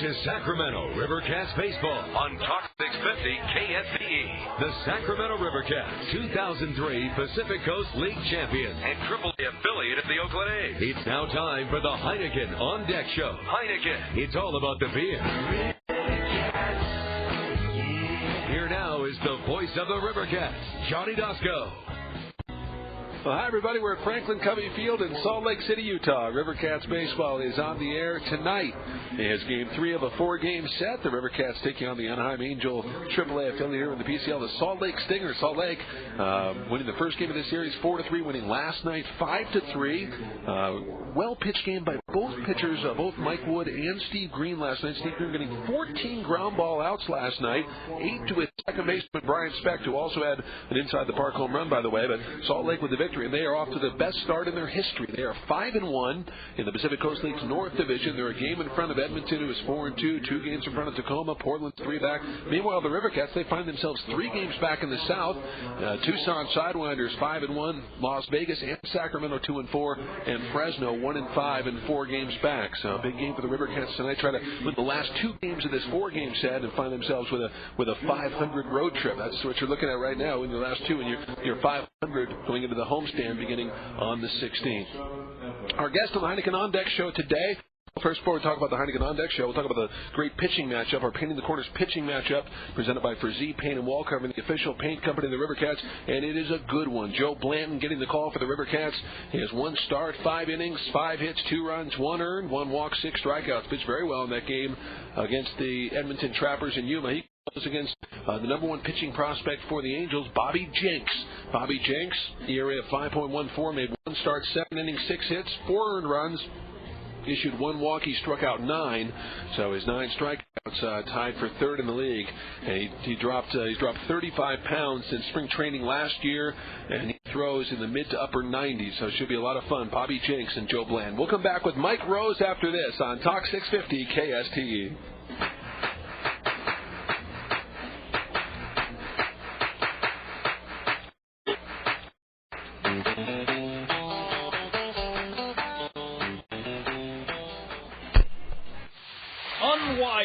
to Sacramento Rivercast Baseball on Talk 650 KSPE. The Sacramento Rivercast, 2003 Pacific Coast League champion and AAA affiliate of the Oakland A's. It's now time for the Heineken On Deck Show. Heineken, it's all about the beer. Here now is the voice of the Rivercast, Johnny Dosco. Well, hi, everybody. We're at Franklin Covey Field in Salt Lake City, Utah. Rivercats baseball is on the air tonight. It's Game 3 of a 4-game set. The Rivercats taking on the Anaheim Angel AAA affiliate here in the PCL, the Salt Lake Stingers. Salt Lake winning the first game of this series 4-3, winning last night 5-3. Well-pitched game by both pitchers, both Mike Wood and Steve Green last night. Steve Green getting 14 ground ball outs last night, 8 to his second baseman Brian Specht, who also had an inside-the-park home run, by the way. But Salt Lake with the victory, and they are off to the best start in their history. They are 5-1 in the Pacific Coast League's North Division. They're a game in front of Edmonton, who is 4-2, 2 games in front of Tacoma. Portland's 3 back. Meanwhile, the Rivercats, they find themselves 3 games back in the South. Tucson Sidewinders 5-1, Las Vegas and Sacramento 2-4, and Fresno 1-5 and 4 games back. So a big game for the Rivercats tonight. Try to win the last 2 games of this 4-game set and find themselves with a 500 road trip. That's what you're looking at right now in the last 2, and you're 500 going into the homestand beginning on the 16th. Our guest on the Heineken On Deck Show today. First, before we talk about the Heineken On Deck Show, we'll talk about the great pitching matchup, our Painting the Corners pitching matchup, presented by Frazee Paint and Wall Covering, the official paint company of the Rivercats, and it is a good one. Joe Blanton getting the call for the Rivercats. He has 1 start, 5 innings, 5 hits, 2 runs, 1 earned, 1 walk, 6 strikeouts. Pitched very well in that game against the Edmonton Trappers in Yuma. He goes against the number 1 pitching prospect for the Angels, Bobby Jenks. Bobby Jenks, ERA of 5.14, made 1 start, 7 innings, 6 hits, 4 earned runs. Issued 1 walk. He struck out 9, so his 9 strikeouts tied for 3rd in the league. And he's dropped 35 pounds since spring training last year, and he throws in the mid to upper 90s. So it should be a lot of fun. Bobby Jenks and Joe Bland. We'll come back with Mike Rose after this on Talk 650 KSTE.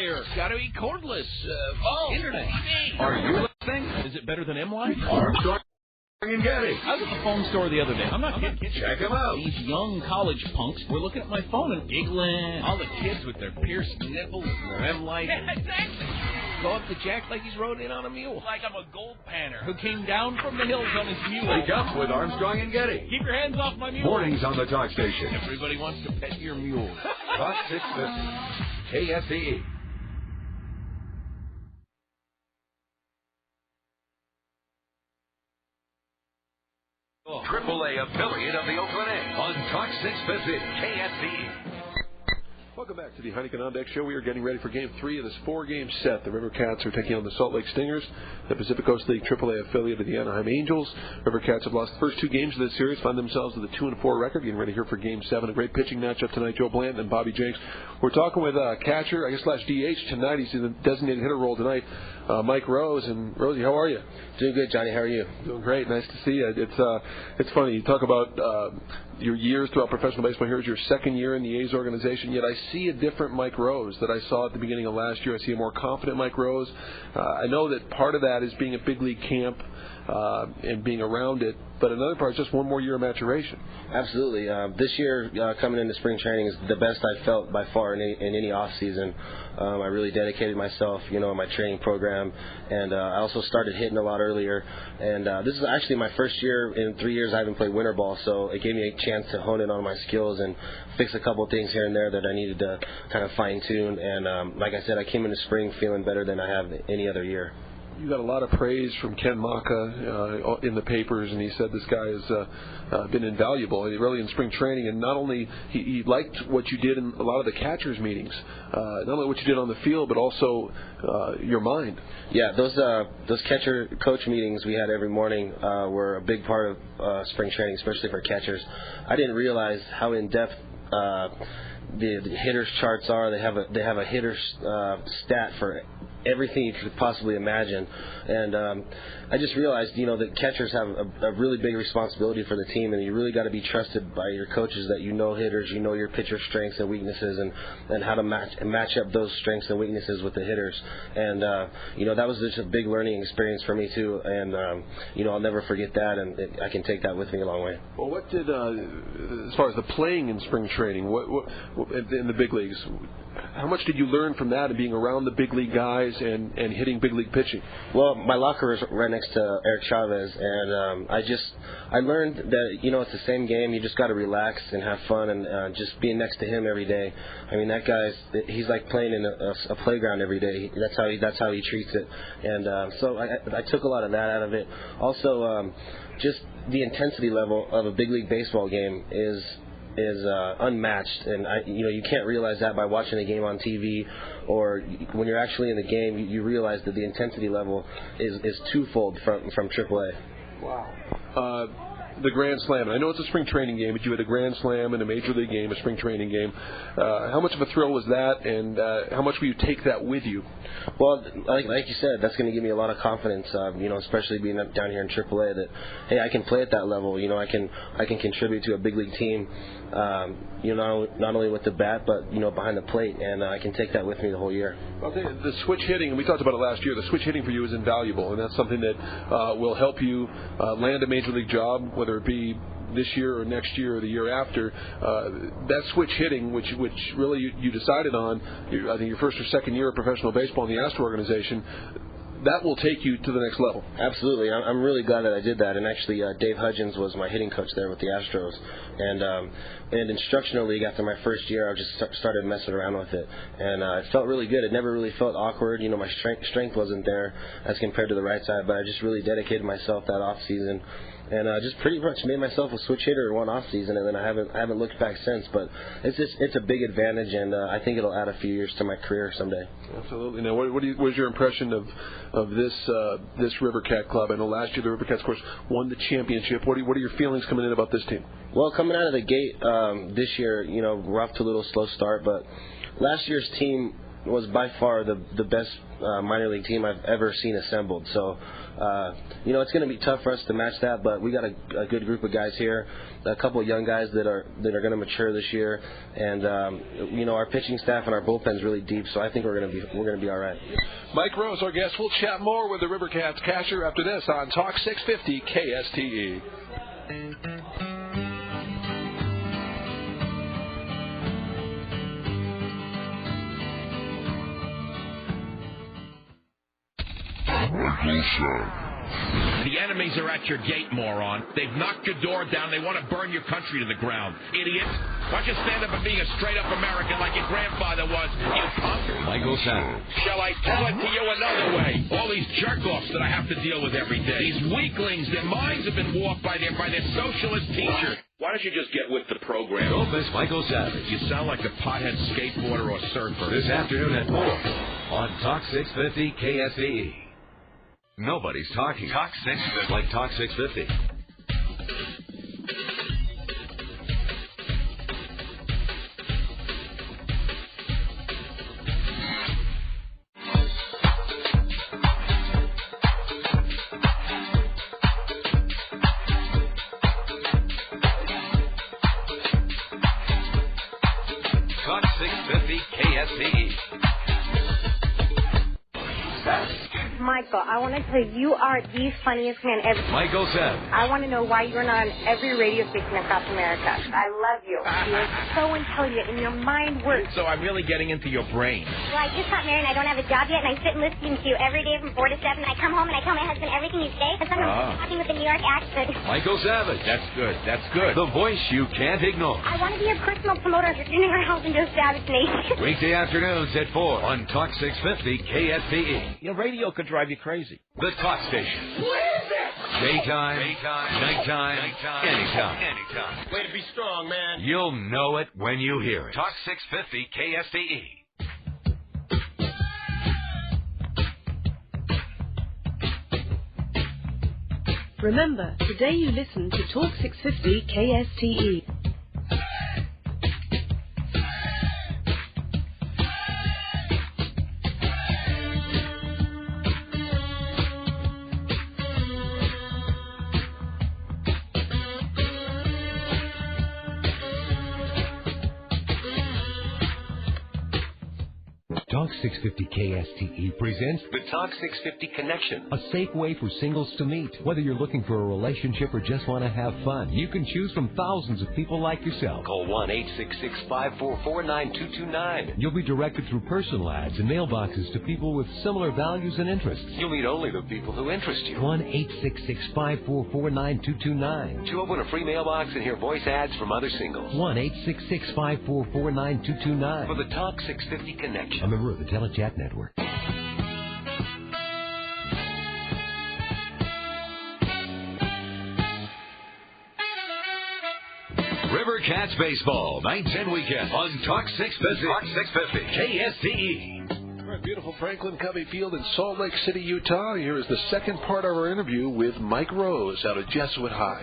It's got to be cordless. Internet. Are you listening? Is it better than M-Line? Armstrong and Getty. I was at the phone store the other day. I'm not kidding. Check them out. These young college punks were looking at my phone and giggling. All the kids with their pierced nipples and their M-Light. Yeah, exactly. Go up to Jack like he's rode in on a mule. Like I'm a gold panner who came down from the hills on his mule. Wake up with Armstrong and Getty. Keep your hands off my mule. Mornings on the Talk Station. Everybody wants to pet your mule. Talk 650 KSTE. AAA affiliate of the Oakland A's on Talk 650 KSPE. Welcome back to the Heineken On Deck Show. We are getting ready for Game 3 of this 4-game set. The Rivercats are taking on the Salt Lake Stingers, the Pacific Coast League AAA affiliate of the Anaheim Angels. Rivercats have lost the first 2 games of this series, find themselves with a 2-4 record. Getting ready here for Game 7. A great pitching matchup tonight. Joe Blanton and Bobby Jenks. We're talking with catcher, I guess / DH tonight. He's in the designated hitter role tonight, Mike Rose. And Rosie, how are you? Doing good, Johnny. How are you? Doing great. Nice to see you. It's funny. You talk about your years throughout professional baseball. Here's your 2nd year in the A's organization, yet I see a different Mike Rose that I saw at the beginning of last year. I see a more confident Mike Rose. I know that part of that is being at big league camp and being around it, but another part is just 1 more year of maturation. Absolutely. This year, coming into spring training, is the best I've felt by far in any off season. I really dedicated myself, in my training program, and I also started hitting a lot earlier. And this is actually my first year in 3 years I haven't played winter ball, so it gave me a chance to hone in on my skills and fix a couple of things here and there that I needed to kind of fine tune. And like I said, I came into spring feeling better than I have any other year. You got a lot of praise from Ken Maka in the papers, and he said this guy has been invaluable really in spring training. And not only he liked what you did in a lot of the catchers' meetings, not only what you did on the field, but also your mind. Yeah, those catcher coach meetings we had every morning were a big part of spring training, especially for catchers. I didn't realize how in depth the hitters charts are. They have a hitter's stat for everything you could possibly imagine. And I just realized, that catchers have a really big responsibility for the team, and you really got to be trusted by your coaches that you know hitters, you know your pitcher's strengths and weaknesses, and how to match up those strengths and weaknesses with the hitters. And that was just a big learning experience for me too. And I'll never forget that, and I can take that with me a long way. Well, what did as far as the playing in spring training, what in the big leagues? How much did you learn from that and being around the big league guys and hitting big league pitching? Well, my locker is right next to Eric Chavez, and I learned that it's the same game. You just got to relax and have fun, and just being next to him every day. I mean, that he's like playing in a playground every day. That's how he treats it, and so I took a lot of that out of it. Also, just the intensity level of a big league baseball game is unmatched, and you can't realize that by watching a game on TV, or when you're actually in the game, you realize that the intensity level is twofold from AAA. Wow. The Grand Slam, and I know it's a spring training game, but you had a Grand Slam and a Major League game, a spring training game. How much of a thrill was that, and how much will you take that with you? Well, like you said, that's going to give me a lot of confidence, especially being down here in AAA, that, hey, I can play at that level. I can contribute to a big league team, not only with the bat, but, behind the plate, and I can take that with me the whole year. I'll tell you, the switch hitting, and we talked about it last year, the switch hitting for you is invaluable, and that's something that will help you land a Major League job, whether it be this year or next year or the year after. That switch hitting, which really you decided on, I think your first or second year of professional baseball in the Astro organization, that will take you to the next level. Absolutely. I'm really glad that I did that. And actually, Dave Hudgens was my hitting coach there with the Astros. And instructional league, after my first year, I just started messing around with it. And it felt really good. It never really felt awkward. My strength wasn't there as compared to the right side, but I just really dedicated myself that off season. And just pretty much made myself a switch hitter in one off season, and then I haven't looked back since. But it's a big advantage, and I think it'll add a few years to my career someday. Absolutely. Now, what is your impression of this River Cat club? I know last year the River Cats, of course, won the championship. What are your feelings coming in about this team? Well, coming out of the gate this year, we're off to a little slow start, but last year's team was by far the best minor league team I've ever seen assembled. So, it's going to be tough for us to match that, but we got a good group of guys here, a couple of young guys that are going to mature this year, and our pitching staff and our bullpen's really deep. So I think we're going to be all right. Mike Rose, our guest. We'll chat more with the River Cats catcher after this on Talk 650 KSTE. The enemies are at your gate, moron. They've knocked your door down. They want to burn your country to the ground. Idiot. Why don't you stand up and be a straight-up American like your grandfather was, you punk? Michael Savage. Shall I tell it to you another way? All these jerk-offs that I have to deal with every day. These weaklings, their minds have been warped by their socialist teacher. Why don't you just get with the program? Don't miss Michael Savage. You sound like a pothead skateboarder or surfer. This afternoon at 4 on Talk 650 KSTE. Nobody's talking. Talk 650. Like Talk 650. Talk 650 KSTE. Michael, I want to tell you, you are the funniest man ever. Michael Savage. I want to know why you're not on every radio station across America. I love you. You're so intelligent, and your mind works. So I'm really getting into your brain. Well, I just got married, and I don't have a job yet, and I sit and listen to you every day from 4 to 7. I come home, and I tell my husband everything you say, and sometimes I'm talking with a New York accent. Michael Savage. That's good. That's good. The voice you can't ignore. I want to be your personal promoter. You're turning our house into a Savage Nation. Weekday afternoons at 4 on Talk 650 KSTE. Your radio could drive you crazy. The Talk Station. What is it? Daytime, nighttime, anytime. Way to be strong, man. You'll know it when you hear it. Talk 650 KSTE. Remember, today you listen to Talk 650 KSTE. Talk 650 KSTE presents the Talk 650 Connection, a safe way for singles to meet. Whether you're looking for a relationship or just want to have fun, you can choose from thousands of people like yourself. Call 1-866-544-9229. You'll be directed through personal ads and mailboxes to people with similar values and interests. You'll meet only the people who interest you. 1-866-544-9229. To open a free mailbox and hear voice ads from other singles. 1-866-544-9229. For the Talk 650 Connection. A member of the Telechat Network. River Cats Baseball, nights and weekends on Talk 650. Talk 650, KSTE. We're at beautiful Franklin Covey Field in Salt Lake City, Utah. Here is the second part of our interview with Mike Rose out of Jesuit High.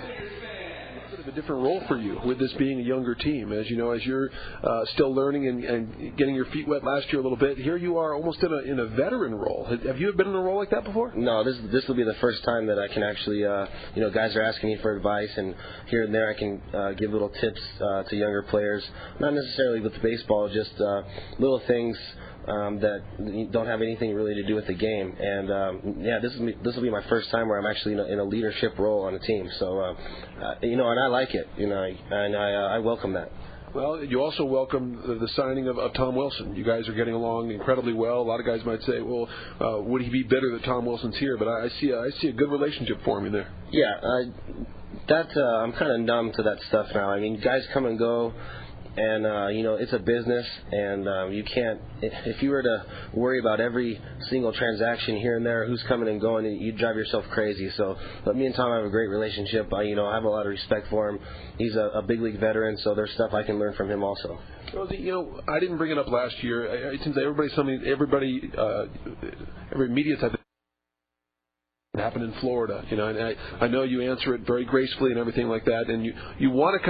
A different role for you with this being a younger team. As you know, as you're still learning and getting your feet wet last year a little bit, here you are almost in a veteran role. Have you been in a role like that before? No, this will be the first time that I can actually, guys are asking me for advice, and here and there I can give little tips to younger players, not necessarily with baseball, just little things that don't have anything really to do with the game. And this will be my first time where I'm actually in a leadership role on a team. So, and I like it, and I welcome that. Well, you also welcome the signing of Tom Wilson. You guys are getting along incredibly well. A lot of guys might say, well, would he be bitter that Tom Wilson's here? But I see a good relationship forming there. Yeah, I'm kind of numb to that stuff now. I mean, guys come and go. And, it's a business, and you can't, if you were to worry about every single transaction here and there, who's coming and going, you'd drive yourself crazy. So, but me and Tom have a great relationship. I have a lot of respect for him. He's a big league veteran, so there's stuff I can learn from him also. Rosie, I didn't bring it up last year. It seems that every media type happened in Florida, and I know you answer it very gracefully and everything like that, and you want to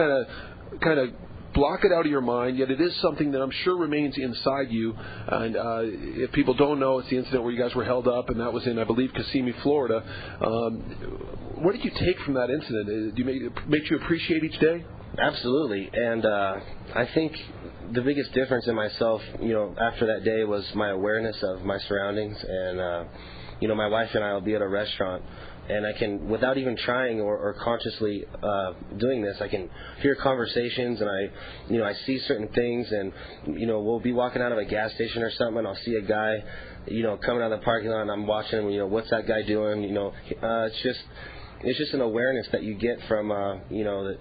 kind of block it out of your mind, yet it is something that I'm sure remains inside you. And if people don't know, it's the incident where you guys were held up, and that was in, I believe, Kissimmee, Florida. What did you take from that incident? Do you make you appreciate each day? Absolutely, and I think the biggest difference in myself, after that day was my awareness of my surroundings. And my wife and I will be at a restaurant, and I can, without even trying or consciously doing this, I can hear conversations, and I see certain things, and we'll be walking out of a gas station or something, and I'll see a guy, coming out of the parking lot, and I'm watching him. What's that guy doing? It's just an awareness that you get from that.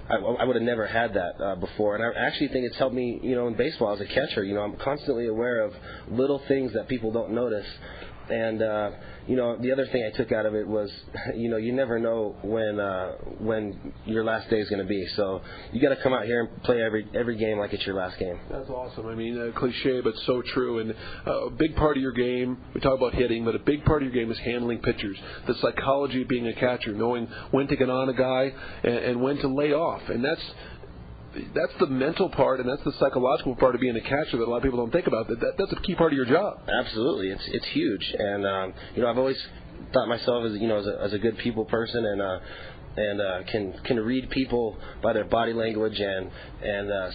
I would have never had that before, and I actually think it's helped me, in baseball as a catcher. I'm constantly aware of little things that people don't notice. And the other thing I took out of it was, you never know when your last day is going to be. So you got to come out here and play every game like it's your last game. That's awesome. I mean, cliche, but so true. And a big part of your game, we talk about hitting, but a big part of your game is handling pitchers. The psychology of being a catcher, knowing when to get on a guy and when to lay off, and that's the mental part, and that's the psychological part of being a catcher that a lot of people don't think about. That's a key part of your job. Absolutely, it's huge, and I've always thought myself as a good people person, and can read people by their body language and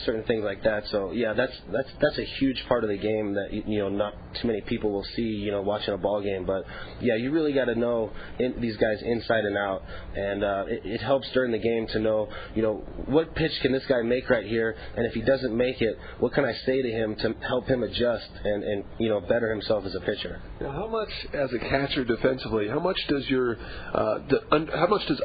certain things like that. So yeah, that's a huge part of the game that not too many people will see watching a ball game. But yeah, you really got to know these guys inside and out, and it helps during the game to know what pitch can this guy make right here, and if he doesn't make it, what can I say to him to help him adjust and better himself as a pitcher. Now, how much as a catcher defensively? How much does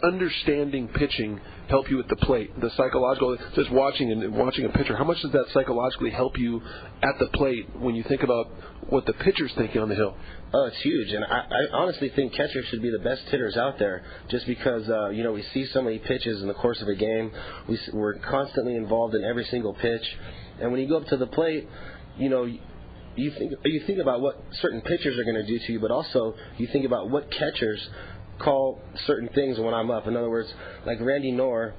understanding pitching help you at the plate? The psychological, just watching a pitcher, how much does that psychologically help you at the plate when you think about what the pitcher's thinking on the hill? Oh, it's huge, and I honestly think catchers should be the best hitters out there, just because we see so many pitches in the course of a game. We're constantly involved in every single pitch, and when you go up to the plate, you think about what certain pitchers are going to do to you, but also you think about what catchers call certain things when I'm up. In other words, like Randy Knorr,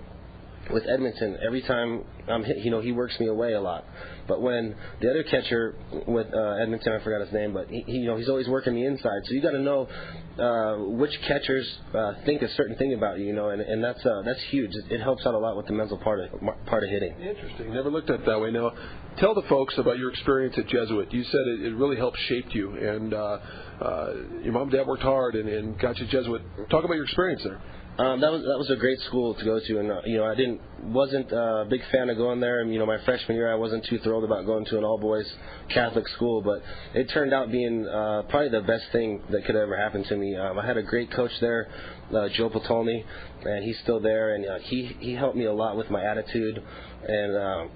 with Edmonton, every time I'm hit, he works me away a lot. But when the other catcher with Edmonton, I forgot his name, but he's always working me inside. So you got to know which catchers think a certain thing about you, and that's huge. It helps out a lot with the mental part of hitting. Interesting. Never looked at it that way. Now, tell the folks about your experience at Jesuit. You said it really helped shape you, and your mom and dad worked hard and got you Jesuit. Talk about your experience there. That was a great school to go to, and I wasn't a big fan of going there. And my freshman year, I wasn't too thrilled about going to an all-boys Catholic school, but it turned out being probably the best thing that could ever happen to me. I had a great coach there, Joe Patolny, and he's still there, and he helped me a lot with my attitude. And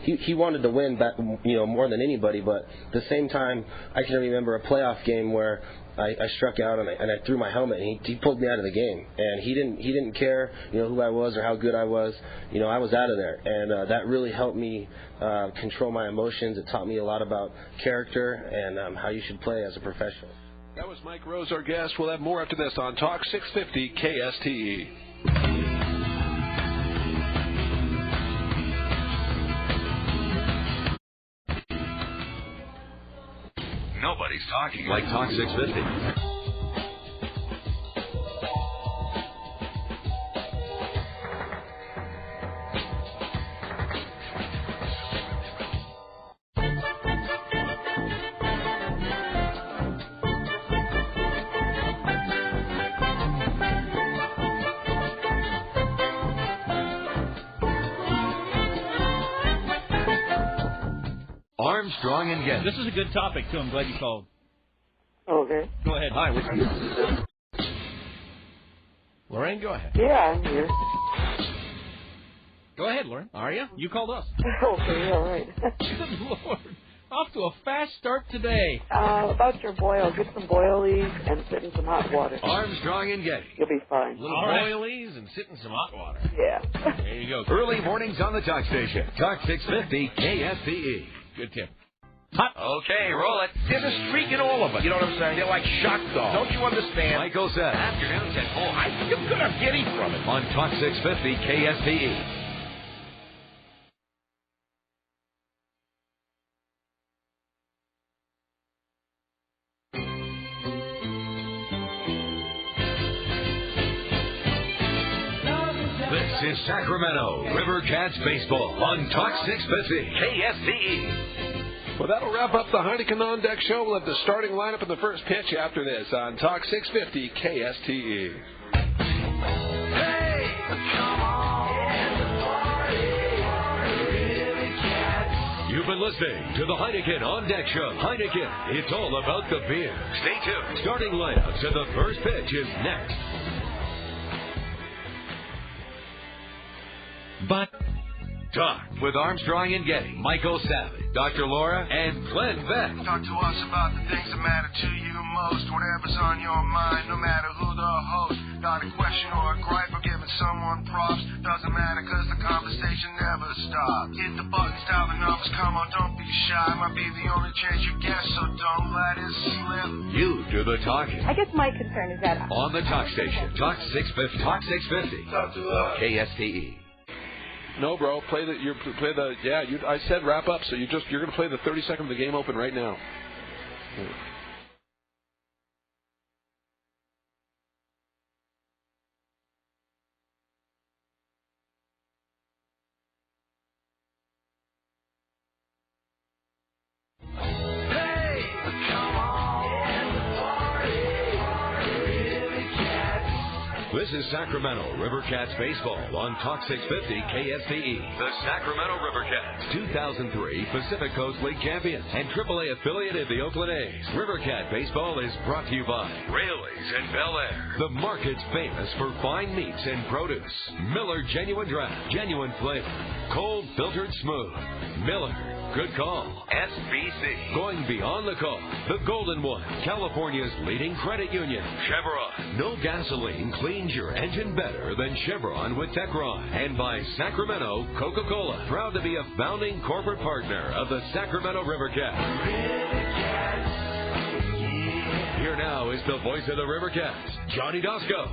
he wanted to win back, more than anybody, but at the same time, I can remember a playoff game where I struck out and I threw my helmet, and he pulled me out of the game. And he didn't care, who I was or how good I was. I was out of there, and that really helped me control my emotions. It taught me a lot about character and how you should play as a professional. That was Mike Rose, our guest. We'll have more after this on Talk 650 KSTE. Nobody's talking like Talk 650. Armstrong and Getty. This is a good topic, too. I'm glad you called. Okay. Go ahead. Hi, what's your... Lorraine, go ahead. Yeah, I'm here. Go ahead, Lorraine. Are you? You called us. Okay, all right. Good Lord. Off to a fast start today. About your boil, get some boilies and sit in some hot water. Armstrong and Getty. You'll be fine. Little boilies and sit in some hot water. Yeah. There you go. Early mornings on the Talk Station. Talk 650 KSTE. Good tip. Hot. Okay, roll it. There's a streak in all of us. You know what I'm saying? They're like shock dogs. Don't you understand? Michael said. Afternoons at home. You're going to giddy from it. On Talk 650 KSTE. This is Sacramento River Cats baseball on Talk 650 KSTE. Well, that'll wrap up the Heineken On Deck show. We'll have the starting lineup and the first pitch after this on Talk 650 KSTE. Hey, come on, you've been listening to the Heineken On Deck show. Heineken, it's all about the beer. Stay tuned. Starting lineups and the first pitch is next. But Talk with Armstrong and Getty, Michael Savage, Dr. Laura, and Glenn Beck. Talk to us about the things that matter to you most. Whatever's on your mind, no matter who the host. Got a question or a gripe or giving someone props. Doesn't matter because the conversation never stops. Hit the buttons, dial the numbers, come on, don't be shy. Might be the only chance you get, so don't let it slip. You do the talking. I guess my concern is that On the Talk Station, Talk 650, Talk 650, Talk to us. KSTE. No, bro. I said wrap up, so you're going to play the 30-second of the game open right now. This is Sacramento River Cats baseball on Talk 650 KSTE. The Sacramento River Cats, 2003 Pacific Coast League champions and AAA affiliate of the Oakland A's. River Cat baseball is brought to you by Rayleigh's and Bel Air. The market's famous for fine meats and produce. Miller Genuine Draft, genuine flavor, cold filtered smooth. Miller. Good call. SBC. Going beyond the call. The Golden One. California's leading credit union. Chevron. No gasoline cleans your engine better than Chevron with Techron. And by Sacramento Coca-Cola. Proud to be a founding corporate partner of the Sacramento River Cats. Here now is the voice of the River Cats, Johnny Dosco.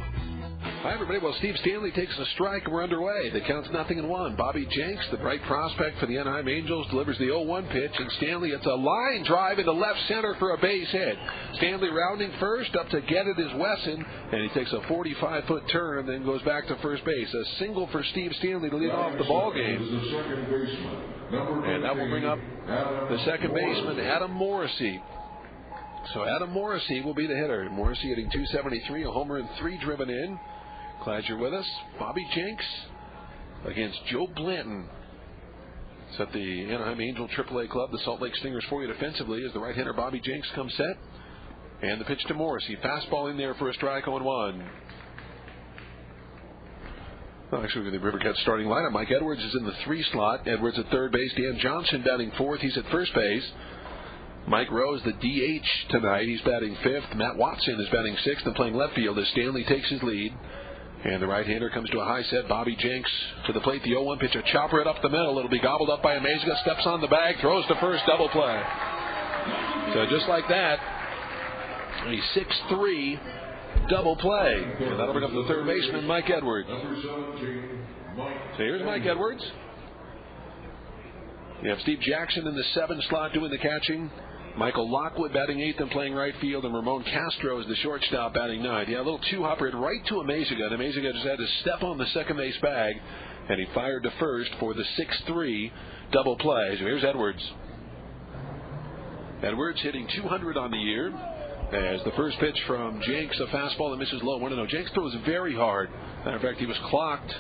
Hi, everybody. Well, Steve Stanley takes a strike, and we're underway. The count's 0-1. Bobby Jenks, the bright prospect for the Anaheim Angels, delivers the 0-1 pitch, and Stanley, it's a line drive into left center for a base hit. Stanley rounding first, up to get it is Wesson, and he takes a 45-foot turn, then goes back to first base. A single for Steve Stanley to lead off the ball game. And that will bring up the second baseman, Adam Morrissey. So Adam Morrissey will be the hitter. Morrissey hitting .273, a homer and 3 driven in. Glad you're with us. Bobby Jenks against Joe Blanton. It's at the Anaheim Angel AAA club. The Salt Lake Stingers for you defensively as the right-hander Bobby Jenks comes set. And the pitch to Morrissey. Fastball in there for a strike, 0-1. Well, actually, the Rivercats starting lineup. Mike Edwards is in the 3 slot. Edwards at third base. Dan Johnson batting 4th. He's at first base. Mike Rose, the DH tonight. He's batting 5th. Matt Watson is batting 6th and playing left field as Stanley takes his lead. And the right-hander comes to a high set. Bobby Jenks to the plate. The 0-1 pitch, a chopper it up the middle. It'll be gobbled up by Amaziga. Steps on the bag, throws to first, double play. So just like that, a 6-3 double play. And that'll bring up the third baseman, Mike Edwards. So here's Mike Edwards. You have Steve Jackson in the 7 slot doing the catching. Michael Lockwood batting 8th and playing right field, and Ramon Castro is the shortstop batting 9th. Yeah, a little two-hopper right to Amaziga, and Amaziga just had to step on the second base bag, and he fired to first for the 6-3 double play. So here's Edwards. Edwards hitting .200 on the year. As the first pitch from Jenks, a fastball that misses low. 1-0. Jenks throws very hard. Matter of fact, he was clocked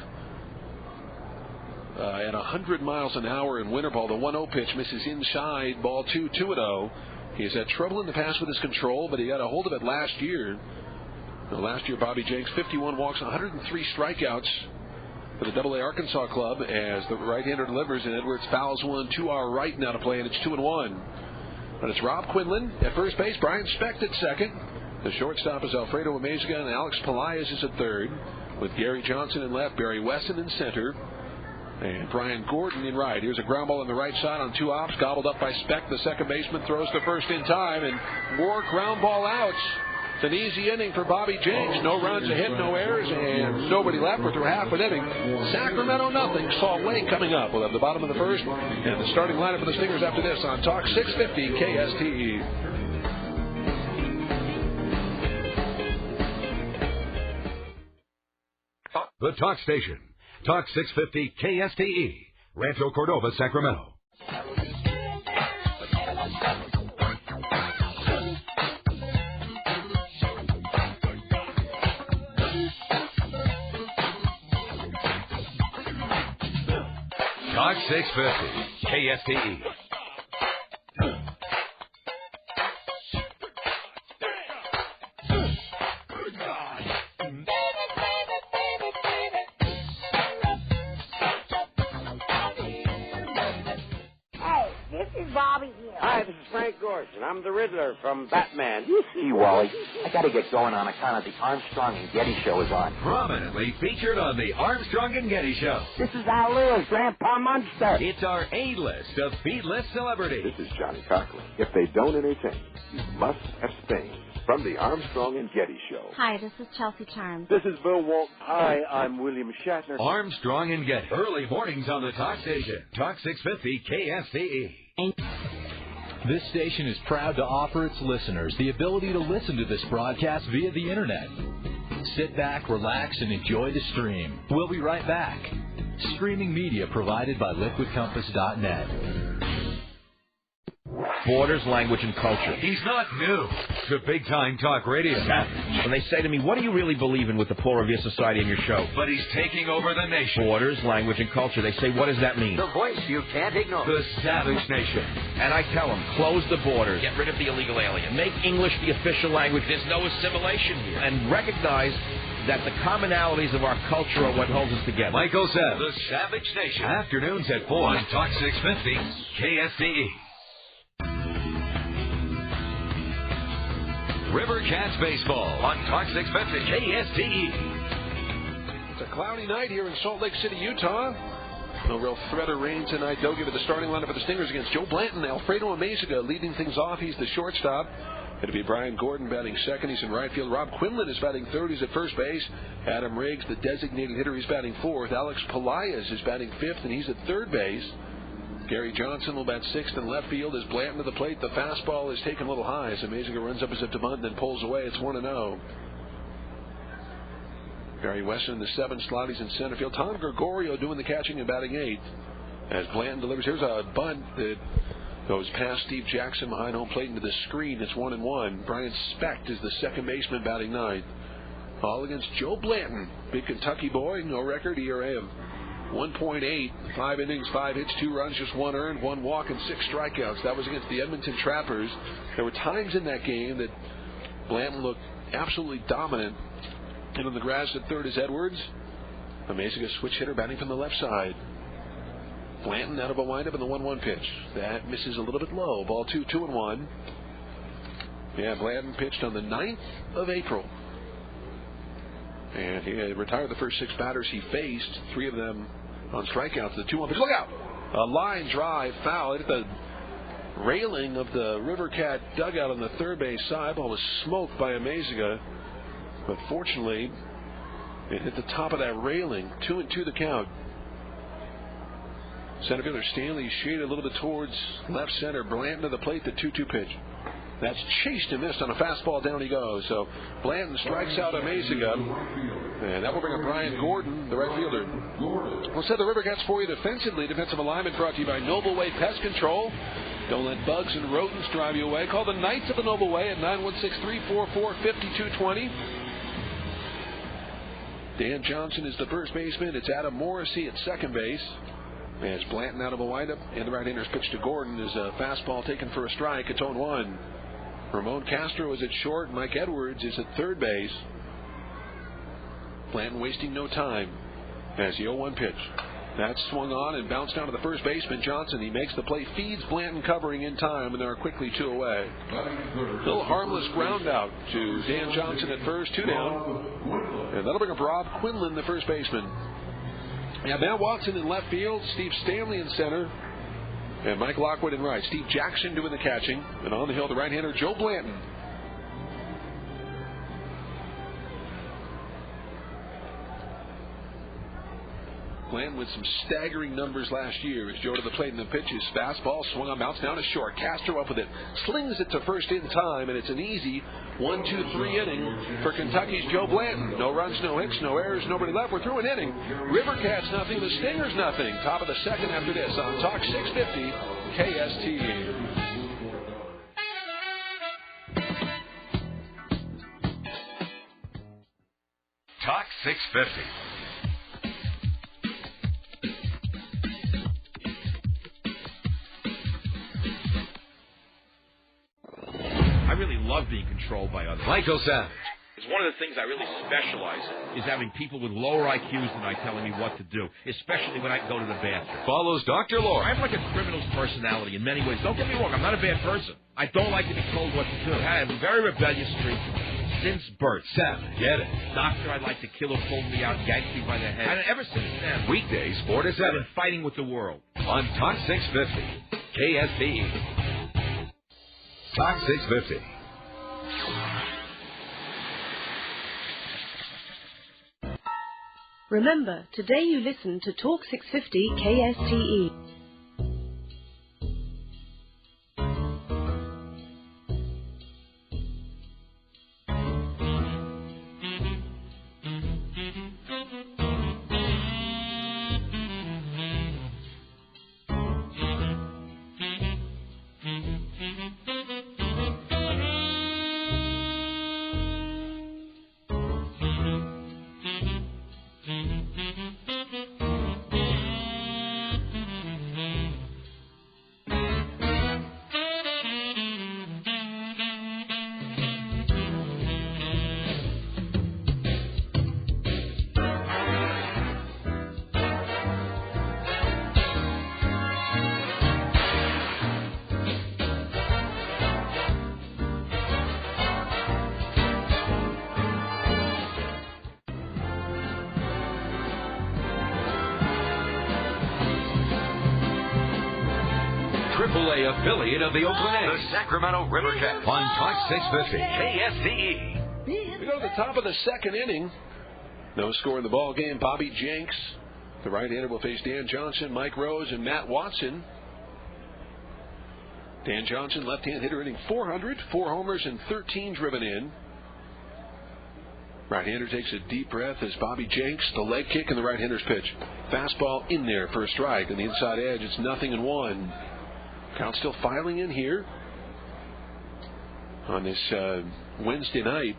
at 100 miles an hour in winter ball. The 1-0 pitch misses inside, ball 2-0. He's had trouble in the past with his control, but he got a hold of it last year. Last year, Bobby Jenks, 51 walks, 103 strikeouts for the AA Arkansas club as the right-hander delivers, and Edwards fouls one to our right now to play, and it's 2-1. But it's Rob Quinlan at first base, Brian Specht at second. The shortstop is Alfredo Amaziga, and Alex Pelaez is at third, with Gary Johnson in left, Barry Wesson in center, and Brian Gordon in right. Here's a ground ball on the right side on 2 ops, gobbled up by Specht. The second baseman throws to first in time, and more ground ball outs. It's an easy inning for Bobby Jenks. No runs, a hit, no errors, and nobody left. We're through half an inning. Sacramento nothing. Salt Lake coming up. We'll have the bottom of the first and the starting lineup for the Stingers after this on Talk 650 KSTE. The Talk Station. Talk 650 KSTE. Rancho Cordova, Sacramento. Talk 650 KSTE. I'm the Riddler from Batman. Gee, Wally, I got to get going on account of the Armstrong and Getty show is on. Prominently featured on the Armstrong and Getty show. This is Al Lewis, Grandpa Munster. It's our A-list of feet-less celebrities. This is Johnny Cochran. If they don't entertain, you must abstain. From the Armstrong and Getty show. Hi, this is Chelsea Charms. This is Bill Walton. Hi, I'm William Shatner. Armstrong and Getty. Early mornings on the Talk Station. Talk 650 KSTE. This station is proud to offer its listeners the ability to listen to this broadcast via the Internet. Sit back, relax, and enjoy the stream. We'll be right back. Streaming media provided by LiquidCompass.net. Borders, language, and culture. He's not new to big-time talk radio. When they say to me, what do you really believe in with the poor of your society and your show? But he's taking over the nation. Borders, language, and culture. They say, what does that mean? The voice you can't ignore. The Savage Nation. And I tell them, close the borders. Get rid of the illegal alien. Make English the official language. There's no assimilation here. And recognize that the commonalities of our culture are what holds us together. Michael said, The Savage Nation. Afternoons at 4 on Talk 650 KSTE. River Cats Baseball on Talk 650 KSTE. It's a cloudy night here in Salt Lake City, Utah. No real threat of rain tonight. Don't give it the starting lineup for the Stingers against Joe Blanton. Alfredo Amaziga leading things off. He's the shortstop. It'll be Brian Gordon batting second. He's in right field. Rob Quinlan is batting third. He's at first base. Adam Riggs, the designated hitter, he's batting fourth. Alex Pelaez is batting fifth, and he's at third base. Gary Johnson will bat sixth in left field as Blanton to the plate. The fastball is taken a little high as Amazinger runs up as if to bunt and then pulls away. It's 1-0. Barry Weston in the seventh slot. He's in center field. Tom Gregorio doing the catching and batting eighth as Blanton delivers. Here's a bunt that goes past Steve Jackson behind home plate into the screen. It's 1-1. Brian Specht is the second baseman batting ninth. All against Joe Blanton, big Kentucky boy. No record, ERA of 1.8, 5 innings, 5 hits, 2 runs, just 1 earned, 1 walk, and 6 strikeouts. That was against the Edmonton Trappers. There were times in that game that Blanton looked absolutely dominant. And on the grass at third is Edwards. Amazing, a switch hitter batting from the left side. Blanton out of a windup in the 1-1 pitch. That misses a little bit low. Ball 2, 2-1. Yeah, Blanton pitched on the 9th of April. And he retired the first 6 batters he faced, 3 of them on strikeouts. The 2-1 pitch. Look out! A line drive foul. It hit the railing of the River Cat dugout on the third base side. Ball was smoked by Amazinger. But fortunately, it hit the top of that railing. 2-2 the count. Center fielder Stanley shaded a little bit towards left center. Blanton to the plate, the 2-2 pitch. That's chased and missed on a fastball. Down he goes. So Blanton strikes out Amazinger. And that will bring up Brian Gordon, the right fielder. We'll set the River Cats for you defensively. Defensive alignment brought to you by Noble Way Pest Control. Don't let bugs and rodents drive you away. Call the Knights of the Noble Way at 916-344-5220. Dan Johnson is the first baseman. It's Adam Morrissey at second base. As Blanton out of a windup, and the right-hander's pitch to Gordon is a fastball taken for a strike. It's 0-1. Ramon Castro is at short. Mike Edwards is at third base. Blanton wasting no time as the 0-1 pitch. That's swung on and bounced down to the first baseman, Johnson. He makes the play, feeds Blanton covering in time, and they're quickly 2 away. Little harmless ground out to Dan Johnson at first, 2 down. And that'll bring up Rob Quinlan, the first baseman. Yeah, Matt Watson in left field, Steve Stanley in center, and Mike Lockwood in right. Steve Jackson doing the catching, and on the hill, the right-hander, Joe Blanton. Blanton with some staggering numbers last year as Joe to the plate in the pitches. Fastball swung on, bounce down to short. Castro up with it, slings it to first in time, and it's an easy 1-2-3 inning for Kentucky's Joe Blanton. No runs, no hits, no errors, nobody left. We're through an inning. River Cats nothing, the Stingers nothing. Top of the second after this on Talk 650 KSTE. Talk 650. I really love being controlled by others. Michael Savage. It's one of the things I really specialize in, is having people with lower IQs than I telling me what to do, especially when I go to the bathroom. Follows Dr. Lord. I have like a criminal's personality in many ways. Don't get me wrong, I'm not a bad person. I don't like to be told what to do. I have a very rebellious streak since birth. Savage, get it. Doctor I'd like to kill her pulled me out and yanked me by the head. And ever since then, weekdays 4 to 7. I've been fighting with the world. On Talk 650 KSTE. Talk 650. Remember, today you listen to Talk 650 KSTE. AAA affiliate of the Oakland A's, the Sacramento Rivercats on Talk 650 KSDE. We go to the top of the second inning. No score in the ball game. Bobby Jenks, the right-hander, will face Dan Johnson, Mike Rose, and Matt Watson. Dan Johnson, left-hand hitter, hitting .400, 4 homers and 13 driven in. Right-hander takes a deep breath as Bobby Jenks, the leg kick and the right-hander's pitch. Fastball in there for a strike. On the inside edge, it's 0-1. Count still filing in here on this Wednesday night.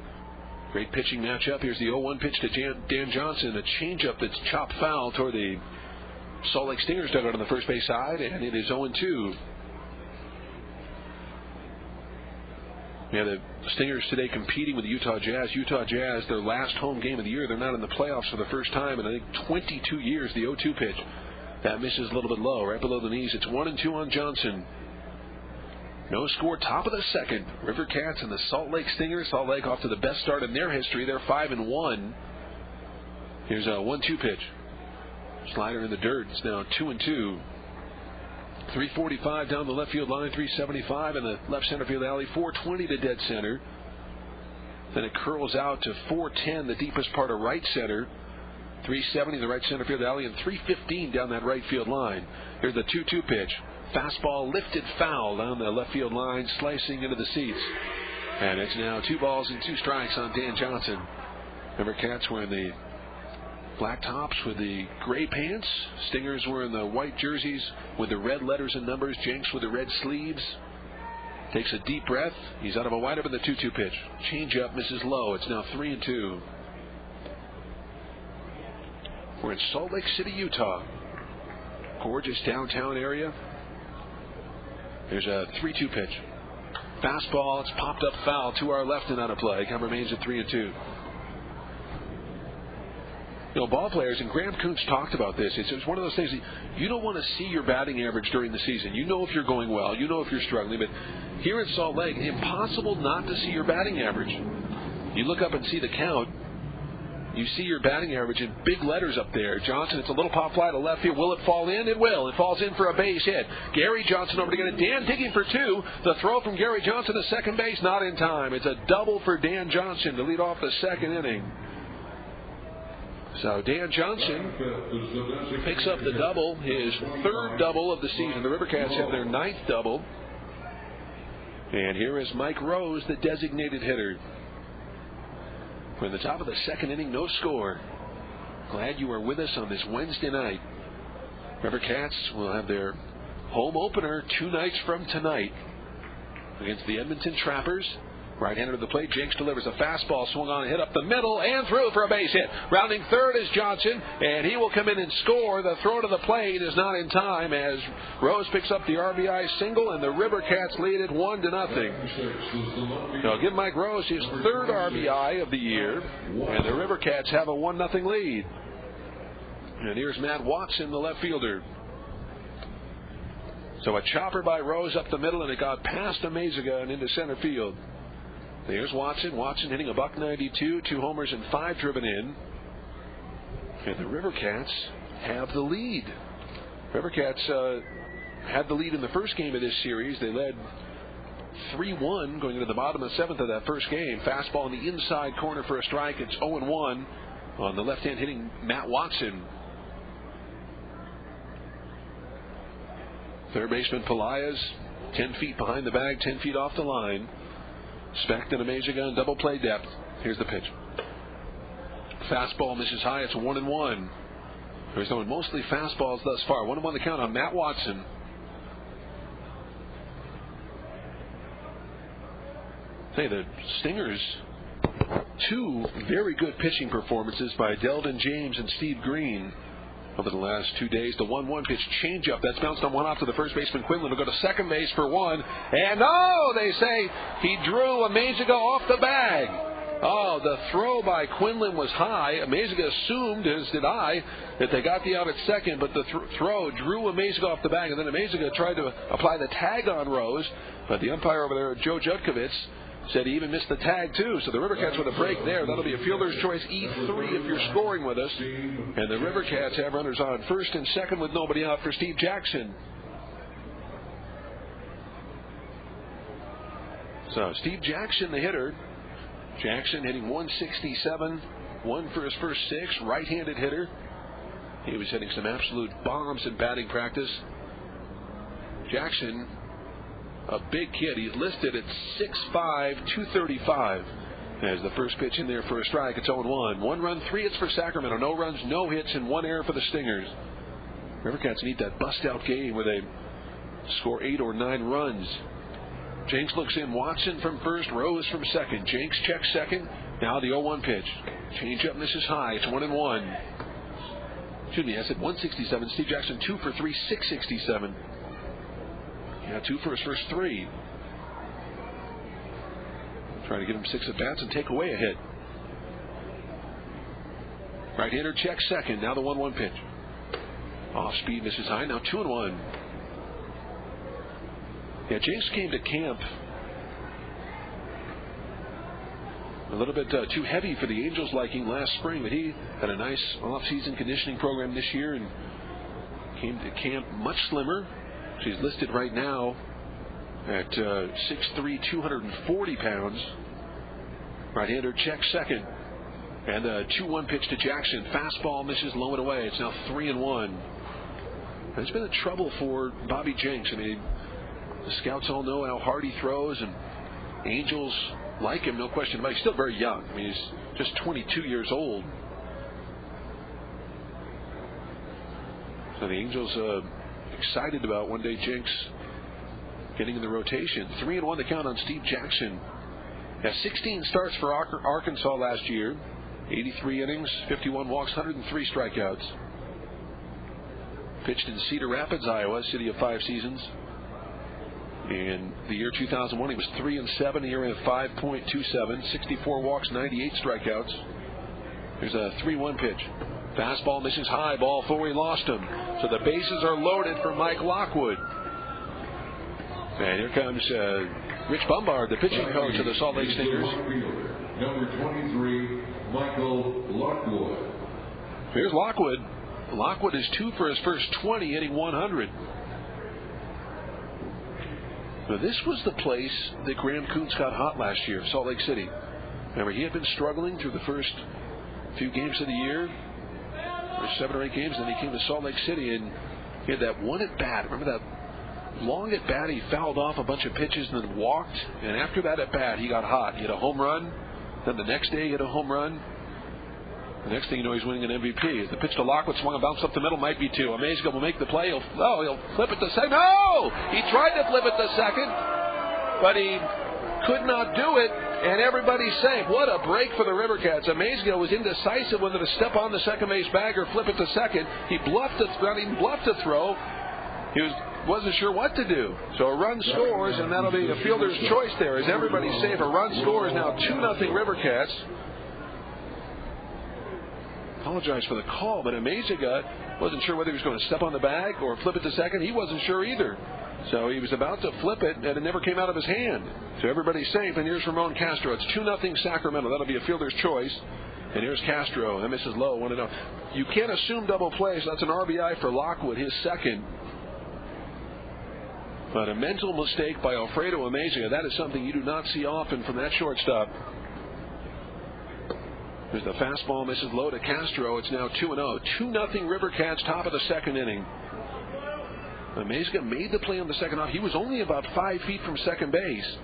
Great pitching matchup. Here's the 0-1 pitch to Dan Johnson. A changeup that's chopped foul toward the Salt Lake Stingers dugout on the first base side, and it is 0-2. Yeah, the Stingers today competing with the Utah Jazz. Utah Jazz, their last home game of the year. They're not in the playoffs for the first time in, I think, 22 years. The 0-2 pitch. That misses a little bit low, right below the knees. It's 1-2 on Johnson. No score, top of the second. River Cats and the Salt Lake Stingers. Salt Lake off to the best start in their history. They're 5-1. Here's a 1-2 pitch. Slider in the dirt. It's now 2-2. 345 down the left field line, 375 in the left center field alley, 420 to dead center. Then it curls out to 410, the deepest part of right center. 370 the right center field alley, and 315 down that right field line. Here's the 2-2 pitch. Fastball lifted foul down the left field line, slicing into the seats. And it's now 2 balls and 2 strikes on Dan Johnson. River Cats wearing the black tops with the gray pants. Stingers wearing the white jerseys with the red letters and numbers. Jenks with the red sleeves. Takes a deep breath. He's out of a windup in the 2-2 pitch. Changeup misses low. It's now 3-2. We're in Salt Lake City, Utah. Gorgeous downtown area. There's a 3-2 pitch. Fastball. It's popped up foul to our left and out of play. Count remains at 3-2. You know, ball players, and Graham Kuntz talked about this. It's one of those things that you don't want to see your batting average during the season. You know if you're going well. You know if you're struggling. But here in Salt Lake, impossible not to see your batting average. You look up and see the count. You see your batting average in big letters up there. Johnson, it's a little pop fly to left field. Will it fall in? It will. It falls in for a base hit. Gary Johnson over to get it. Dan digging for 2. The throw from Gary Johnson to second base, not in time. It's a double for Dan Johnson to lead off the second inning. So Dan Johnson picks up the double, his 3rd double of the season. The River Cats have their 9th double. And here is Mike Rose, the designated hitter. We're in the top of the second inning, no score. Glad you are with us on this Wednesday night. River Cats will have their home opener 2 nights from tonight against the Edmonton Trappers. Right-hander to the plate. Jenks delivers a fastball, swung on, hit up the middle, and through for a base hit. Rounding third is Johnson, and he will come in and score. The throw to the plate is not in time as Rose picks up the RBI single, and the River Cats lead it 1-0. Now give Mike Rose his 3rd RBI of the year, and the River Cats have a 1-0 lead. And here's Matt Watson, the left fielder. So a chopper by Rose up the middle, and it got past Amezaga and into center field. There's Watson. Watson hitting a .192, 2 homers and 5 driven in. And the River Cats have the lead. River Cats had the lead in the first game of this series. They led 3-1 going into the bottom of the 7th of that first game. Fastball in the inside corner for a strike. It's 0-1 on the left-hand hitting Matt Watson. Third baseman Pelaez, 10 feet behind the bag, 10 feet off the line. Specht and Amezaga in double play depth. Here's the pitch. Fastball misses high. It's 1-1. They're throwing mostly fastballs thus far. 1-1 the count on Matt Watson. Hey, the Stingers, 2 very good pitching performances by Delvin James and Steve Green over the last 2 days. The 1-1 pitch changeup that's bounced on one off to the first baseman Quinlan. Will go to second base for 1. And they say he drew Amezaga off the bag. Oh, the throw by Quinlan was high. Amezaga assumed, as did I, that they got the out at second, but the throw drew Amezaga off the bag, and then Amezaga tried to apply the tag on Rose, but the umpire over there, Joe Judkowitz, said he even missed the tag, too. So the River Cats with a break there. That'll be a fielder's choice E3 if you're scoring with us. And the River Cats have runners on first and second with nobody out for Steve Jackson. So Steve Jackson, the hitter. Jackson hitting 167, one for his first 6, right-handed hitter. He was hitting some absolute bombs in batting practice. Jackson, a big kid. He's listed at 6'5", 235. As the first pitch in there for a strike, it's 0-1. 1 run, 3 hits for Sacramento. No runs, no hits, and 1 error for the Stingers. Rivercats need that bust-out game where they score 8 or 9 runs. Jenks looks in. Watson from first, Rose from second. Jenks checks second. Now the 0-1 pitch. Change up misses high. It's 1-1. Excuse me, I said 167. Steve Jackson 2 for 3, 667. Yeah, 2 for his first 3. Trying to give him 6 at-bats and take away a hit. Right-hander checks second. Now the 1-1 pitch. Off speed misses high. Now 2-1. Yeah, Jenks came to camp a little bit too heavy for the Angels' liking last spring, but he had a nice off-season conditioning program this year and came to camp much slimmer. She's listed right now at 6'3", 240 pounds. Right-hander checks second. And the 2-1 pitch to Jackson. Fastball misses low and away. It's now 3-1. It's been a trouble for Bobby Jenks. I mean, the scouts all know how hard he throws, and Angels like him, no question about it. He's still very young. I mean, he's just 22 years old. So the Angels excited about one day Jenks getting in the rotation. 3-1 the count on Steve Jackson. Has 16 starts for Arkansas last year. 83 innings, 51 walks, 103 strikeouts. Pitched in Cedar Rapids, Iowa, city of 5 seasons. In the year 2001, he was 3-7, the year of 5.27, 64 walks, 98 strikeouts. There's a 3-1 pitch. Fastball misses high, ball 4, he lost him. So the bases are loaded for Mike Lockwood. And here comes Rich Bombard, the pitching coach of the Salt Lake Stingers. Number 23, Michael Lockwood. Here's Lockwood. Lockwood is 2 for his first 20, hitting 100. Now, this was the place that Graham Kuntz got hot last year, Salt Lake City. Remember, he had been struggling through the first few games of the year. There's 7 or 8 games, and then he came to Salt Lake City, and he had that one at bat. Remember that long at bat? He fouled off a bunch of pitches and then walked. And after that at bat, he got hot. He had a home run. Then the next day, he had a home run. The next thing you know, he's winning an MVP. The pitch to Lockwood swung a bounce up the middle, might be 2. Amaziga will make the play. He'll flip it to second. No! He tried to flip it to second, but he could not do it, and everybody's safe. What a break for the Rivercats. Amaziga was indecisive whether to step on the second base bag or flip it to second. He bluffed to throw. He wasn't sure what to do. So a run scores, and that'll be a fielder's choice there. As everybody's safe, a run scores now 2-0 Rivercats. Apologize for the call, but Amaziga wasn't sure whether he was going to step on the bag or flip it to second. He wasn't sure either. So he was about to flip it, and it never came out of his hand. So everybody's safe, and here's Ramon Castro. It's 2-0 Sacramento. That'll be a fielder's choice. And here's Castro. That misses low, 1-0. You can't assume double play, so that's an RBI for Lockwood, his second. But a mental mistake by Alfredo Amaziga. That is something you do not see often from that shortstop. There's the fastball, misses low to Castro. It's now 2-0. 2-0 Rivercats, top of the second inning. Amaziga made the play on the second off. He was only about 5 feet from second base.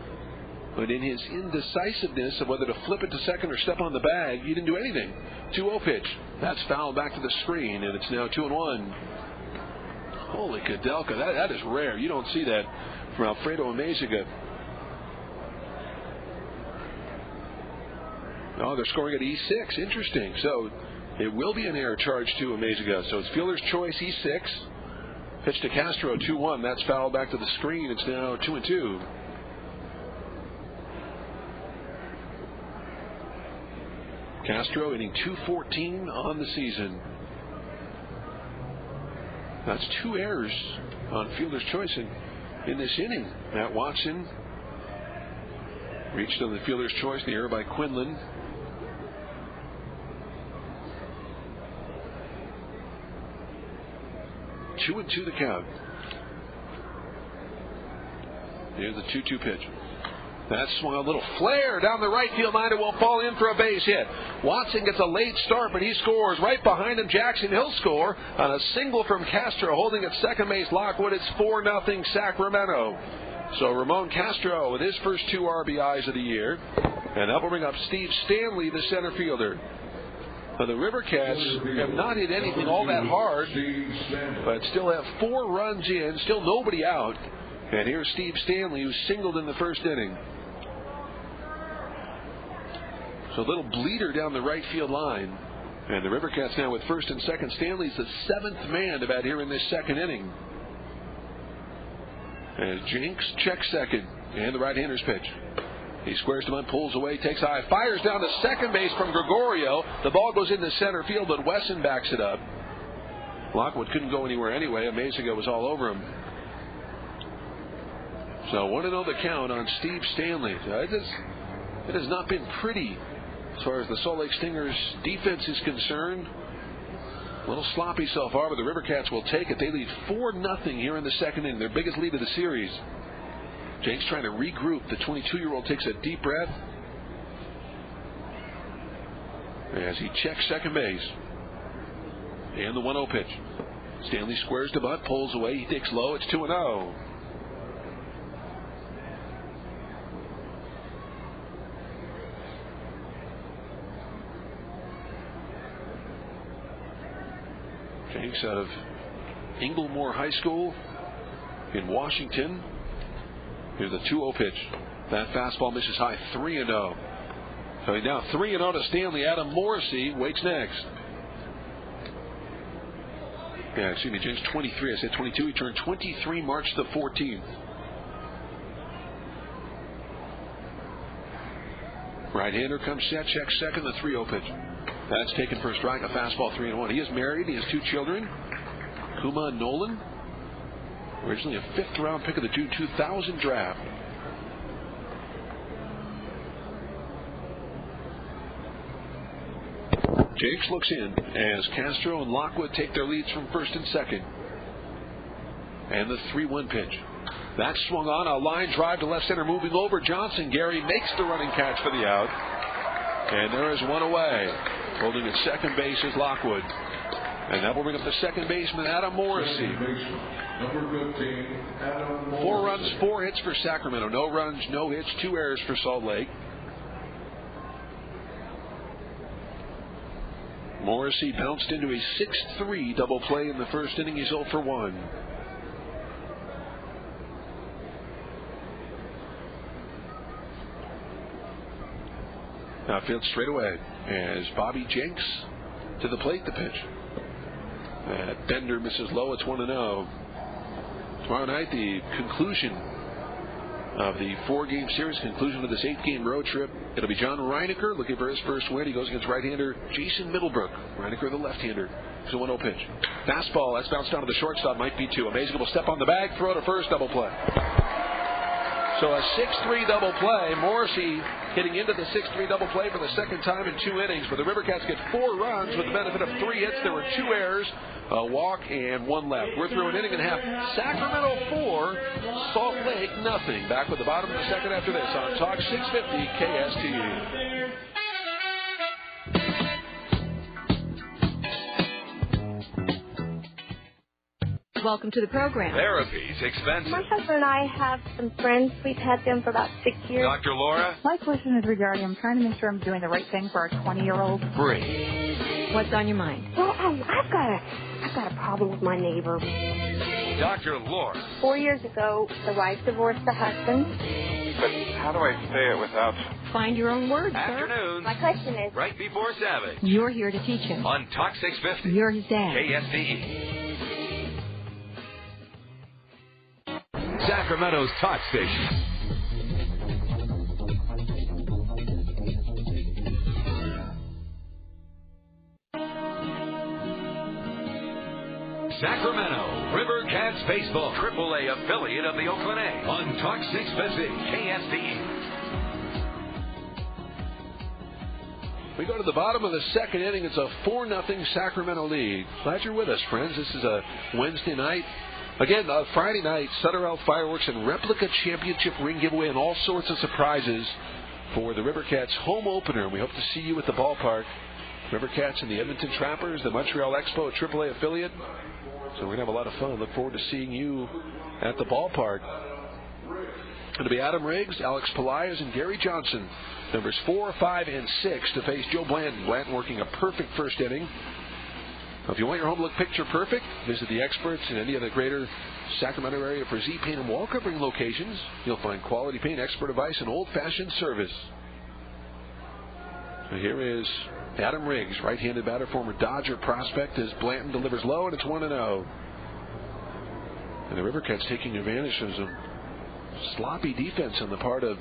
But in his indecisiveness of whether to flip it to second or step on the bag, he didn't do anything. 2-0 pitch. That's fouled back to the screen, and it's now 2-1. Holy Kadelka, that is rare. You don't see that from Alfredo Amaziga. Oh, they're scoring at E6. Interesting. So it will be an error charge to Amaziga. So it's fielder's choice, E6. Pitch to Castro, 2-1. That's fouled back to the screen. It's now 2-2. Castro hitting .214 on the season. That's 2 errors on fielder's choice in this inning. Matt Watson reached on the fielder's choice, the error by Quinlan. 2-2 the count. Here's the 2-2 pitch. That's swung a little flare down the right field line. It will fall in for a base hit. Watson gets a late start, but he scores. Right behind him, Jackson. He'll score on a single from Castro, holding at second base. Lockwood, it's 4-0 Sacramento. So Ramon Castro with his first 2 RBIs of the year. And that will bring up Steve Stanley, the center fielder. Now, the River Cats have not hit anything all that hard, but still have 4 runs in, still nobody out. And here's Steve Stanley, who singled in the first inning. So a little bleeder down the right field line. And the River Cats now with first and second. Stanley's the 7th man to bat here in this second inning. As Jenks checks second. And the right-hander's pitch. He squares to bunt, pulls away, takes high, fires down to second base from Gregorio. The ball goes into center field, but Wesson backs it up. Lockwood couldn't go anywhere anyway. Amazigo was all over him. So 1-0 the count on Steve Stanley. It has not been pretty as far as the Salt Lake Stingers defense is concerned. A little sloppy so far, but the River Cats will take it. They lead 4-0 here in the second inning, their biggest lead of the series. Jenks trying to regroup. The 22-year-old takes a deep breath as he checks second base. And the 1-0 pitch. Stanley squares to bunt, pulls away, he takes low. It's 2-0. Jenks out of Inglemoor High School in Washington. Here's the 2-0 pitch. That fastball misses high, 3-0. So now 3-0 to Stanley. Adam Morrissey waits next. Yeah, excuse me, Jenks 23. I said 22. He turned 23 March the 14th. Right-hander comes set, checks second, the 3-0 pitch. That's taken for a strike, a fastball, 3-1. He is married. He has 2 children. Kuma and Nolan. Originally a 5th-round pick of the June 2000 draft. Jakes looks in as Castro and Lockwood take their leads from first and second. And the 3-1 pitch. That's swung on. A line drive to left center, moving over. Johnson. Gary makes the running catch for the out. And there is one away. Holding at second base is Lockwood. And that will bring up the second baseman, Adam Morrissey. Number 15, Adam Morrissey. 4 runs, 4 hits for Sacramento. No runs, no hits, 2 errors for Salt Lake. Morrissey bounced into a 6-3 double play in the first inning. He's 0 for 1. Outfield straight away as Bobby Jenks to the plate, the pitch. That bender misses low. It's 1-0. Tomorrow night, the conclusion of the 4-game series, conclusion of this 8-game road trip. It'll be John Reinecker looking for his first win. He goes against right-hander Jason Middlebrook. Reinecker, the left-hander. It's a 1-0 pitch. Fastball. That's bounced down to the shortstop. Might be 2. Amazigo will step on the bag, throw to first, double play. So a 6-3 double play. Morrissey hitting into the 6-3 double play for the second time in 2 innings. But the River Cats get 4 runs with the benefit of 3 hits. There were 2 errors, a walk, and 1 left. We're through an inning and a half. Sacramento 4, Salt Lake nothing. Back with the bottom of the second after this on Talk 650 KSTE. Welcome to the program. Therapy's expensive. My husband and I have some friends. We've had them for about 6 years. Dr. Laura? My question is regarding, I'm trying to make sure I'm doing the right thing for our 20-year-old. Free. What's on your mind? Well, I've got a problem with my neighbor. Dr. Laura. 4 years ago, the wife divorced the husband. But how do I say it without... Find your own words, Afternoons. My question is... Right before Savage. You're here to teach him. On Talk 650. You're his dad. KSTE. Sacramento's Talk Station. Sacramento River Cats Baseball, AAA affiliate of the Oakland A, on Talk 650 KSTE. We go to the bottom of the second inning. It's a 4-0 Sacramento lead. Glad you're with us, friends. This is a Wednesday night. Again, Friday night, Sutter L fireworks and replica championship ring giveaway and all sorts of surprises for the Rivercats home opener. We hope to see you at the ballpark. Rivercats and the Edmonton Trappers, the Montreal Expo, a AAA affiliate. So we're going to have a lot of fun. Look forward to seeing you at the ballpark. It'll be Adam Riggs, Alex Pelias, and Gary Johnson. Numbers 4, 5, and 6 to face Joe Blanton. Blanton working a perfect first inning. Now, if you want your home to look picture perfect, visit the experts in any of the greater Sacramento area for Z-Paint and wall covering locations. You'll find quality paint, expert advice, and old-fashioned service. So here is Adam Riggs, right-handed batter, former Dodger prospect, as Blanton delivers low, and it's 1-0. And the Rivercats taking advantage of some sloppy defense on the part of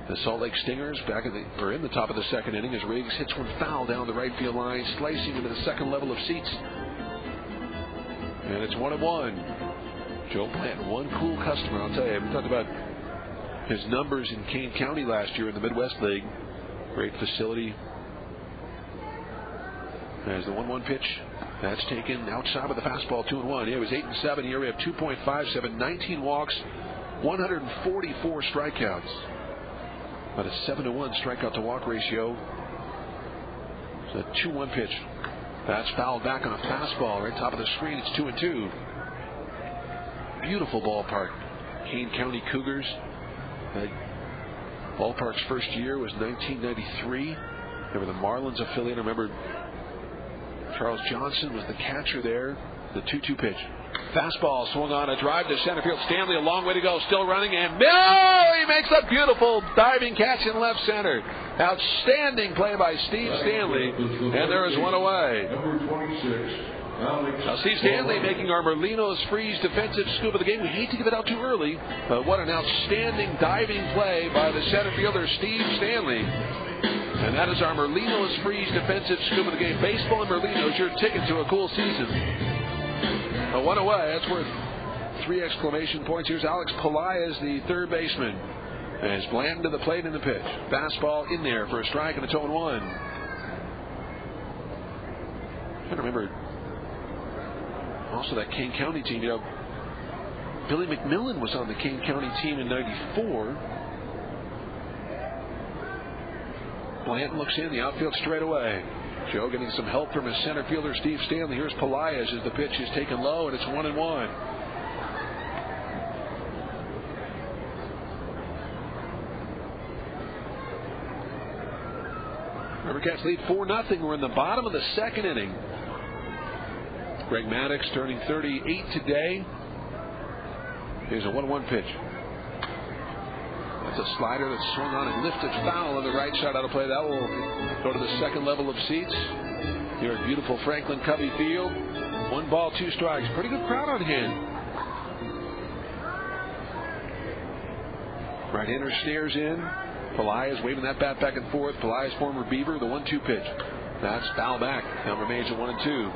the Salt Lake Stingers in the top of the second inning as Riggs hits one foul down the right field line, slicing into the second level of seats. And it's 1-1. Joe Blanton, one cool customer, I'll tell you. We talked about his numbers in Kane County last year in the Midwest League. Great facility. There's the 1-1 pitch. That's taken outside with the fastball, 2-1. It was 8-7. Here we have 2.57, 19 walks, 144 strikeouts. About a 7-to-1 strikeout to walk ratio. It's a 2-1 pitch. That's fouled back on a fastball right top of the screen. It's 2-2. Beautiful ballpark. Kane County Cougars. Ballpark's first year was 1993. They were the Marlins affiliate. I remember Charles Johnson was the catcher there. The 2-2 pitch. Fastball swung on a drive to center field. Stanley, a long way to go, still running, and he makes a beautiful diving catch in left center. Outstanding play by Steve Stanley, and there is one away. Now Steve Stanley making our Merlino's Freeze defensive scoop of the game. We hate to give it out too early, but what an outstanding diving play by the center fielder Steve Stanley. And that is our Merlino's Freeze defensive scoop of the game. Baseball and Merlino's, your ticket to a cool season. A one away. That's worth 3 exclamation points. Here's Alex Pelias, the third baseman. As Blanton to the plate in the pitch. Fastball in there for a strike, and it's 0-1. I remember also that Kane County team. You know, Billy McMillan was on the Kane County team in '94. Blanton looks in the outfield straight away. Joe getting some help from his center fielder Steve Stanley. Here's Pelias as the pitch is taken low, and it's 1-1. Rivercats lead 4-0. We're in the bottom of the second inning. Greg Maddox turning 38 today. Here's a 1-1 pitch. That's a slider that's swung on and lifted foul on the right side out of play. That will go to the second level of seats here at beautiful Franklin Covey Field. 1 ball, 2 strikes. Pretty good crowd on hand. Right-hander stares in. Pelias waving that bat back and forth. Pelias, former Beaver, the 1-2 pitch. That's foul back. Now remains at 1-2.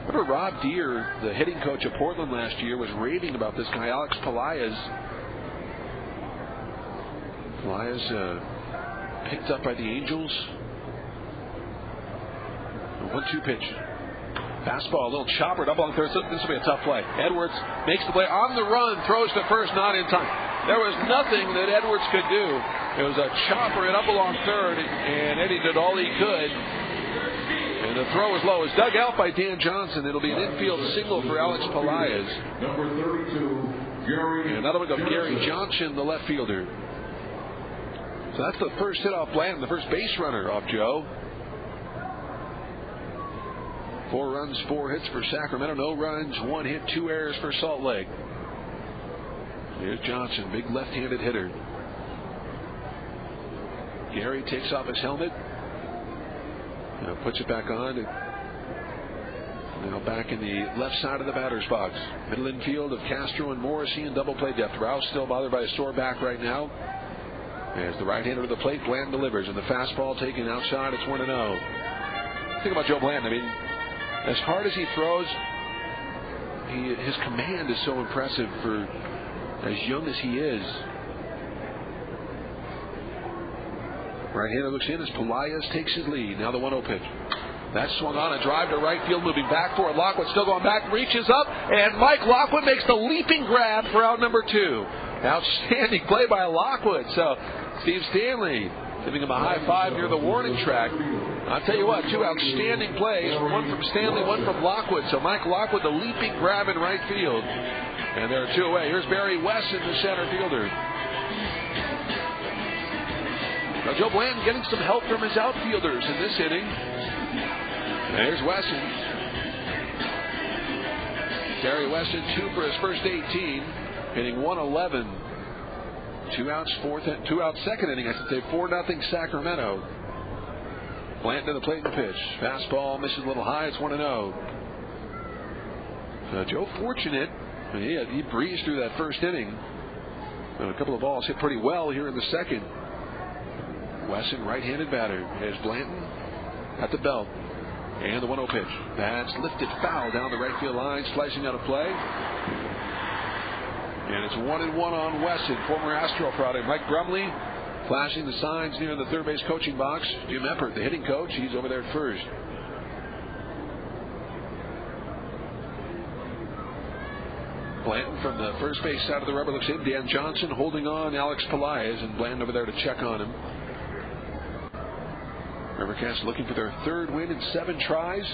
Remember Rob Deere, the hitting coach of Portland last year, was raving about this guy, Alex Pelias. Pelias picked up by the Angels. A 1-2 pitch. Fastball, a little chopper, double on third. This will be a tough play. Edwards makes the play on the run, throws to first, not in time. There was nothing that Edwards could do. It was a chopper and up along third, and Eddie did all he could. And the throw is low. It's dug out by Dan Johnson. It'll be an infield single for Alex Pelias. Number 32, Gary. And that'll go Gary Johnson, the left fielder. So that's the first hit off Blanton, the first base runner off Joe. 4 runs, 4 hits for Sacramento. No runs, 1 hit, 2 errors for Salt Lake. Here's Johnson, big left-handed hitter. Gary takes off his helmet. Now puts it back on. Now back in the left side of the batter's box. Middle infield of Castro and Morrissey in double play depth. Rouse still bothered by a sore back right now. As the right-hander to the plate, Blanton delivers. And the fastball taken outside, it's 1-0. Think about Joe Blanton. I mean, as hard as he throws, his command is so impressive for as young as he is. Right-hander looks in as Pelaez takes his lead. Now the 1-0 pitch. That's swung on, a drive to right field, moving back for it. Lockwood still going back, reaches up, and Mike Lockwood makes the leaping grab for out number 2. Outstanding play by Lockwood. So Steve Stanley giving him a high five near the warning track. I'll tell you what, 2 outstanding plays, one from Stanley, one from Lockwood. So Mike Lockwood, the leaping grab in right field. And there are 2 away. Here's Barry Wesson, the center fielder. Now Joe Blanton getting some help from his outfielders in this inning. There's Wesson. Barry Wesson, 2 for his first 18, hitting 111. 2 outs, 2-out second inning, I should say. 4-0 Sacramento. Blanton to the plate and pitch. Fastball misses a little high. It's 1-0. Joe fortunate. He breezed through that first inning. A couple of balls hit pretty well here in the second. Wesson, right-handed batter. There's Blanton at the belt. And the 1-0 pitch. That's lifted foul down the right field line, slicing out of play. And it's 1-1 on Wesson. Former Astro product Mike Brumley flashing the signs near the third base coaching box. Jim Eppert, the hitting coach, he's over there at first. Blanton from the first base side of the rubber looks in. Dan Johnson holding on Alex Pelaez, and Blanton over there to check on him. Rivercats looking for their 3rd win in 7 tries.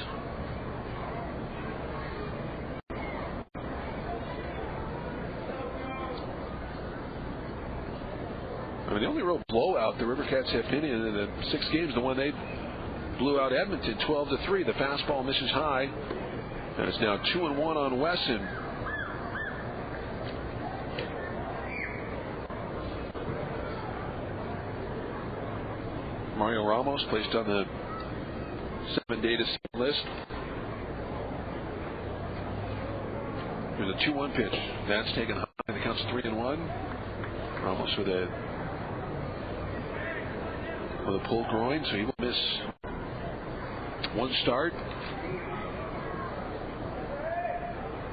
I mean, the only real blowout the Rivercats have been in the 6 games, the one they blew out Edmonton 12-3. The fastball misses high, and it's now 2-1 on Wesson. Mario Ramos placed on the 7-day to see list. There's a 2-1 pitch. That's taken high. The count's 3-1. Ramos with a pulled groin, so he will miss 1 start.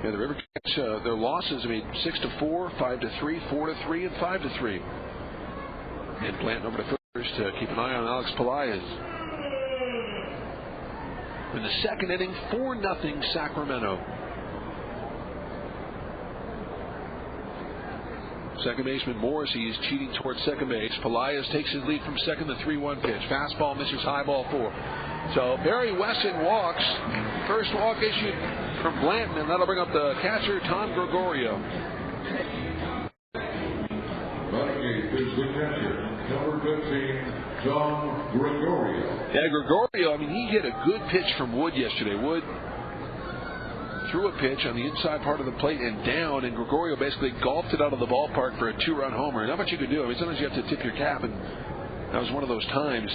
Yeah, the Rivercats, their losses, 6-4, 5-3, 4-3, and 5-3. And Blanton over to first to keep an eye on Alex Pelaez. In the second inning, 4-0 Sacramento. Second baseman Morrissey is cheating towards second base. Pelaez takes his lead from second, the 3-1 pitch. Fastball misses high, ball 4. So Barry Wesson walks. First walk issued from Blanton, and that'll bring up the catcher, Tom Gregorio. Is the catcher, number 15, Tom Gregorio. Yeah, Gregorio, he hit a good pitch from Wood yesterday. Wood threw a pitch on the inside part of the plate and down, and Gregorio basically golfed it out of the ballpark for a 2-run homer. Not much you could do. Sometimes you have to tip your cap, and that was one of those times.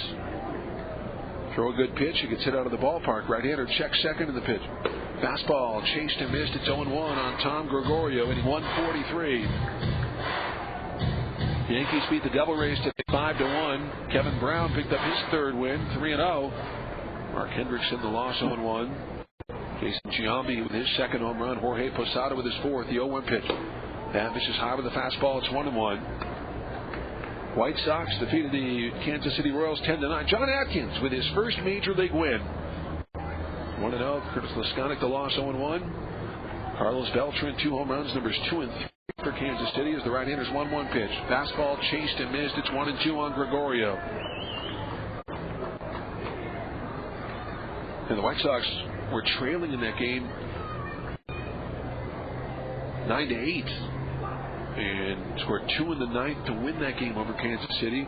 Throw a good pitch, you gets hit out of the ballpark. Right-hander checks second in the pitch. Fastball chased and missed. It's 0-1 on Tom Gregorio, hitting 143. Yankees beat the Devil Rays to 5-1. Kevin Brown picked up his 3rd win, 3-0. Mark Hendrickson, the loss, 0-1. Jason Giambi with his 2nd home run. Jorge Posada with his 4th, the 0-1 pitch. That misses high with the fastball. It's 1-1. White Sox defeated the Kansas City Royals 10-9. John Atkins with his first major league win. 1-0. Curtis Lesconic, the loss, 0-1. Carlos Beltran, 2 home runs, numbers 2 and 3 for Kansas City as the right-hander's 1-1 pitch. Fastball chased and missed. It's 1-2 on Gregorio. And the White Sox were trailing in that game 9-8 and scored 2 in the 9th to win that game over Kansas City.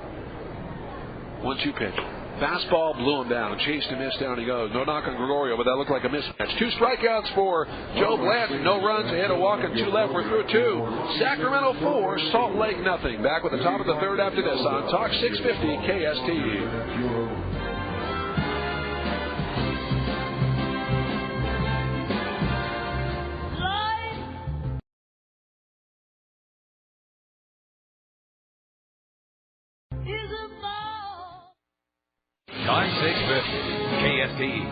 1-2 pitch. Fastball blew him down. Chased and missed. Down he goes. No knock on Gregorio, but that looked like a mismatch. 2 strikeouts for Joe Blanton. No runs. Ahead a walk and 2 left. We're through 2. Sacramento 4, Salt Lake nothing. Back with the top of the 3rd after this on Talk 650 KSTE. Talk 650 KSTE.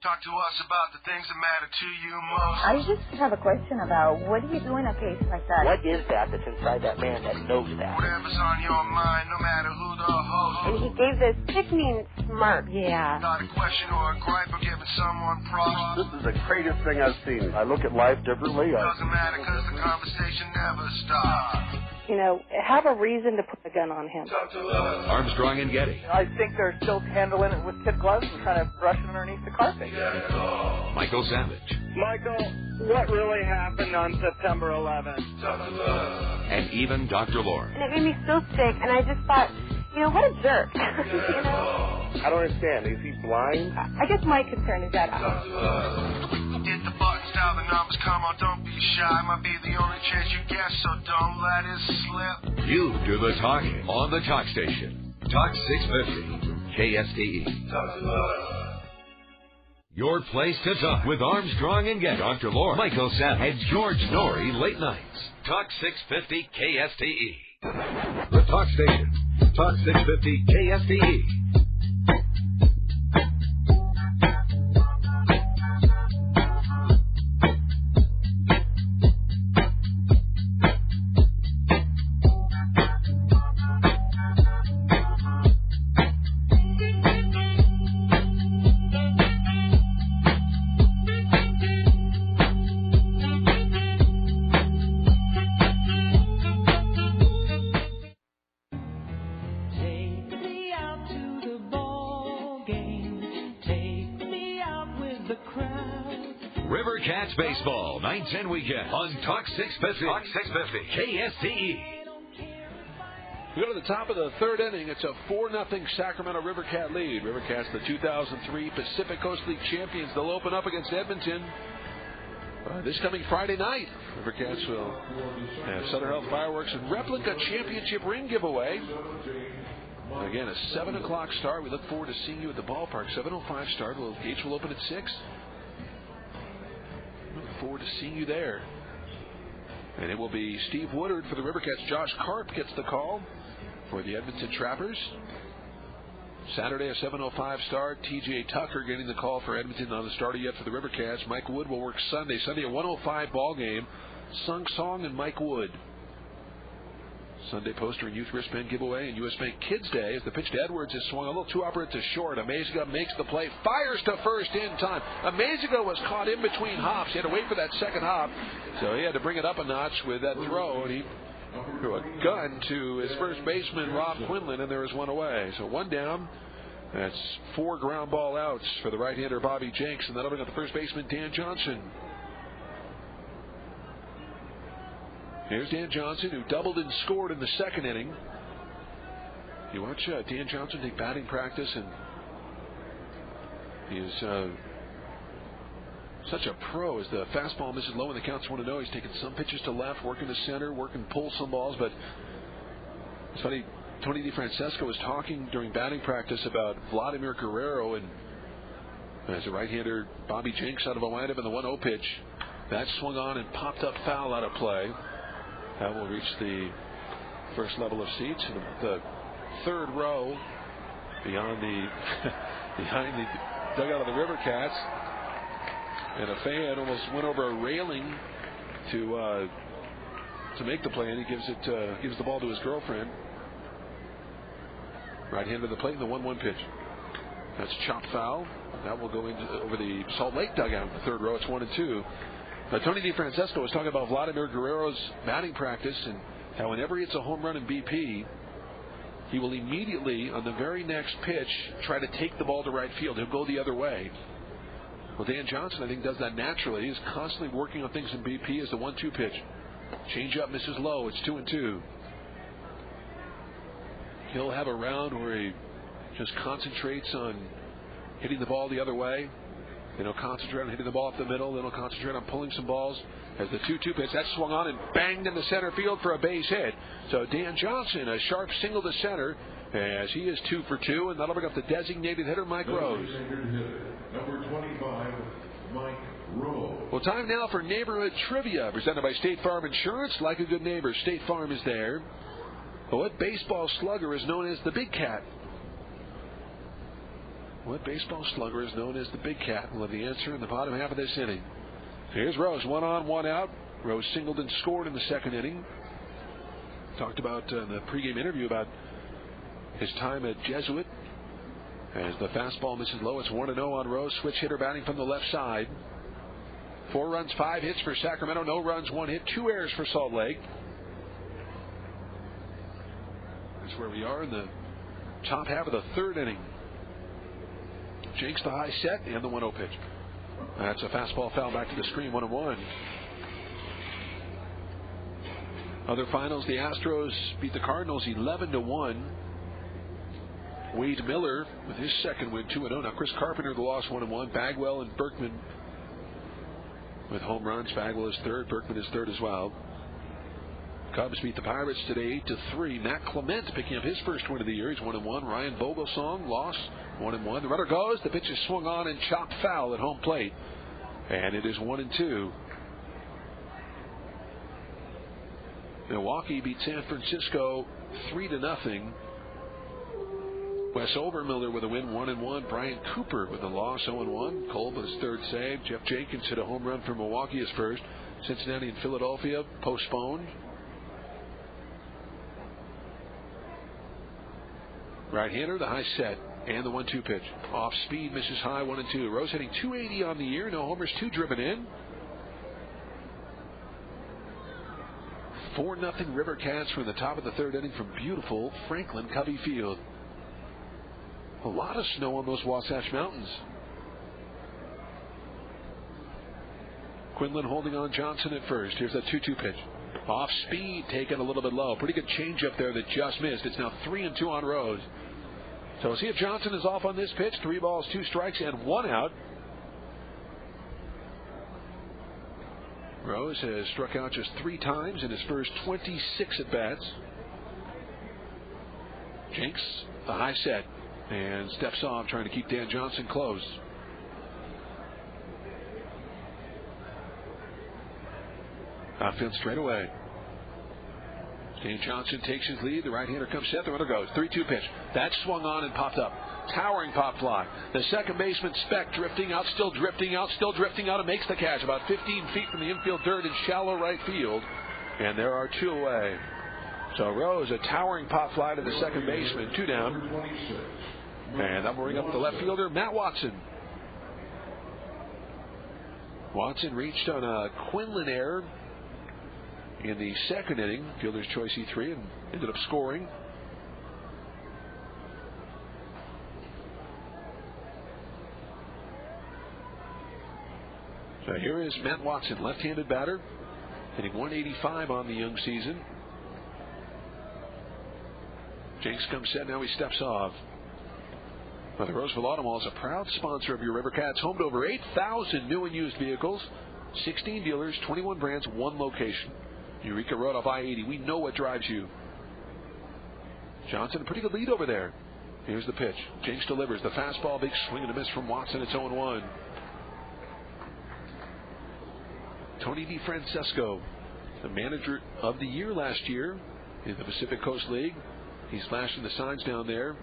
Talk to us about the things that matter to you most. I just have a question about what do you do in a case like that? What is that that's inside that man that knows that? Whatever's on your mind, no matter who the host. And he gave this sickening smirk. Yeah. Got a question or a gripe or giving someone props. This is the greatest thing I've seen. I look at life differently. Doesn't matter because the conversation never stops. You know, have a reason to put a gun on him. Talk to us. Armstrong and Getty. I think they're still handling it with kid gloves and trying to brush it underneath the carpet. Michael Savage. Michael, what really happened on September 11th? Talk to us. And even Dr. Lord. And it made me so sick, and I just thought, you know, what a jerk. You know? I don't understand. Is he blind? I guess my concern is that Hit the buttons, dial the numbers, come on, don't be shy. Might be the only chance you get, so don't let it slip. You do the talking on the talk station. Talk 650 KSTE. Talk to us. Your place to talk with Armstrong and Getty. Dr. Lord, Michael Savage, and George Norrie late nights. Talk 650 KSTE. The talk station. Talk 650 KSTE. Baseball, nights and weekends on Talk 650. Talk 650 KSTE. We go to the top of the third inning. It's a 4-0 Sacramento Rivercat lead. Rivercats, the 2003 Pacific Coast League champions. They'll open up against Edmonton this coming Friday night. Rivercats will have Southern Health Fireworks and replica championship ring giveaway. Again, a 7 o'clock start. We look forward to seeing you at the ballpark. 7:05 start. Gates will open at 6. Look forward to seeing you there. And it will be Steve Woodard for the Rivercats. Josh Karp gets the call for the Edmonton Trappers. Saturday, a 7:05 start. TJ Tucker getting the call for Edmonton, on the starter yet for the Rivercats. Mike Wood will work Sunday. Sunday, a 1:05 ball game. Sung Song and Mike Wood. Sunday poster and youth wristband giveaway and U.S. Bank Kids Day as the pitch to Edwards is swung a little too opposite to short. Amaziga makes the play, fires to first in time. Amaziga was caught in between hops. He had to wait for that second hop, so he had to bring it up a notch with that throw, and he threw a gun to his first baseman, Rob Quinlan, and there was one away. So one down. That's 4 ground ball outs for the right-hander Bobby Jenks, and that'll bring up the first baseman Dan Johnson. Here's Dan Johnson, who doubled and scored in the second inning. You watch Dan Johnson take batting practice, and he is such a pro. As the fastball misses low and the count's 1-0, he's taking some pitches to left, working to center, working pull some balls. But it's funny, Tony DeFrancesco was talking during batting practice about Vladimir Guerrero, and as a right-hander, Bobby Jenks out of a windup in the 1-0 pitch. That swung on and popped up foul out of play. That will reach the first level of seats in the third row behind the dugout of the Rivercats. And a fan almost went over a railing to make the play, and he gives the ball to his girlfriend. Right hand to the plate in the 1-1 pitch. That's chopped foul. That will go over the Salt Lake dugout in the third row. It's 1-2. Tony DeFrancesco was talking about Vladimir Guerrero's batting practice and how whenever he hits a home run in BP, he will immediately, on the very next pitch, try to take the ball to right field. He'll go the other way. Well, Dan Johnson, I think, does that naturally. He's constantly working on things in BP as the 1-2 pitch. Change up, misses low. It's 2-2. He'll have a round where he just concentrates on hitting the ball the other way. Then he'll concentrate on hitting the ball up the middle. Then he'll concentrate on pulling some balls. As the 2-2 pitch, that swung on and banged in the center field for a base hit. So Dan Johnson, a sharp single to center, as he is 2 for 2, and that'll bring up the designated hitter, Mike Rose. Number 25, Mike Rose. Well, time now for Neighborhood Trivia, presented by State Farm Insurance. Like a good neighbor, State Farm is there. But what baseball slugger is known as the Big Cat? what baseball slugger is known as the Big Cat? We'll have the answer in the bottom half of this inning. Here's Rose, 1 on, 1 out. Rose singled and scored in the second inning. Talked about in the pregame interview about his time at Jesuit. As the fastball misses low, it's 1-0 on Rose. Switch hitter batting from the left side. 4 runs, 5 hits for Sacramento. No runs, 1 hit, 2 errors for Salt Lake. That's where we are in the top half of the third inning. Jenks the high set and the 1-0 pitch. That's a fastball foul back to the screen, 1-1. Other finals, the Astros beat the Cardinals 11-1. Wade Miller with his second win, 2-0. Now Chris Carpenter, the loss, 1-1. Bagwell and Berkman with home runs. Bagwell is third, Berkman is third as well. Cubs beat the Pirates today 8-3. Matt Clement picking up his first win of the year. He's 1-1. Ryan Vogelsong loss, 1-1. The runner goes. The pitch is swung on and chopped foul at home plate, and it is 1-2. Milwaukee beat San Francisco 3-0. Wes Overmiller with a win, 1-1. Brian Cooper with a loss, 0-1. Kolb with his third save. Jeff Jenkins hit a home run for Milwaukee, his first. Cincinnati and Philadelphia postponed. Right-hander, the high set, and the 1-2 pitch. Off speed, misses high, 1-2. Rose hitting .280 on the year. No homers, 2 driven in. 4-0 River Cats from the top of the third inning from beautiful Franklin Covey Field. A lot of snow on those Wasatch Mountains. Quinlan holding on Johnson at first. Here's that 2-2 pitch. Off speed, taken a little bit low. Pretty good changeup there that just missed. It's now 3-2 on Rose. So we'll see if Johnson is off on this pitch. 3 balls, 2 strikes, and 1 out. Rose has struck out just 3 times in his first 26 at-bats. Jenks, the high set, and steps off, trying to keep Dan Johnson close. Outfield straight away. Dan Johnson takes his lead. The right-hander comes set. The runner goes. 3-2 pitch. That swung on and popped up. Towering pop fly. The second baseman, Speck, drifting out, still drifting out, and makes the catch about 15 feet from the infield dirt in shallow right field. And there are 2 away. So Rose, a towering pop fly to the second baseman. 2 down. And that will bring up the left fielder, Matt Watson. Watson reached on a Quinlan error in the second inning, fielder's choice E3, and ended up scoring. So here is Matt Watson, left-handed batter, hitting 185 on the young season. Jenks comes set, now he steps off. Well, the Roseville Auto Mall is a proud sponsor of your River Cats, home to over 8,000 new and used vehicles, 16 dealers, 21 brands, 1 location. Eureka Road off I-80. We know what drives you. Johnson, a pretty good lead over there. Here's the pitch. Jenks delivers the fastball, big swing and a miss from Watson. It's 0-1. Tony DeFrancesco, the manager of the year last year in the Pacific Coast League. He's flashing the signs down there.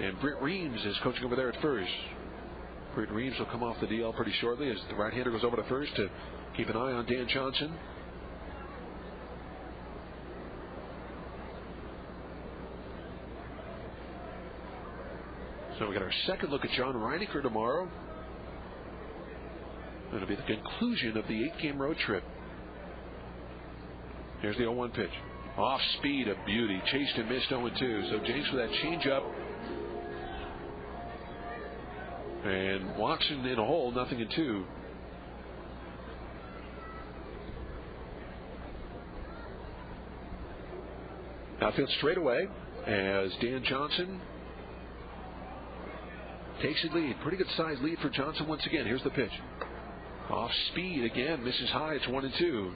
And Britt Reams is coaching over there at first. Britt Reams will come off the DL pretty shortly as the right-hander goes over to first to keep an eye on Dan Johnson. So we got our second look at John Reinecker tomorrow. It'll be the conclusion of the 8-game road trip. Here's the 0-1 pitch. Off speed, a beauty. Chased and missed 0-2. So Jenks with that changeup. And Watson in a hole, 0-2. Outfield straight away as Dan Johnson takes his lead. Pretty good sized lead for Johnson once again. Here's the pitch. Off speed again, misses high. It's 1-2.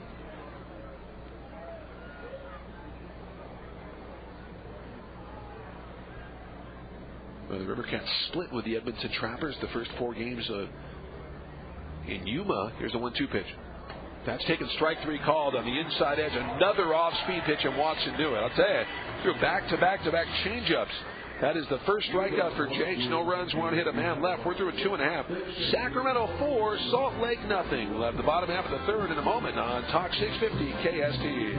Well, the River Cats split with the Edmonton Trappers the first 4 games in Yuma. Here's the 1-2 pitch. That's taken strike 3 called on the inside edge. Another off-speed pitch, and Watson knew it. I'll tell you, threw back-to-back-to-back changeups That is the first strikeout for Jakes. No runs, one hit, a man left. We're through a 2.5. Sacramento 4, Salt Lake nothing. We'll have the bottom half of the third in a moment on Talk 650 KST.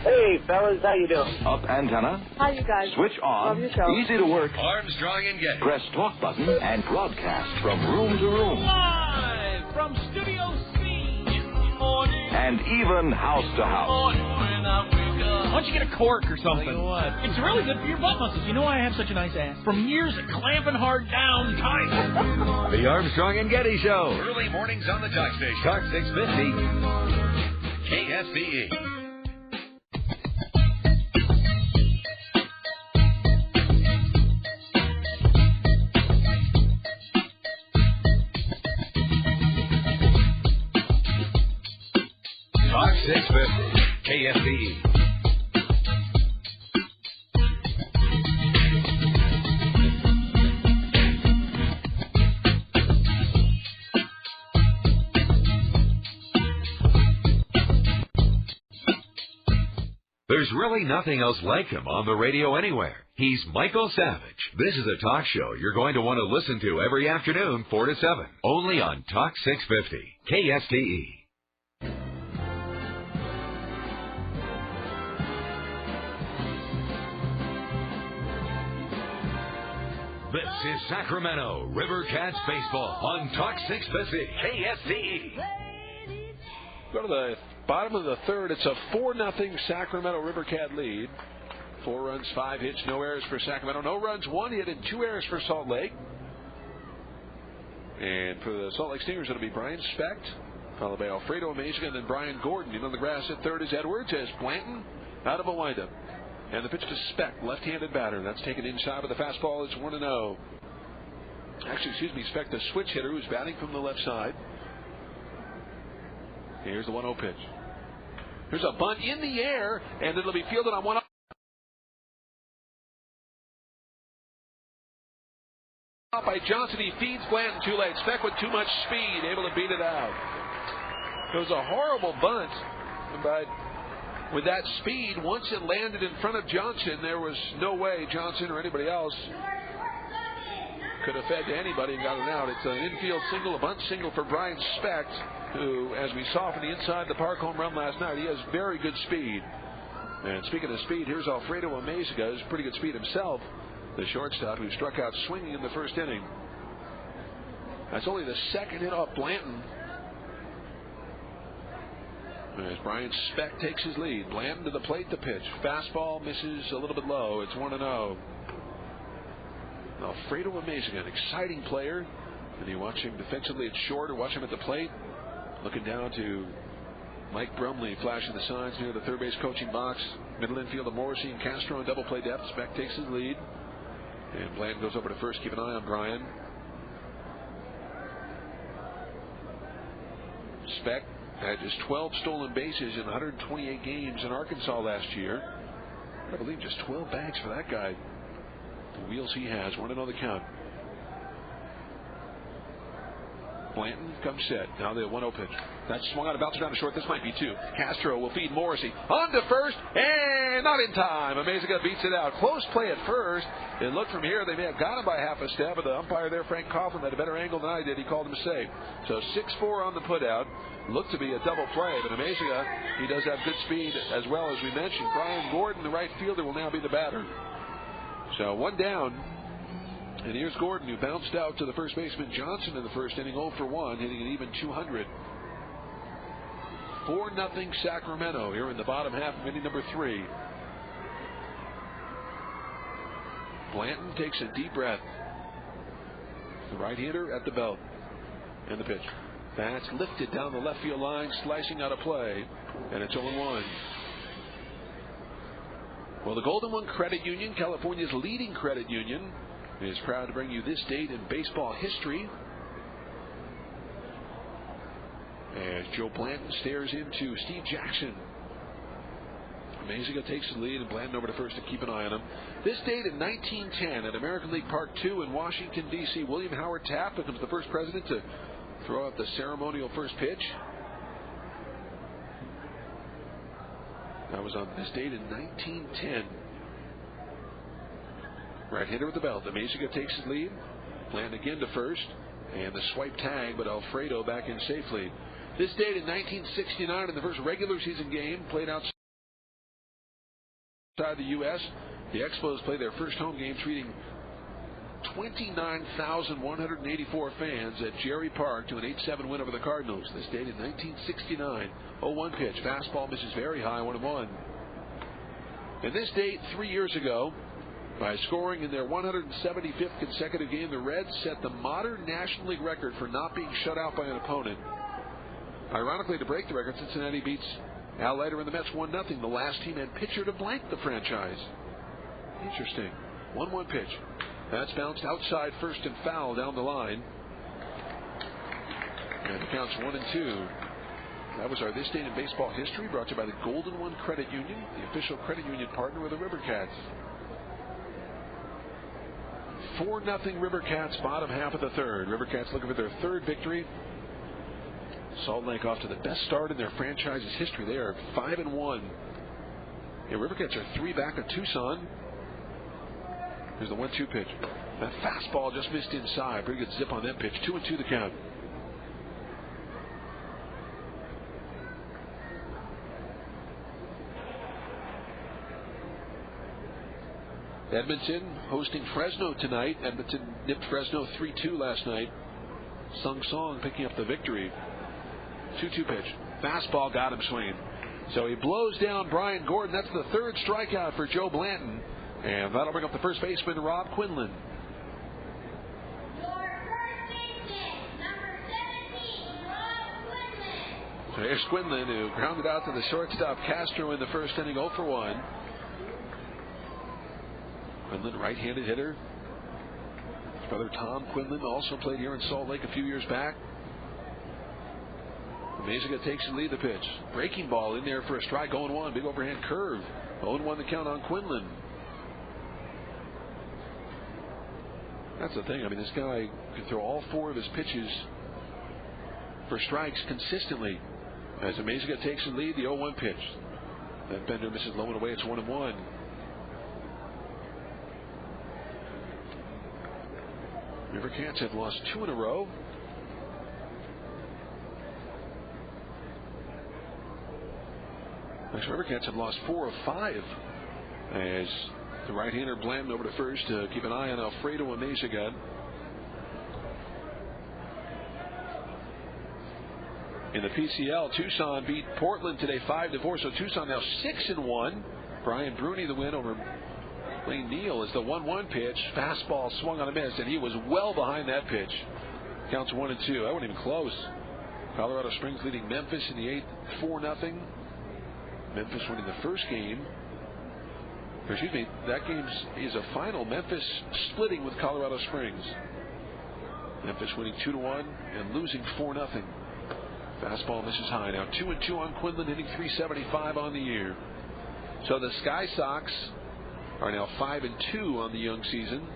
Hey, fellas, how you doing? Up antenna. Hi, you guys. Switch on. Love your show. Easy to work. Armstrong and Getty. Press talk button and broadcast from room to room. Live from Studio C in the morning. And even house to house. Why don't you get a cork or something? It's really good for your butt muscles. You know why I have such a nice ass? From years of clamping hard down tight. The Armstrong and Getty Show. Early mornings on the Talk Station. Talk 650 KSTE. Talk 650 KSTE. There's really nothing else like him on the radio anywhere. He's Michael Savage. This is a talk show you're going to want to listen to every afternoon, 4 to 7, only on Talk 650 KSTE. This is Sacramento River Cats baseball on Talk 650 KSTE. Go to the bottom of the third. It's a 4-0 Sacramento River Cat lead. 4 runs, 5 hits, no errors for Sacramento. No runs, 1 hit, and 2 errors for Salt Lake. And for the Salt Lake Stingers, it'll be Brian Specht, followed by Alfredo Amaziga, and then Brian Gordon. In on the grass at third is Edwards, as Blanton out of a windup. And the pitch to Specht, left-handed batter. That's taken inside with the fastball. It's 1-0. Actually, Specht, the switch hitter, who's batting from the left side. Here's the 1-0 pitch. Here's a bunt in the air, and it'll be fielded on 1-0. By Johnson, he feeds Blanton too late. Specht with too much speed, able to beat it out. It was a horrible bunt, but with that speed, once it landed in front of Johnson, there was no way Johnson or anybody else could have fed to anybody and got it out. It's an infield single, a bunt single for Brian Specht, who, as we saw from the inside the park home run last night, he has very good speed. And speaking of speed, here's Alfredo Amaziga, who's pretty good speed himself, the shortstop who struck out swinging in the first inning. That's only the second hit off Blanton. As Brian Specht takes his lead. Blanton to the plate, the pitch. Fastball misses a little bit low. It's 1-0. Alfredo Amaziga, an exciting player. And you watch him defensively at short or watch him at the plate. Looking down to Mike Brumley flashing the signs near the third base coaching box. Middle infield of Morrissey and Castro in double play depth. Specht takes his lead. And Blanton goes over to first. Keep an eye on Brian. Specht had just 12 stolen bases in 128 games in Arkansas last year. I believe just 12 bags for that guy. The wheels he has. 1-0 the count. Blanton comes set. Now the 1-0 pitch. That's swung out of bounce around to short. This might be 2. Castro will feed Morrissey. On to first. And not in time. Amaziga beats it out. Close play at first. It looked from here they may have got him by half a step. But the umpire there, Frank Coughlin, had a better angle than I did. He called him safe. So 6-4 on the putout. Looked to be a double play. But Amaziga, he does have good speed as well as we mentioned. Brian Gordon, the right fielder, will now be the batter. So 1 down. And here's Gordon, who bounced out to the first baseman Johnson in the first inning, 0 for 1, hitting an even 200. 4-0 Sacramento here in the bottom half of inning number 3. Blanton takes a deep breath. The right-hander at the belt. And the pitch. That's lifted down the left field line, slicing out of play. And it's 0-1. Well, the Golden One Credit Union, California's leading credit union, is proud to bring you this date in baseball history. As Joe Blanton stares into Steve Jackson. Amaziga takes the lead and Blanton over to first to keep an eye on him. This date in 1910 at American League Park 2 in Washington, D.C., William Howard Taft becomes the first president to throw out the ceremonial first pitch. That was on this date in 1910. Right hitter with the belt. Amaziga takes his lead. Plant again to first. And the swipe tag, but Alfredo back in safely. This date in 1969 in the first regular season game played outside the U.S. The Expos played their first home game treating 29,184 fans at Jerry Park to an 8-7 win over the Cardinals. This date in 1969. 0-1 pitch. Fastball misses very high, 1-1. And this date 3 years ago, by scoring in their 175th consecutive game, the Reds set the modern National League record for not being shut out by an opponent. Ironically, to break the record, Cincinnati beats Al Leiter and the Mets 1-0, the last team and pitcher to blank the franchise. Interesting. 1-1 pitch. That's bounced outside first and foul down the line. And the count's 1-2. That was our This Date in Baseball History, brought to you by the Golden One Credit Union, the official credit union partner of the Rivercats. 4-0 Rivercats, bottom half of the third. Rivercats looking for their third victory. Salt Lake off to the best start in their franchise's history. They are 5-1. Yeah, Rivercats are 3 back of Tucson. Here's the 1-2 pitch. That fastball just missed inside. Pretty good zip on that pitch. 2-2 the count. Edmonton hosting Fresno tonight. Edmonton nipped Fresno 3-2 last night. Sung Song picking up the victory. 2-2 pitch. Fastball got him swinging. So he blows down Brian Gordon. That's the third strikeout for Joe Blanton. And that'll bring up the first baseman, Rob Quinlan. So here's Quinlan, who grounded out to the shortstop Castro in the first inning, 0 for 1. Quinlan, right-handed hitter. His brother Tom Quinlan also played here in Salt Lake a few years back. Amaziga takes the lead, the pitch. Breaking ball in there for a strike, 0-1. Big overhand curve. 0-1 the count on Quinlan. That's the thing. I mean, this guy can throw all 4 of his pitches for strikes consistently. As Amaziga takes the lead, the 0-1 pitch. That bender misses low and away. It's 1-1. Rivercats have lost 2 in a row. Next, Rivercats have lost 4 of 5. As the right-hander Blanton over to first to keep an eye on Alfredo Amaziga. In the PCL, Tucson beat Portland today 5-4. So Tucson now 6-1. Brian Bruni the win over Lane Neal is the 1-1 pitch. Fastball swung on a miss, and he was well behind that pitch. Counts 1-2. That wasn't even close. Colorado Springs leading Memphis in the 8th 4-0. Memphis winning the first game. Excuse me, that game is a final. Memphis splitting with Colorado Springs. Memphis winning 2-1 and losing 4-0. Fastball misses high. Now 2-2 on Quinlan, hitting .375 on the year. So the Sky Sox are now 5-2 on the young season.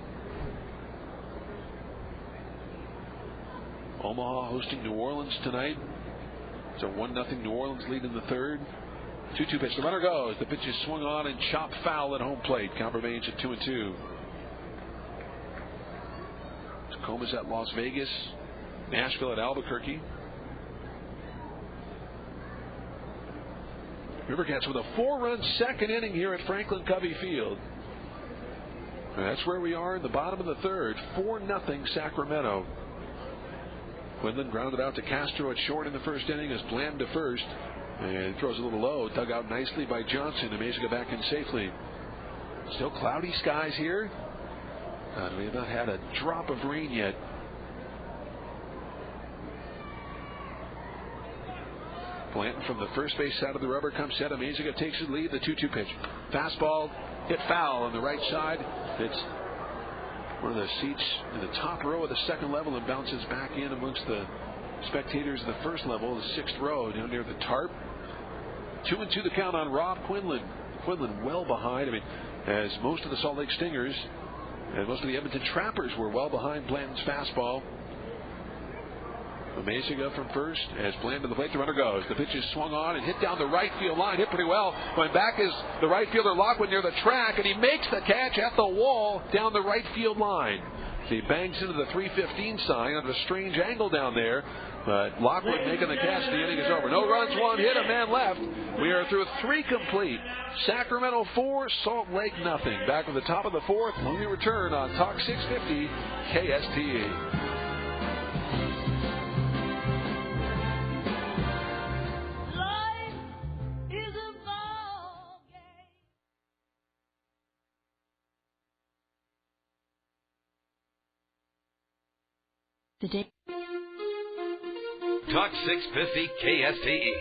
Omaha hosting New Orleans tonight. It's a 1-0 New Orleans lead in the third. 2-2 pitch. The runner goes. The pitch is swung on and chopped foul at home plate. Count remains at 2-2. Tacoma's at Las Vegas. Nashville at Albuquerque. Rivercats with a 4-run second inning here at Franklin Covey Field. And that's where we are in the bottom of the third. 4-0 Sacramento. Quinlan grounded out to Castro at short in the first inning as Bland to first. And throws a little low. Dug out nicely by Johnson. Amaziga back in safely. Still cloudy skies here. We have not had a drop of rain yet. Blanton from the first base side of the rubber comes set. Amaziga takes the lead. The 2-2 pitch. Fastball hit foul on the right side. It's one of the seats in the top row of the second level and bounces back in amongst the spectators in the first level, the 6th row down near the tarp. 2-2 the count on Rob Quinlan. Quinlan well behind. I mean, as most of the Salt Lake Stingers and most of the Edmonton Trappers were well behind Blanton's fastball. Amazing from first has planned to the plate. The runner goes. The pitch is swung on and hit down the right field line. Hit pretty well. Going back is the right fielder Lockwood near the track, and he makes the catch at the wall down the right field line. He bangs into the 315 sign at a strange angle down there. But Lockwood making the catch. The inning is over. No runs, 1 hit, a man left. We are through 3 complete. Sacramento 4, Salt Lake nothing. Back at the top of the 4th when we return on Talk 650 KSTE. Today. Talk 650 KSTE.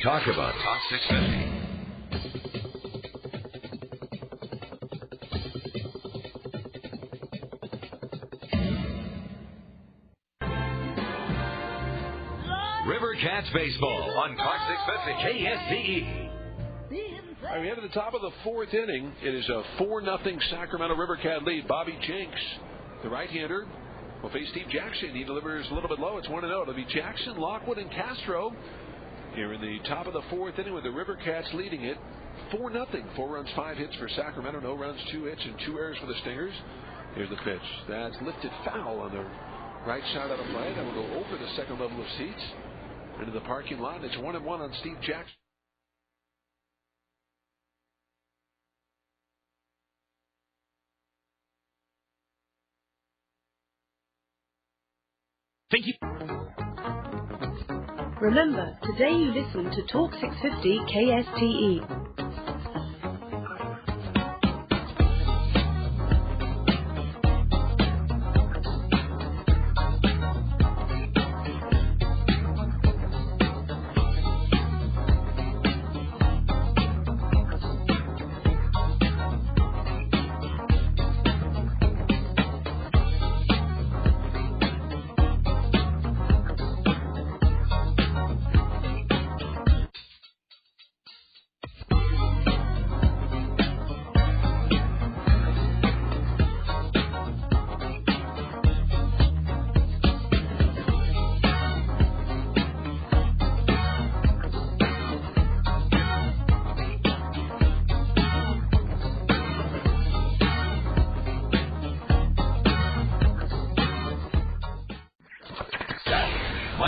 Talk about Talk 650. River Cats Baseball on Talk 650 KSTE. All right, we have at the top of the 4th inning. It is a 4-0 Sacramento River Cat lead. Bobby Jenks, the right-hander, will face Steve Jackson. He delivers a little bit low. It's 1-0. It'll be Jackson, Lockwood, and Castro here in the top of the 4th inning with the River Cats leading it 4-0. 4 runs, 5 hits for Sacramento. No runs, 2 hits, and 2 errors for the Stingers. Here's the pitch. That's lifted foul on the right side of the plate. That will go over the second level of seats into the parking lot. It's 1-1 on Steve Jackson. Thank you. Remember, today you listen to Talk 650 KSTE.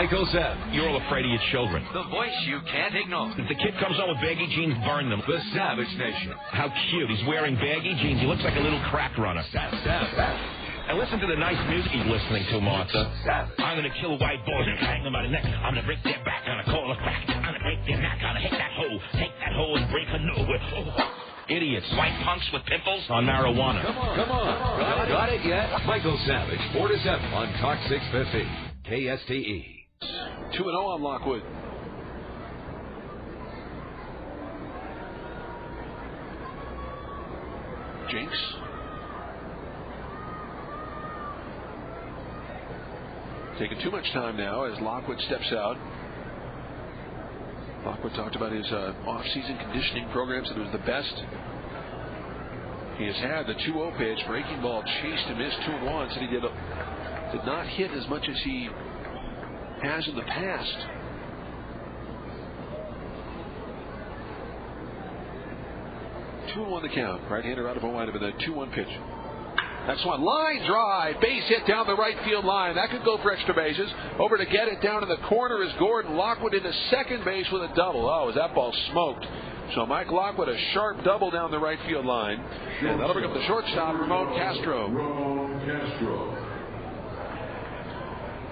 Michael Zeb. You're all afraid of your children. The voice you can't ignore. If the kid comes home with baggy jeans, burn them. The Savage Nation. How cute. He's wearing baggy jeans. He looks like a little crack runner. Savage. And listen to the nice music he's listening to, Martha. I'm going to kill white boys and hang them by the neck. I'm going to break their back. I'm going to call a crack. I'm going to break their neck. I'm going to hit that hole. Take that hole and break her nose. Idiots. White punks with pimples on marijuana. Come on. Got it yet? Michael Savage, 4 to 7 on Talk 650 KSTE. 2-0 on Lockwood. Jinx. Taking too much time now as Lockwood steps out. Lockwood talked about his off-season conditioning programs, and it was the best he has had. The 2-0 pitch, breaking ball, chased and missed 2-1. Said he did not hit as much as he has in the past. Two and 1 the count. Right-hander out of a windup, and then 2-1 pitch. That's one. Line drive. Base hit down the right field line. That could go for extra bases. Over to get it down in the corner is Gordon Lockwood into second base with a double. Oh, is that ball smoked? So Mike Lockwood, a sharp double down the right field line. And that'll bring up the shortstop, Ramon Castro.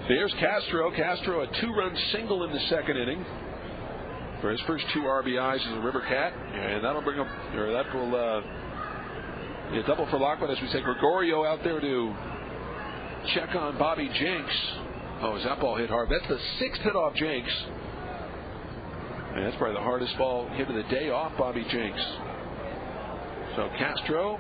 There's Castro. Castro, a 2-run single in the second inning for his first 2 RBIs as a River Cat. And that'll bring up, or that will be a double for Lockwood as we say Gregorio out there to check on Bobby Jenks. Oh, is that ball hit hard? That's the 6th hit off Jenks. And that's probably the hardest ball hit of the day off Bobby Jenks. So Castro,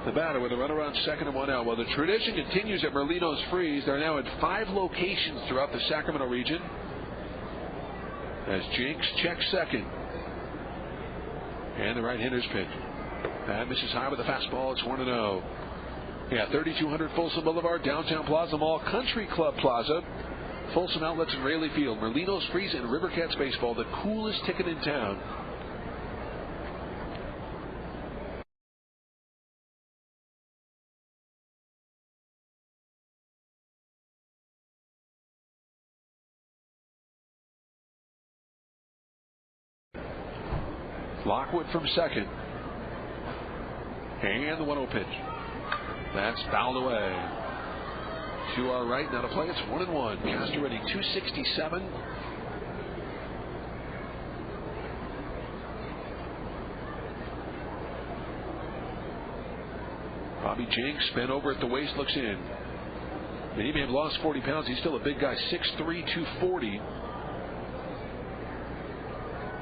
the batter, with a runner on second and 1 out. Well, the tradition continues at Merlino's Freeze. They're now at 5 locations throughout the Sacramento region. As Jenks checks second. And the right-hander's pitch. That misses high with a fastball. It's 1-0. Yeah, 3200 Folsom Boulevard, downtown Plaza Mall, Country Club Plaza. Folsom Outlets and Raley Field. Merlino's Freeze and River Cats baseball, the coolest ticket in town. Lockwood from second. And the 1-0 pitch. That's fouled away. To our right, now to play, it's 1-1. Castro ready 267. Bobby Jenks bent over at the waist, looks in. And he may have lost 40 pounds. He's still a big guy, 6'3", 240.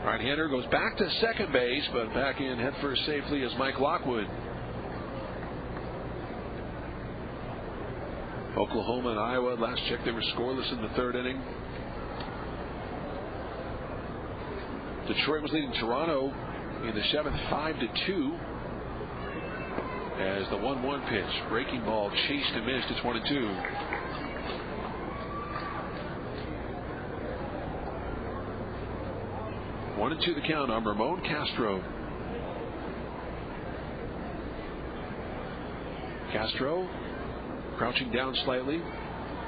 Right-hander goes back to second base, but back in headfirst safely is Mike Lockwood. Oklahoma and Iowa, last check they were scoreless in the 3rd inning. Detroit was leading Toronto in the 7th, 5-2. As the 1-1 pitch, breaking ball, chased and missed. It's 1-2. One and 2 the count on Ramon Castro. Castro crouching down slightly,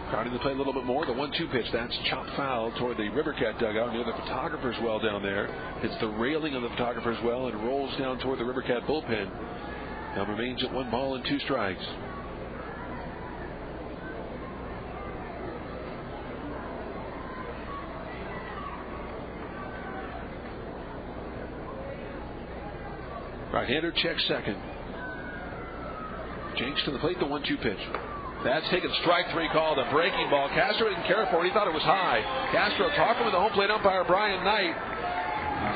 crowding the plate a little bit more. The 1-2 pitch, that's chopped foul toward the River Cat dugout near the photographer's well down there. It's the railing of the photographer's well and rolls down toward the River Cat bullpen. Now remains at 1 ball and 2 strikes. Right-hander checks second. Jenks to the plate, the 1-2 pitch. That's taken strike 3 called a breaking ball. Castro didn't care for it. He thought it was high. Castro talking with the home plate umpire, Brian Knight,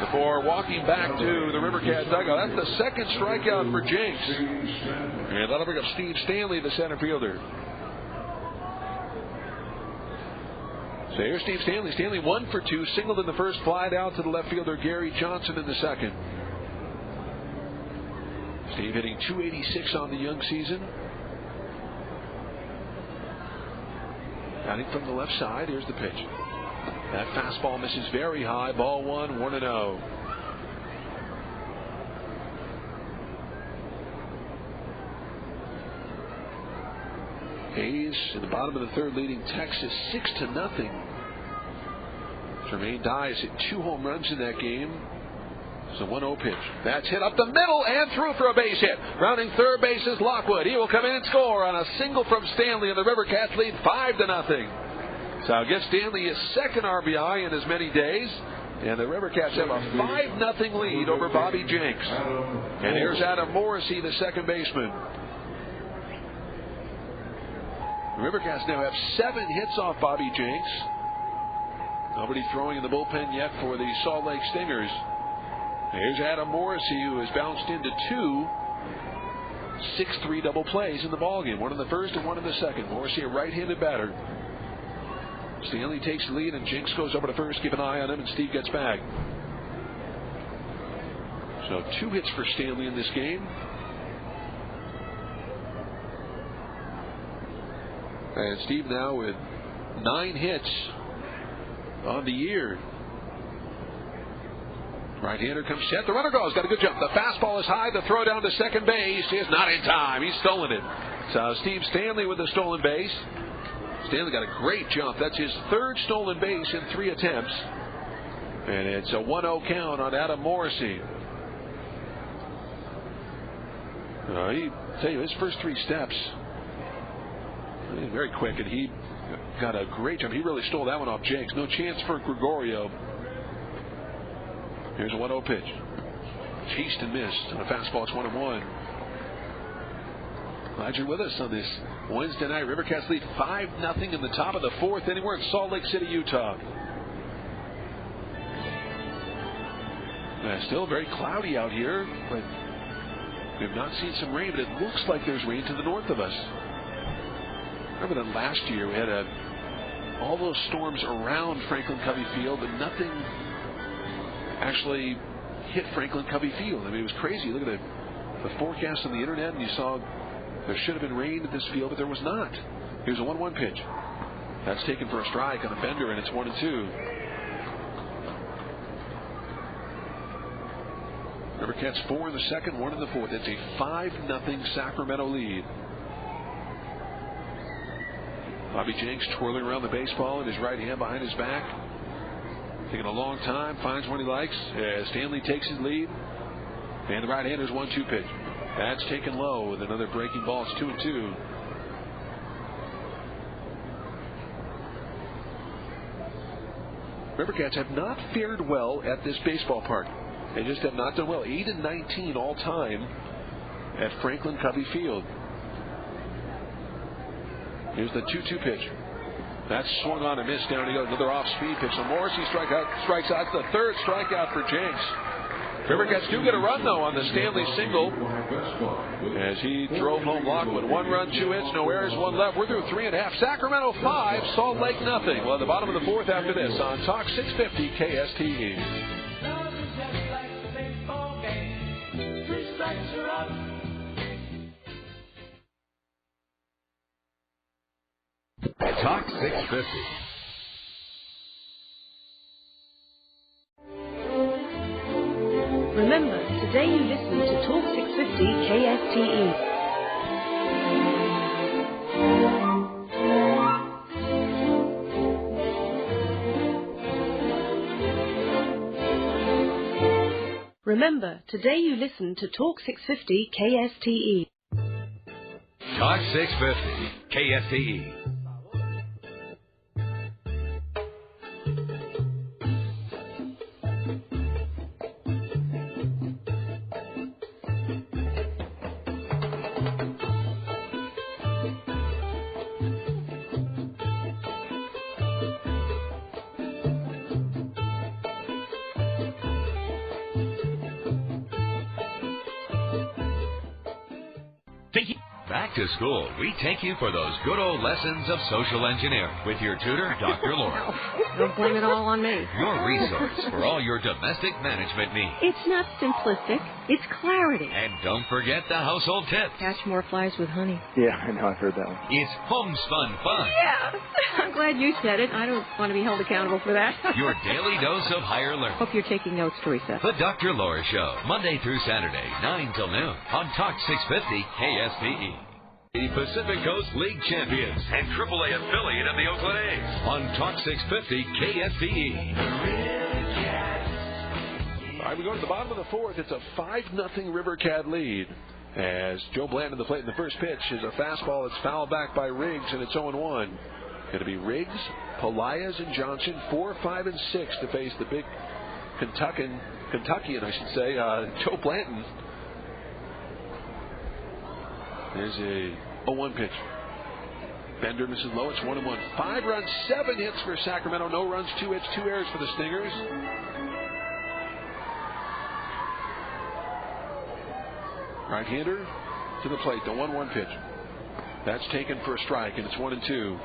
before walking back to the River Cat dugout. That's the 2nd strikeout for Jenks. And that'll bring up Steve Stanley, the center fielder. So here's Steve Stanley. Stanley 1 for 2, singled in the first, flied out to the left fielder, Gary Johnson, in the second. Steve hitting .286 on the young season. Batting from the left side. Here's the pitch. That fastball misses very high. Ball 1, 1-0. Hayes in the bottom of the 3rd leading Texas 6-0. Jermaine Dias hit 2 home runs in that game. It's a 1-0 pitch. That's hit up the middle and through for a base hit. Rounding third base is Lockwood. He will come in and score on a single from Stanley, and the River Cats lead 5-0. So I'll give Stanley his 2nd RBI in as many days, and the River Cats have a 5-0 lead over Bobby Jenks. And here's Adam Morrissey, the second baseman. The River Cats now have 7 hits off Bobby Jenks. Nobody throwing in the bullpen yet for the Salt Lake Stingers. Here's Adam Morrissey, who has bounced into 2 6-3 double plays in the ballgame. 1 in the first and 1 in the second. Morrissey, a right-handed batter. Stanley takes the lead, and Jenks goes over to first. Keep an eye on him, and Steve gets back. So 2 hits for Stanley in this game. And Steve now with 9 hits on the year. Right-hander comes set. The runner goes. Got a good jump. The fastball is high. The throw down to second base is not in time. He's stolen it. So Steve Stanley with the stolen base. Stanley got a great jump. That's his third stolen base in 3 attempts. And it's a 1-0 count on Adam Morrissey. Tell you, his first 3 steps, very quick, and he got a great jump. He really stole that one off Jenks. No chance for Gregorio. Here's a 1-0 pitch. Chased and missed on a fastball. It's 1-1. Glad you're with us on this Wednesday night. Rivercats lead 5-0 in the top of the 4th inning. We're in Salt Lake City, Utah. Still very cloudy out here, but we have not seen some rain, but it looks like there's rain to the north of us. Remember that last year we had all those storms around Franklin Covey Field, but nothing actually hit Franklin Covey Field. I mean, it was crazy. Look at the forecast on the internet, and you saw there should have been rain at this field, but there was not. Here's a 1-1 pitch. That's taken for a strike on a bender, and it's 1-2. Rivercats 4 in the second, 1 in the fourth. It's a 5-0 Sacramento lead. Bobby Jenks twirling around the baseball in his right hand behind his back. Taking a long time, finds one he likes. Stanley takes his lead. And the right-hander's 1-2 pitch. That's taken low with another breaking ball. It's 2-2. Rivercats have not fared well at this baseball park. They just have not done well. 8-19 all time at Franklin Covey Field. Here's the 2-2 pitch. That's swung on and missed. Down he goes. Another off-speed pitch. So Morrissey strikes out. It's the third strikeout for Jenks. Rivercats do get a run, though, on the Stanley single as he drove home Lockwood. 1 run, 2 hits, no errors, 1 left. We're through 3.5. Sacramento 5, Salt Lake nothing. Well, at the bottom of the 4th after this on Talk 650 KSTE. Talk 650. Remember, today you listen to Talk 650 KSTE. Remember, today you listen to Talk 650 KSTE. Talk 650 KSTE. Back to school, we take you for those good old lessons of social engineering with your tutor, Dr. Laura. Don't blame it all on me. Your resource for all your domestic management needs. It's not simplistic. It's clarity. And don't forget the household tips. Catch more flies with honey. Yeah, I know. I've heard that one. It's homespun fun. Yeah. I'm glad you said it. I don't want to be held accountable for that. Your daily dose of higher learning. Hope you're taking notes, Teresa. The Dr. Laura Show, Monday through Saturday, 9 till noon on Talk 650 KSTE. The Pacific Coast League champions and AAA affiliate of the Oakland A's on Talk 650 KSTE. All right, we go to the bottom of the 4th. It's a 5-0 Rivercat lead as Joe Bland in the plate in the first pitch is a fastball. It's fouled back by Riggs, and it's 0-1. Going to be Riggs, Pelaez, and Johnson, 4, 5, and 6 to face the big Kentuckian, Joe Blanton. There's a 0-1 pitch. Bender misses low. It's 1-1. 5 runs, 7 hits for Sacramento. No runs, 2 hits, 2 errors for the Stingers. Right-hander to the plate. The 1-1 pitch. That's taken for a strike, and it's 1-2.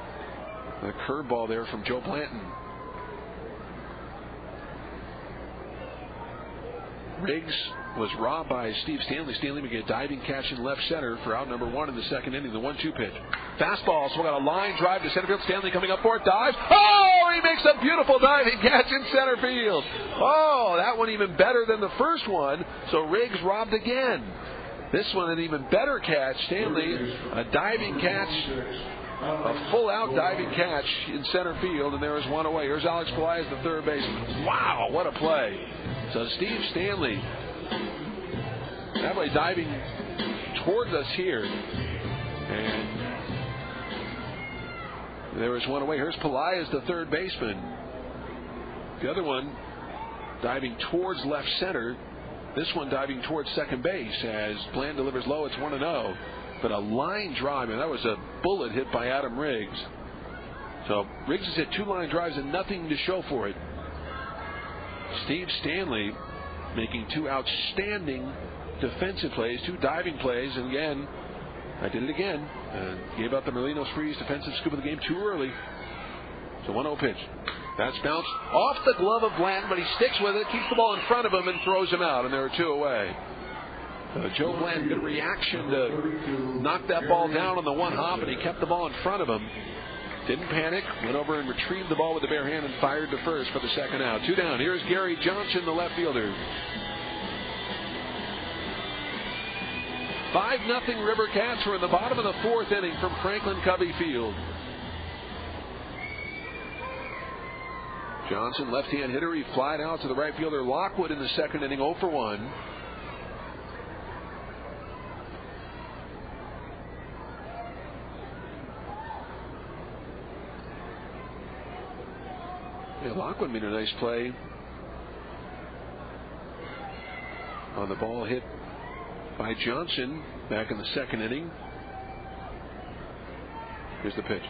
The curveball there from Joe Blanton. Riggs was robbed by Steve Stanley. Stanley making a diving catch in left center for out number 1 in the second inning. The 1-2 pitch. Fastball swung on a line drive to center field. Stanley coming up for it. Dives. Oh, he makes a beautiful diving catch in center field. Oh, that one even better than the first one. So Riggs robbed again. This one, an even better catch. Stanley, a diving catch, a full-out diving catch in center field, and there is one away. Here's Alex Pelaez, the third baseman. Wow, what a play. So Steve Stanley, that way diving towards us here. And there is one away. Here's Pelaez, the third baseman. The other one diving towards left center. This one diving towards second base as Bland delivers low. It's 1-0. But a line drive, and that was a bullet hit by Adam Riggs. So Riggs has hit 2 line drives and nothing to show for it. Steve Stanley making 2 outstanding defensive plays, 2 diving plays, and again, I did it again. Gave out the Merlino Freeze defensive scoop of the game too early. So 1-0 pitch. That's bounced off the glove of Bland, but he sticks with it, keeps the ball in front of him, and throws him out, and there are 2 away. Joe Bland, good reaction to knock that ball down on the one hop, and he kept the ball in front of him. Didn't panic, went over and retrieved the ball with the bare hand and fired to first for the second out. 2 down. Here's Gary Johnson, the left fielder. 5-0 River Cats are in the bottom of the 4th inning from Franklin Covey Field. Johnson, left-hand hitter. He flied out to the right fielder Lockwood in the second inning, 0 for 1. Yeah, Lockwood made a nice play on the ball hit by Johnson back in the second inning. Here's the pitch.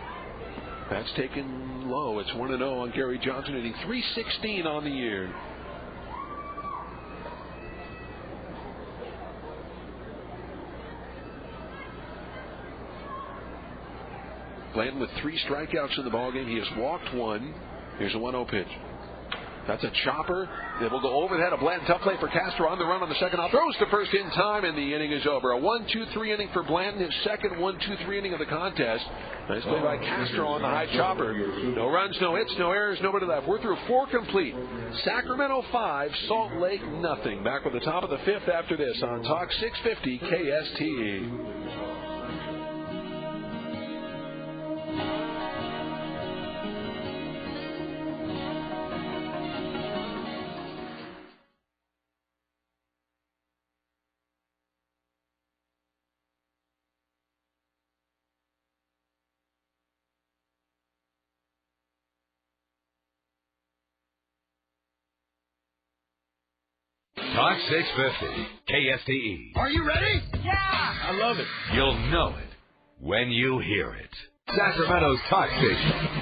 That's taken low. It's 1-0 on Gary Johnson, hitting .316 on the year. Bland with 3 strikeouts in the ballgame. He has walked 1. Here's a 1-0 pitch. That's a chopper. It will go over the head of Bland. Tough play for Castro on the run on the second out. Throws to first in time, and the inning is over. A 1-2-3 inning for Bland, his second 1-2-3 inning of the contest. Nice play by Castro on the high chopper. No runs, no hits, no errors, nobody left. We're through 4 complete. Sacramento 5, Salt Lake nothing. Back with the top of the 5th after this on Talk 650 KSTE. Talk 650 KSTE. Are you ready? Yeah! I love it. You'll know it when you hear it. Sacramento's Talk Station.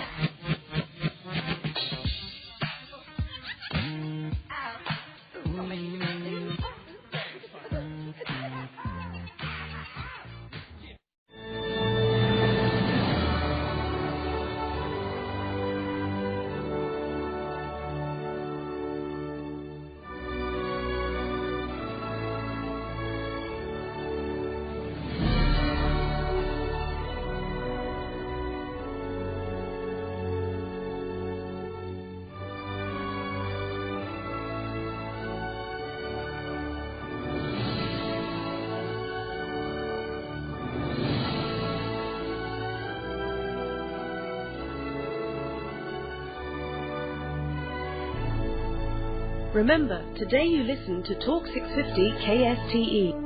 Remember, today you listen to Talk 650 KSTE.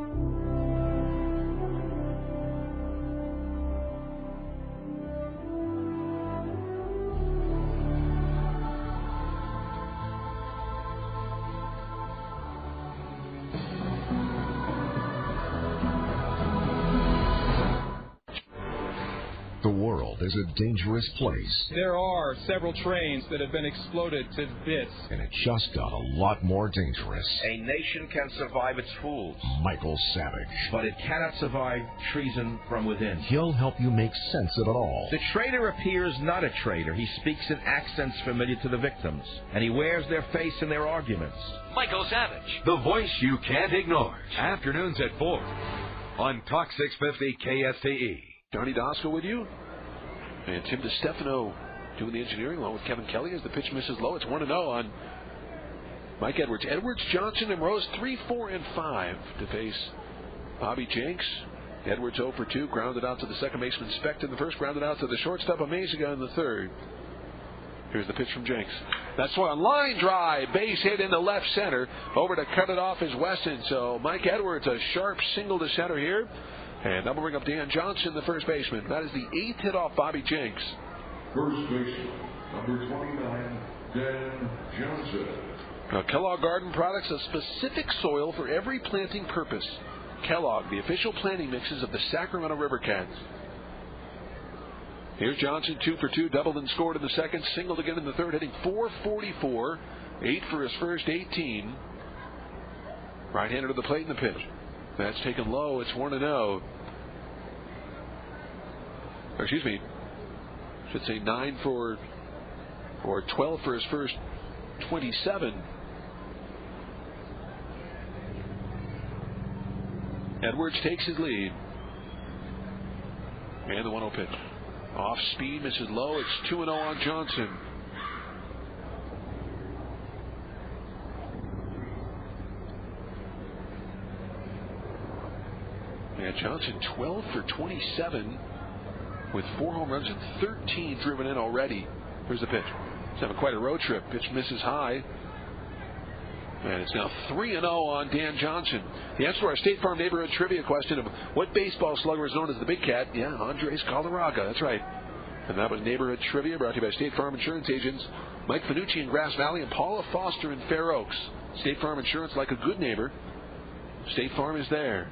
The world is a dangerous place. There are several trains that have been exploded to bits. And it just got a lot more dangerous. A nation can survive its fools. Michael Savage. But it cannot survive treason from within. He'll help you make sense of it all. The traitor appears not a traitor. He speaks in accents familiar to the victims. And he wears their face in their arguments. Michael Savage, the voice you can't ignore. Afternoons at 4 on Talk 650 KSTE. Johnny Dosko with you. And Tim DeStefano doing the engineering along with Kevin Kelly as the pitch misses low. It's 1-0 on Mike Edwards. Edwards, Johnson, and Rose 3, 4, and 5 to face Bobby Jenks. Edwards 0 for 2, grounded out to the second baseman Specht in the first, grounded out to the shortstop Amaziga in the third. Here's the pitch from Jenks. That's one line drive, base hit into left center. Over to cut it off is Weston. So Mike Edwards, a sharp single to center here. And that will bring up Dan Johnson, the first baseman. That is the 8th hit off Bobby Jenks. First baseman, number 29, Dan Johnson. Now, Kellogg Garden Products, a specific soil for every planting purpose. Kellogg, the official planting mixes of the Sacramento River Cats. Here's Johnson, 2 for 2, doubled and scored in the second, singled again in the third, hitting .444, 8 for his first 18. Right-hander to the plate in the pitch. That's taken low. It's 1-0. Or excuse me, should say 9 for, or 12 for his first 27. Edwards takes his lead. And the 1-0 pitch. Off speed, misses low. It's 2-0 on Johnson. And Johnson 12 for 27 with 4 home runs and 13 driven in already. Here's the pitch. He's having quite a road trip. Pitch misses high. And it's now 3-0 on Dan Johnson. The answer to our State Farm neighborhood trivia question of what baseball slugger is known as the Big Cat? Yeah, Andres Galarraga. That's right. And that was neighborhood trivia brought to you by State Farm Insurance agents Mike Finucci in Grass Valley and Paula Foster in Fair Oaks. State Farm Insurance, like a good neighbor. State Farm is there.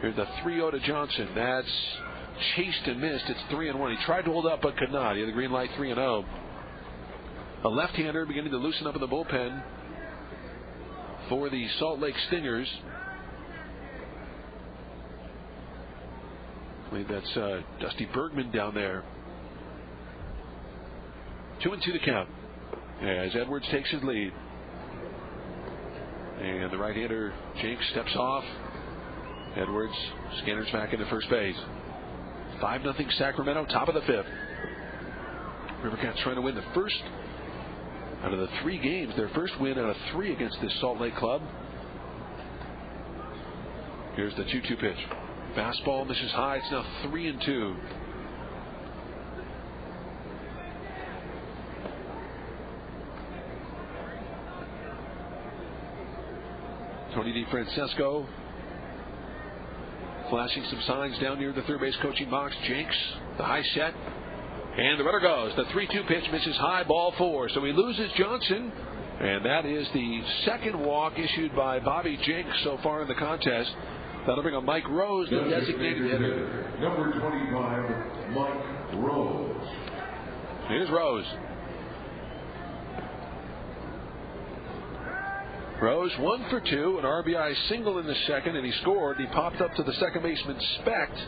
Here's the 3-0 to Johnson. That's chased and missed. It's 3-1. He tried to hold up but could not. He had the green light, 3-0. A left-hander beginning to loosen up in the bullpen for the Salt Lake Stingers. I believe that's Dusty Bergman down there. 2-2 the count as Edwards takes his lead. And the right-hander, Jenks, steps off. Edwards scanners back into first base. 5-0 Sacramento, top of the 5th. Rivercats trying to win the first out of the 3 games, their first win out of 3 against this Salt Lake club. Here's the 2-2 pitch. Fastball misses high. It's now 3-2. Tony DeFrancesco flashing some signs down near the third base coaching box. Jenks, the high set. And the runner goes. The 3-2 pitch misses high, ball 4. So he loses Johnson. And that is the second walk issued by Bobby Jenks so far in the contest. That'll bring up Mike Rose, the designated hitter. Number 25, Mike Rose. Here's Rose. Rose 1 for 2, an RBI single in the second, and he scored. He popped up to the second baseman Specht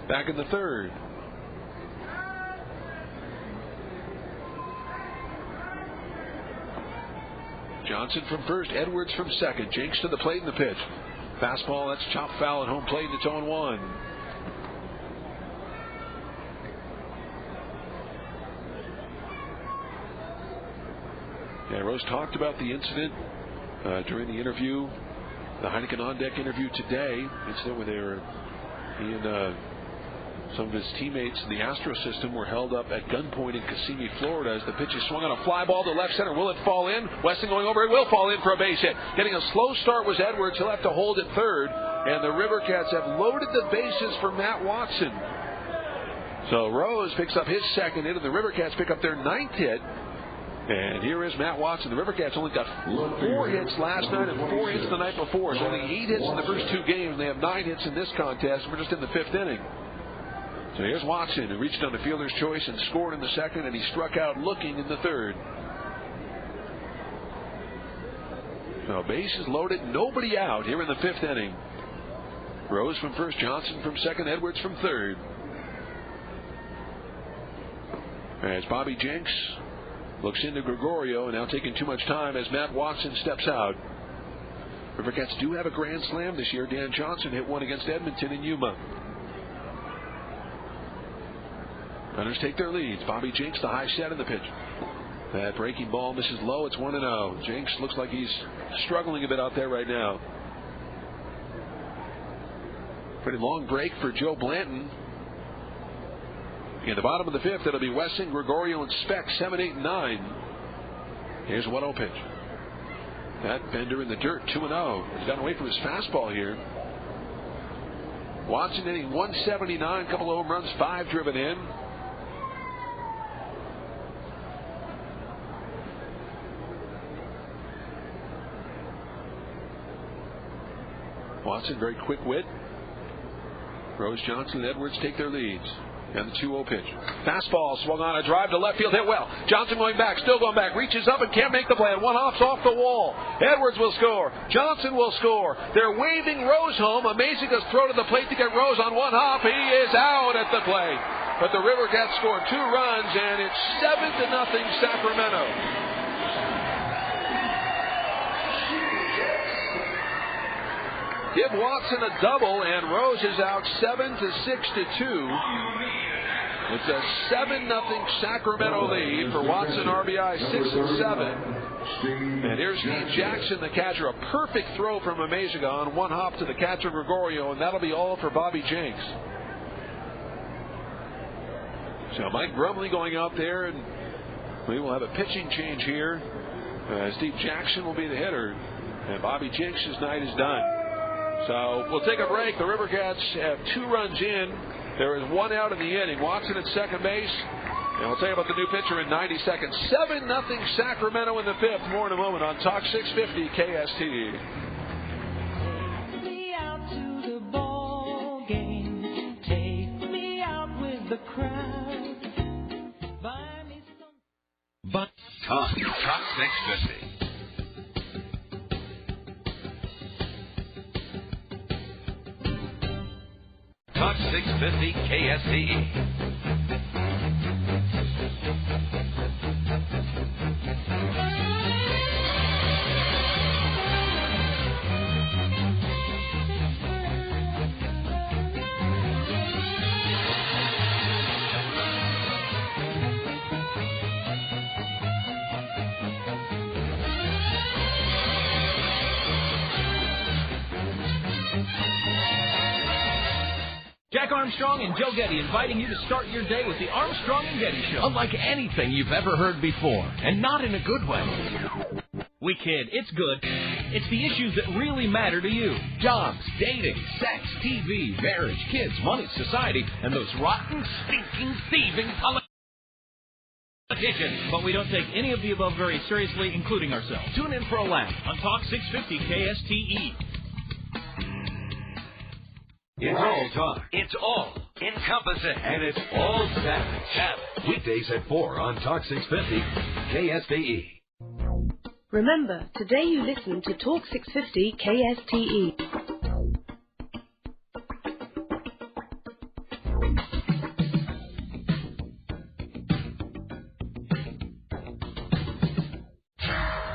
back in the third. Johnson from first, Edwards from second. Jenks to the plate in the pitch. Fastball, that's chopped foul at home plate, and it's 0-1. Yeah, Rose talked about the incident during the interview, the Heineken On Deck interview today. Incident where he and some of his teammates in the Astro system were held up at gunpoint in Kissimmee, Florida, as the pitch is swung on a fly ball to left center. Will it fall in? Weston going over. It will fall in for a base hit. Getting a slow start was Edwards. He'll have to hold at third. And the Rivercats have loaded the bases for Matt Watson. So Rose picks up his second hit, and the Rivercats pick up their 9th hit. And here is Matt Watson. The Rivercats only got 4 hits last night and 4 hits the night before. So only 8 hits in the first 2 games. They have 9 hits in this contest. We're just in the 5th inning. So here's Watson, who reached on the fielder's choice and scored in the second, and he struck out looking in the third. So bases loaded, nobody out here in the 5th inning. Rose from first, Johnson from second, Edwards from third. As Bobby Jenks looks into Gregorio, and now taking too much time as Matt Watson steps out. Rivercats do have a grand slam this year. Dan Johnson hit one against Edmonton in Yuma. Runners take their leads. Bobby Jenks, the high set in the pitch. That breaking ball misses low. It's 1-0. Jenks looks like he's struggling a bit out there right now. Pretty long break for Joe Blanton. In the bottom of the fifth, it'll be Wesson, Gregorio, and Speck, 7, 8, and 9. Here's a 1-0 pitch. That bender in the dirt, 2-0. He's gotten away from his fastball here. Watson hitting 179, couple of home runs, 5 driven in. Watson, very quick wit. Rose, Johnson, and Edwards take their leads. And the 2-0 pitch. Fastball swung on, a drive to left field, hit well. Johnson going back, still going back, reaches up and can't make the play. One hops off the wall. Edwards will score. Johnson will score. They're waving Rose home. Amazinga's throw to the plate to get Rose on one hop. He is out at the plate. But the River Cats score 2 runs, and it's 7-0 Sacramento. Give Watson a double, and Rose is out 7-6-2. It's a 7-0 Sacramento lead for Watson RBI 6 and 7. And here's Steve Jackson, the catcher. A perfect throw from Amazinga on one hop to the catcher Gregorio, and that'll be all for Bobby Jenks. So Mike Brumley going out there, and we will have a pitching change here. Steve Jackson will be the hitter, and Bobby Jenks' night is done. So we'll take a break. The River Cats have 2 runs in. There is 1 out in the inning. Watson at second base. And we'll tell you about the new pitcher in 90 seconds. 7-0 Sacramento in the fifth. More in a moment on Talk 650 KSTE. Take me out to the ball game. Take me out with the crowd. Buy me some. Talk 650. Talk 650 KSTE. Jack Armstrong and Joe Getty inviting you to start your day with the Armstrong and Getty Show. Unlike anything you've ever heard before, and not in a good way. We kid, it's good. It's the issues that really matter to you. Jobs, dating, sex, TV, marriage, kids, money, society, and those rotten, stinking, thieving politicians. But we don't take any of the above very seriously, including ourselves. Tune in for a laugh on Talk 650 KSTE. It's all talk. It's all encompassing. And it's all Sabbath. Weekdays at 4 on Talk 650 KSTE. Remember, today you listen to Talk 650 KSTE.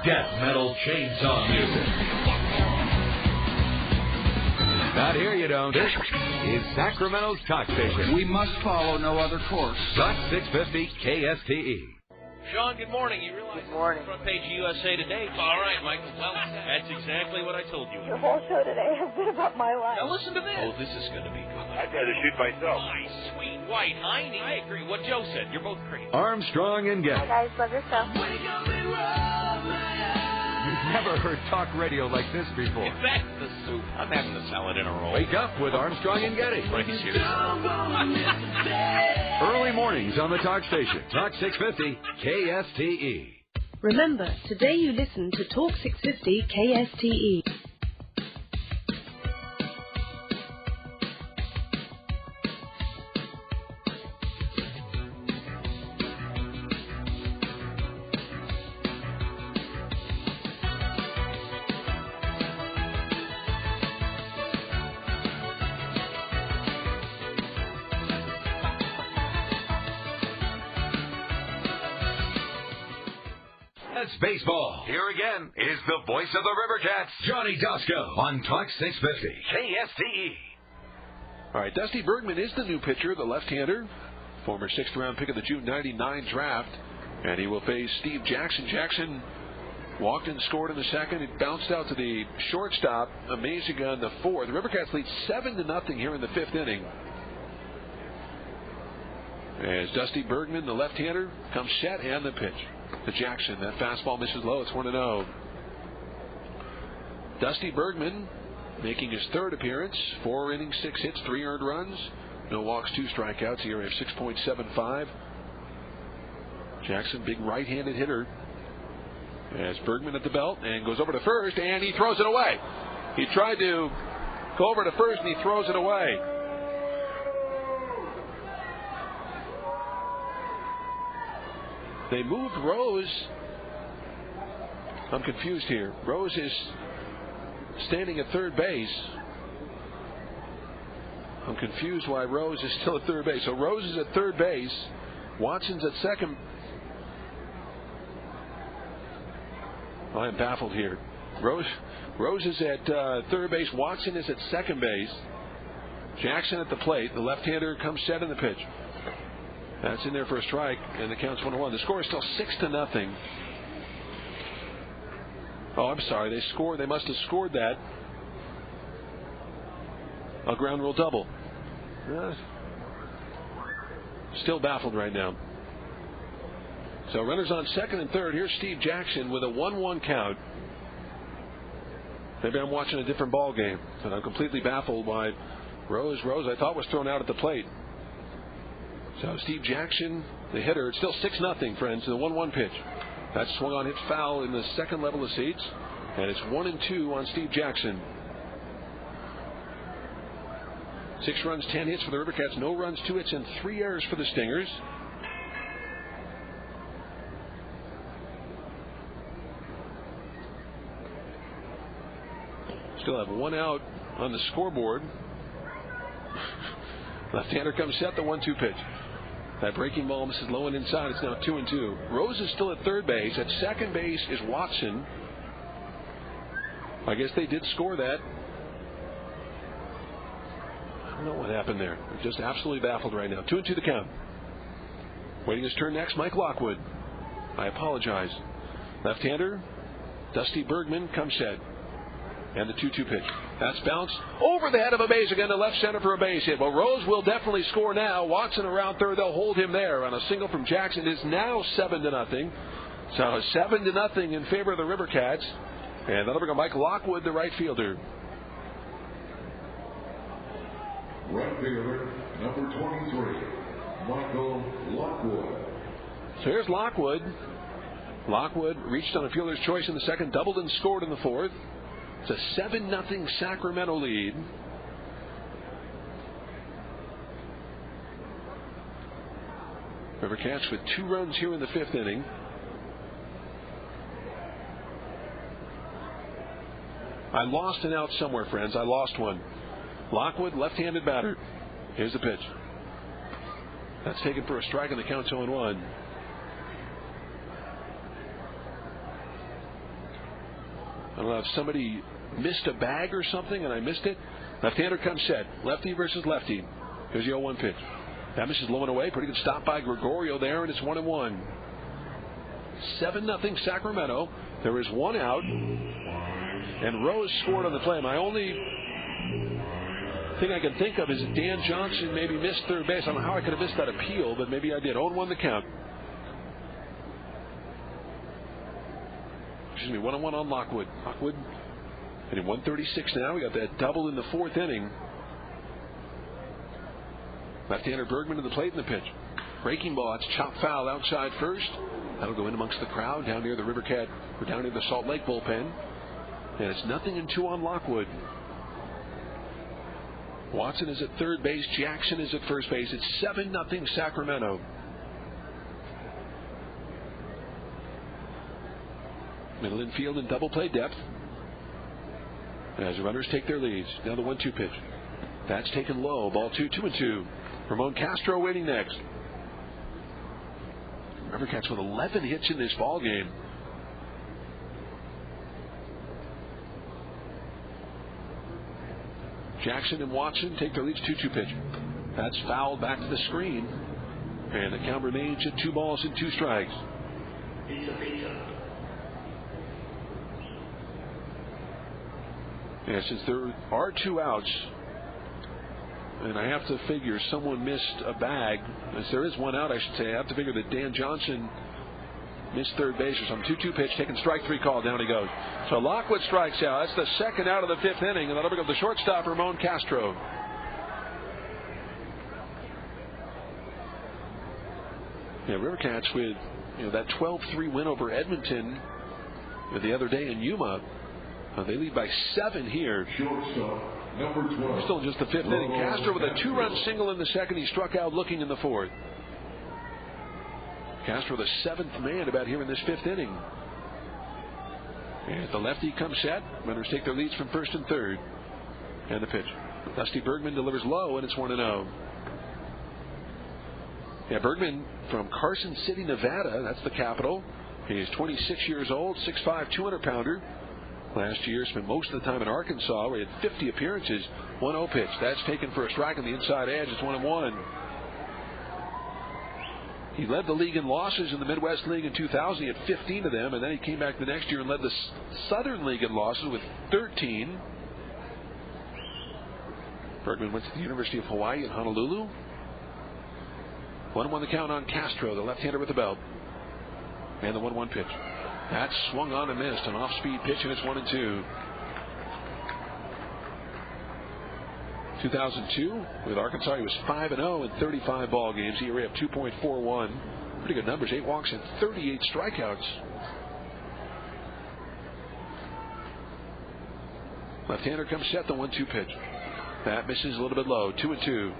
Death metal chainsaw music. Not here, you don't. This is Sacramento's talk station. We must follow no other course. Talk 650 KSTE. Sean, good morning. You realize good morning. Front page of USA Today. All right, Michael. Well, that's exactly what I told you. The whole show today has been about my life. Now listen to this. Oh, this is going to be good. I'd rather shoot myself. My sweet white hiney. I agree. What Joe said. You're both crazy. Armstrong and Getty. Hi, guys. Love your show. You've never heard talk radio like this before. If that's the soup, I'm having the salad in a roll. Wake up with Armstrong and Getty. Right here. Early mornings on the talk station. Talk 650 KSTE. Remember, today you listen to Talk 650 KSTE. That's baseball. Here again is the voice of the River Cats, Johnny Dosco, on Talk 650 KSTE. All right, Dusty Bergman is the new pitcher, the left-hander, former 6th-round pick of the June '99 draft, and he will face Steve Jackson. Jackson Walked and scored in the second. It bounced out to the shortstop, Amaziga in the fourth. The Rivercats lead 7-0 here in the fifth inning. As Dusty Bergman, the left-hander, comes set and the pitch to Jackson. That fastball misses low. It's 1-0. Dusty Bergman making his third appearance. 4 innings, 6 hits, 3 earned runs. No walks, 2 strikeouts. ERA of 6.75. Jackson, big right-handed hitter. As Bergman at the belt and goes over to first, and he throws it away. He tried to go over to first, and he throws it away. They moved Rose. I'm confused here. Rose is standing at third base. I'm confused why Rose is still at third base. So Rose is at third base. Watson's at second. I am baffled here. Rose is at third base. Watson is at second base. Jackson at the plate. The left-hander comes set in the pitch. That's in there for a strike, and the count's 1-1. The score is still 6-0. Oh, I'm sorry. They must have scored that. A ground rule double. Still baffled right now. So runners on second and third. Here's Steve Jackson with a 1-1 count. Maybe I'm watching a different ball game, and I'm completely baffled by Rose, I thought, was thrown out at the plate. So Steve Jackson, the hitter. It's still 6-0, friends. The 1-1 pitch. That's swung on, hit foul in the second level of seats, and it's 1-2 on Steve Jackson. 6 runs, 10 hits for the Rivercats. No runs, 2 hits, and 3 errors for the Stingers. Still have 1 out on the scoreboard. Left-hander comes set, the 1-2 pitch. That breaking ball misses low and inside. It's now 2-2. Rose is still at third base. At second base is Watson. I guess they did score that. I don't know what happened there. I'm just absolutely baffled right now. 2-2 the count. Waiting his turn next, Mike Lockwood. I apologize. Left-hander, Dusty Bergman comes set. And the 2-2 pitch. That's bounced over the head of Amaziga to left center for a base hit. Well, Rose will definitely score now. Watson around third. They'll hold him there on a single from Jackson. It is now 7-0. So 7-0 in favor of the Rivercats. And that'll bring up Mike Lockwood, the right fielder. Right fielder, number 23, Michael Lockwood. So here's Lockwood. Lockwood reached on a fielder's choice in the second, doubled and scored in the fourth. It's a 7-0 Sacramento lead. Rivercats with 2 runs here in the fifth inning. I lost an out somewhere, friends. I lost one. Lockwood, left-handed batter. Here's the pitch. That's taken for a strike, and the count's 0-1. I don't know if somebody missed a bag or something and I missed it. Left-hander comes set. Lefty versus lefty. Here's the 0-1 pitch. That misses low and away. Pretty good stop by Gregorio there, and it's 1-1. 7-0 Sacramento. There is 1 out. And Rose scored on the play. My only thing I can think of is that Dan Johnson maybe missed third base. I don't know how I could have missed that appeal, but maybe I did. 0-1 the count. Excuse me, 1-1 on Lockwood. Lockwood hitting 136 now. We got that double in the fourth inning. Left-hander Bergman to the plate in the pitch. Breaking ball. It's chopped foul outside first. That'll go in amongst the crowd down near the Rivercat, or down near the Salt Lake bullpen. And it's 0-2 on Lockwood. Watson is at third base. Jackson is at first base. It's 7-0 Sacramento. Middle infield and double play depth as runners take their leads. Now the 1-2 pitch. That's taken low. Ball 2-2. Ramon Castro waiting next. Rivercats with 11 hits in this ball game. Jackson and Watson take their leads. 2-2 pitch. That's fouled back to the screen. And the count remains at 2 balls and 2 strikes. And since there are 2 outs, and I have to figure someone missed a bag, as there is 1 out, I should say, I have to figure that Dan Johnson missed third base or some 2-2 pitch, taking strike 3 call. Down he goes. So Lockwood strikes out. That's the second out of the 5th inning, and that'll bring up the shortstop, Ramon Castro. Yeah, Rivercats with that 12-3 win over Edmonton the other day in Yuma. They lead by 7 here. Shortstop, number 12. Still in just the 5th inning. Castro with a 2-run single in the 2nd. He struck out looking in the 4th. Castro the 7th man about here in this 5th inning. And the lefty comes set. Runners take their leads from 1st and 3rd. And the pitch. Dusty Bergman delivers low, and it's 1-0. Yeah, Bergman from Carson City, Nevada. That's the capital. He's 26 years old, 6'5", 200-pounder. Last year, spent most of the time in Arkansas, where he had 50 appearances. 1-0 pitch. That's taken for a strike on the inside edge. It's 1-1. He led the league in losses in the Midwest League in 2000. He had 15 of them, and then he came back the next year and led the Southern League in losses with 13. Bergman went to the University of Hawaii in Honolulu. 1-1 the count on Castro, the left-hander with the belt. And the 1-1 pitch. That's swung on and missed. An off-speed pitch, and it's 1-2. 2002, with Arkansas, he was 5-0 in 35 ball games. ERA of 2.41. Pretty good numbers. 8 walks and 38 strikeouts. Left-hander comes set, the 1-2 pitch. That misses a little bit low. 2-2.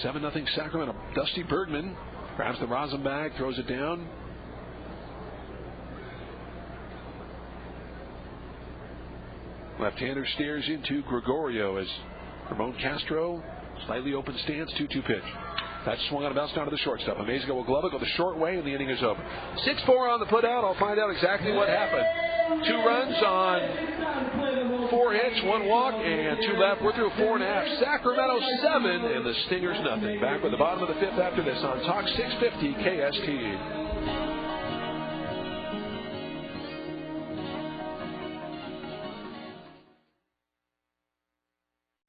7-0 Sacramento. Dusty Bergman grabs the rosin bag, throws it down. Left-hander stares into Gregorio as Ramon Castro, slightly open stance, 2-2 pitch. That's swung on and bounced down to the shortstop. Amazigo will glove it, go the short way, and the inning is over. 6-4 on the putout. I'll find out exactly what happened. 2 runs on 4 hits, 1 walk, and 2 left. We're through 4.5. Sacramento 7, and the Stingers nothing. Back with the bottom of the 5th after this on Talk 650 KSTE.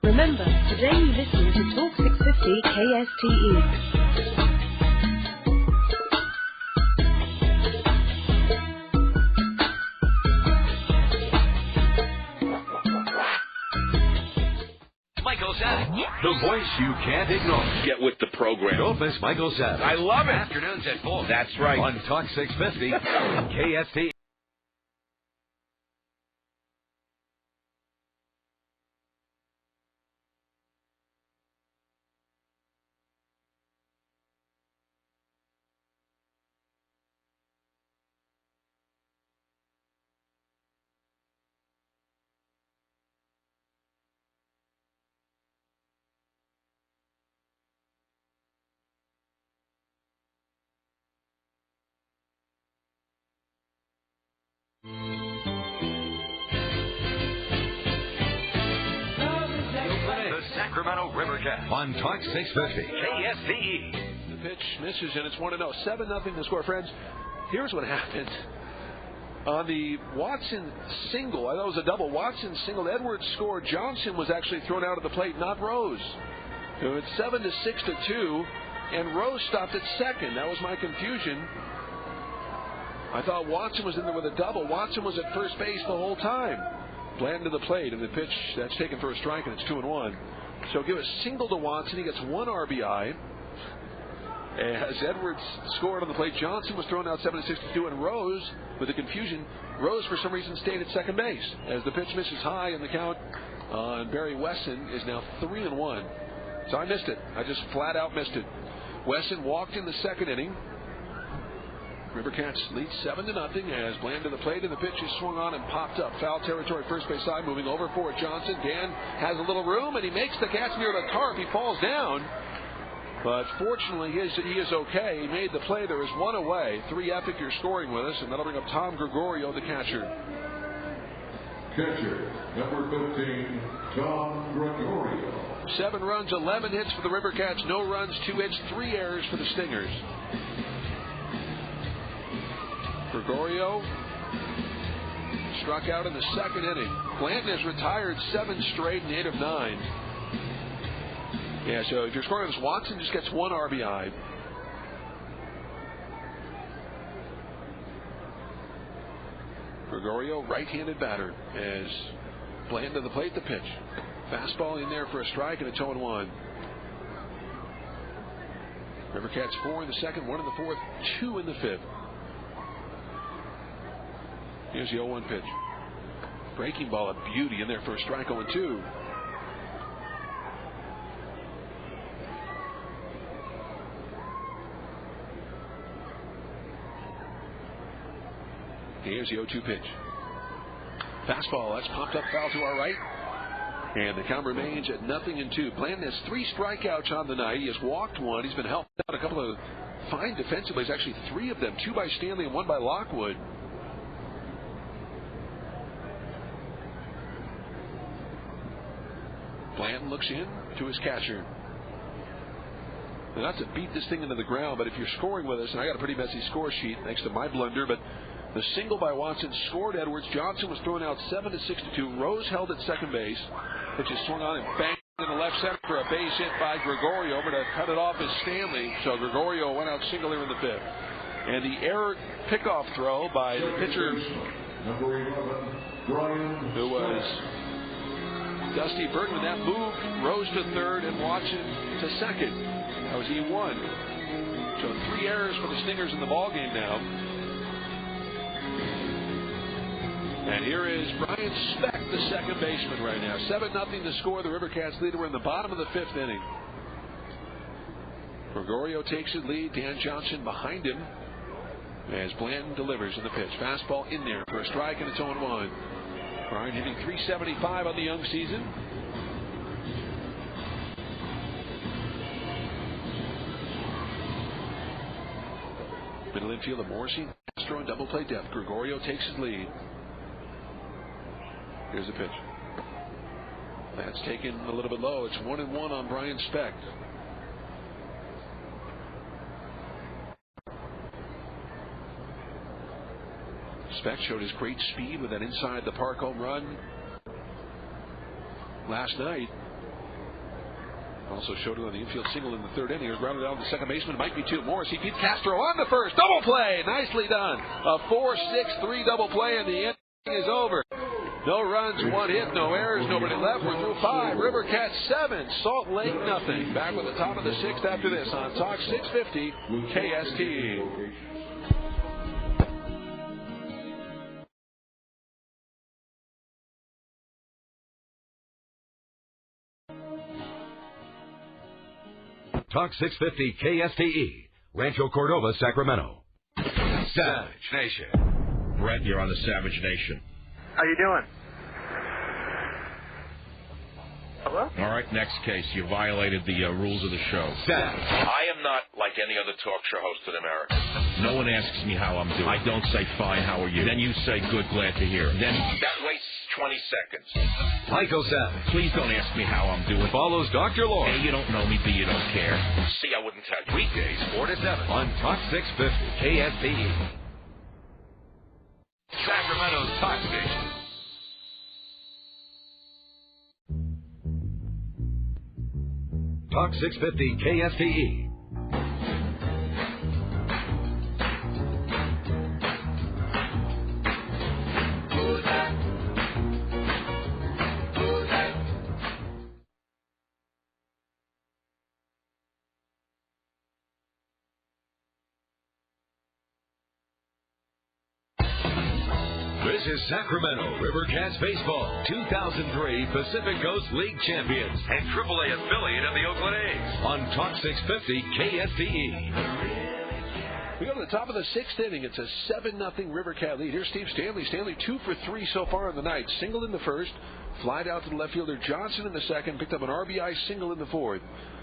Remember, today you listen to Talk 650 KSTE. Michael Savick, the voice you can't ignore. Get with the program. Don't miss Michael Savick. I love it. Afternoons at 4. That's right. On Talk 650 KSTE. Sacramento Rivercats on Talk 650 KSTE. The pitch misses, and it's 1-0. 7-0 the score, friends. Here's what happened. On the Watson single, I thought it was a double. Watson single. Edwards scored. Johnson was actually thrown out of the plate, not Rose. So it's 7-6-2, and Rose stopped at second. That was my confusion. I thought Watson was in there with a double. Watson was at first base the whole time. Bland to the plate, and the pitch, that's taken for a strike, and it's 2-1. So give a single to Watson. He gets 1 RBI. As Edwards scored on the plate, Johnson was thrown out 7-6-2, and Rose, with the confusion, Rose for some reason stayed at second base. As the pitch misses high, and the count on Barry Wesson is now 3-1. So I missed it. I just flat out missed it. Wesson walked in the 2nd inning. Rivercats lead 7-0 as Bland to the plate, and the pitch is swung on and popped up. Foul territory, first base side, moving over for it. Johnson. Dan has a little room, and he makes the catch near the tarp. He falls down, but fortunately he is okay. He made the play. There is 1 away. 3 figure scoring with us, and that'll bring up Tom Gregorio, the catcher. Catcher, number 15, Tom Gregorio. 7 runs, 11 hits for the Rivercats. No runs, 2 hits, 3 errors for the Stingers. Gregorio Struck out in the second inning. Blanton has retired 7 straight and 8 of 9. Yeah, so if you're scoring this, Watson just gets 1 RBI. Gregorio, right-handed batter, as Blanton to the plate, the pitch. Fastball in there for a strike, and it's 0-1. Rivercats 4 in the second, 1 in the fourth, 2 in the fifth. Here's the 0-1 pitch. Breaking ball, a beauty in there for a strike, 0-2. Here's the 0-2 pitch. Fastball, that's popped up foul to our right. And the count remains at 0-2. Blanton has 3 strikeouts on the night. He has walked 1. He's been helped out a couple of fine defensive plays. Actually, 3 of them. 2 by Stanley and 1 by Lockwood. Blanton looks in to his catcher. Now, not to beat this thing into the ground, but if you're scoring with us, and I got a pretty messy score sheet thanks to my blunder, but the single by Watson scored Edwards. Johnson was thrown out 7-6-2. Rose held at second base. Pitch is swung on and banged in the left center for a base hit by Gregorio. Over to cut it off is Stanley. So Gregorio went out single here in the fifth. And the error pickoff throw by the pitcher, who was Dusty Bergman. That moved Rose to third and Watson to second. That was E1. So 3 errors for the Stingers in the ballgame now. And here is Brian Speck, the second baseman right now. 7-0 the score. The Rivercats lead. We're in the bottom of the 5th inning. Gregorio takes the lead. Dan Johnson behind him as Blanton delivers in the pitch. Fastball in there for a strike, and it's 0-1. Brian hitting .375 on the young season. Middle infield of Morrissey, Castro, and double play depth. Gregorio takes his lead. Here's the pitch. That's taken a little bit low. It's 1-1 on Brian Speck. Speck showed his great speed with that inside the park home run last night. Also showed it on the infield single in the 3rd inning. He was grounded out to the second baseman. Might be 2. Morrissey beats Castro on the first. Double play. Nicely done. A 4-6-3 double play, and the inning is over. No runs, 1 hit, no errors, nobody left. We're through 5. Rivercats 7, Salt Lake nothing. Back with the top of the 6th after this on Talk 650 KSTE. Talk 650 KSTE, Rancho Cordova, Sacramento. Savage Nation. Brett, you're on the Savage Nation. How you doing? Hello? All right, next case. You violated the rules of the show. Savage. I am not like any other talk show host in America. No one asks me how I'm doing. I don't say, fine, how are you? Then you say, good, glad to hear. Then that wastes 20 seconds. Michael Savage. Please don't ask me how I'm doing. Follows Dr. Lord. A, you don't know me. B, you don't care. C, I wouldn't tell you. Weekdays 4 to 7 on Talk 650 KSTE. Sacramento's Talk Station. Talk 650 KSTE. This is Sacramento Rivercats Baseball, 2003 Pacific Coast League champions and AAA affiliate of the Oakland A's on Talk 650 KSTE. We go to the top of the 6th inning. It's a 7-0 Rivercat lead. Here's Steve Stanley. Stanley 2 for 3 so far in the night. Single in the first, flied out to the left fielder Johnson in the second, picked up an RBI single in the fourth.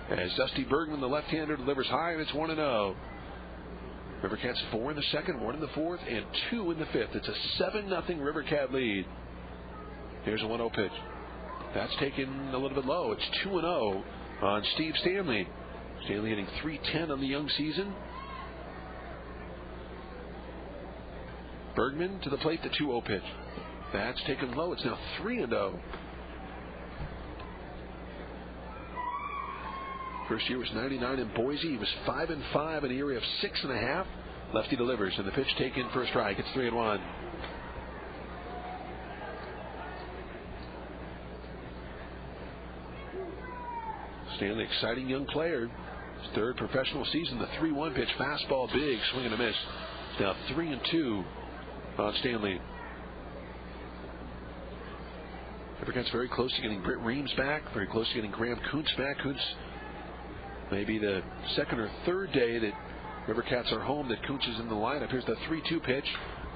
As Dusty Bergman, the left-hander, delivers high, and it's 1-0. Rivercats 4 in the second, 1 in the fourth, and 2 in the fifth. It's a 7-0 Rivercat lead. Here's a 1-0 pitch. That's taken a little bit low. It's 2-0 on Steve Stanley. Stanley hitting .310 on the young season. Bergman to the plate, the 2-0 pitch. That's taken low. It's now 3-0. First year was 99 in Boise. He was 5-5 in an area of 6.5. Lefty delivers, and the pitch taken for a strike. It's 3-1. Stanley, exciting young player. His third professional season. The 3-1 pitch, fastball, big, swing and a miss. It's now 3-2 on Stanley. Rivercats very close to getting Britt Reams back. Very close to getting Graham Kuntz back. Kuntz maybe the second or third day that Rivercats are home that Kuntz is in the lineup. Here's the 3-2 pitch.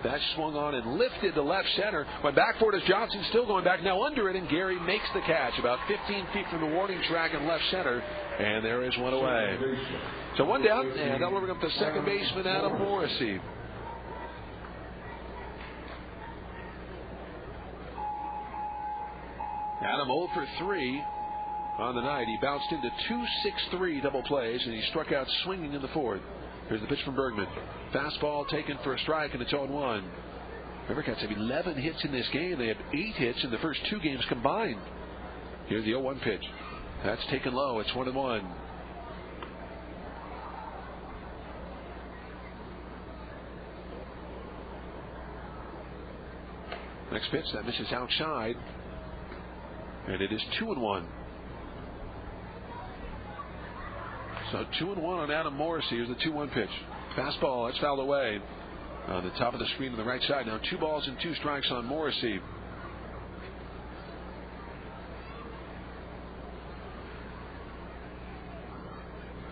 That swung on and lifted to left center. Went back for it as Johnson still going back. Now under it, and Gary makes the catch about 15 feet from the warning track in left center. And there is one away. So one down, and that'll bring up the second baseman, Adam Morrissey. Adam 0 for 3 on the night. He bounced into 2 6-3 double plays, and he struck out swinging in the fourth. Here's the pitch from Bergman. Fastball taken for a strike, and it's 0-1. Rivercats have 11 hits in this game. They have 8 hits in the first 2 games combined. Here's the 0-1 pitch. That's taken low. It's 1-1. Next pitch, that misses outside. And it is 2-1. So 2-1 on Adam Morrissey. Here's the 2-1 pitch. Fastball, that's fouled away on the top of the screen on the right side. Now 2 balls and 2 strikes on Morrissey.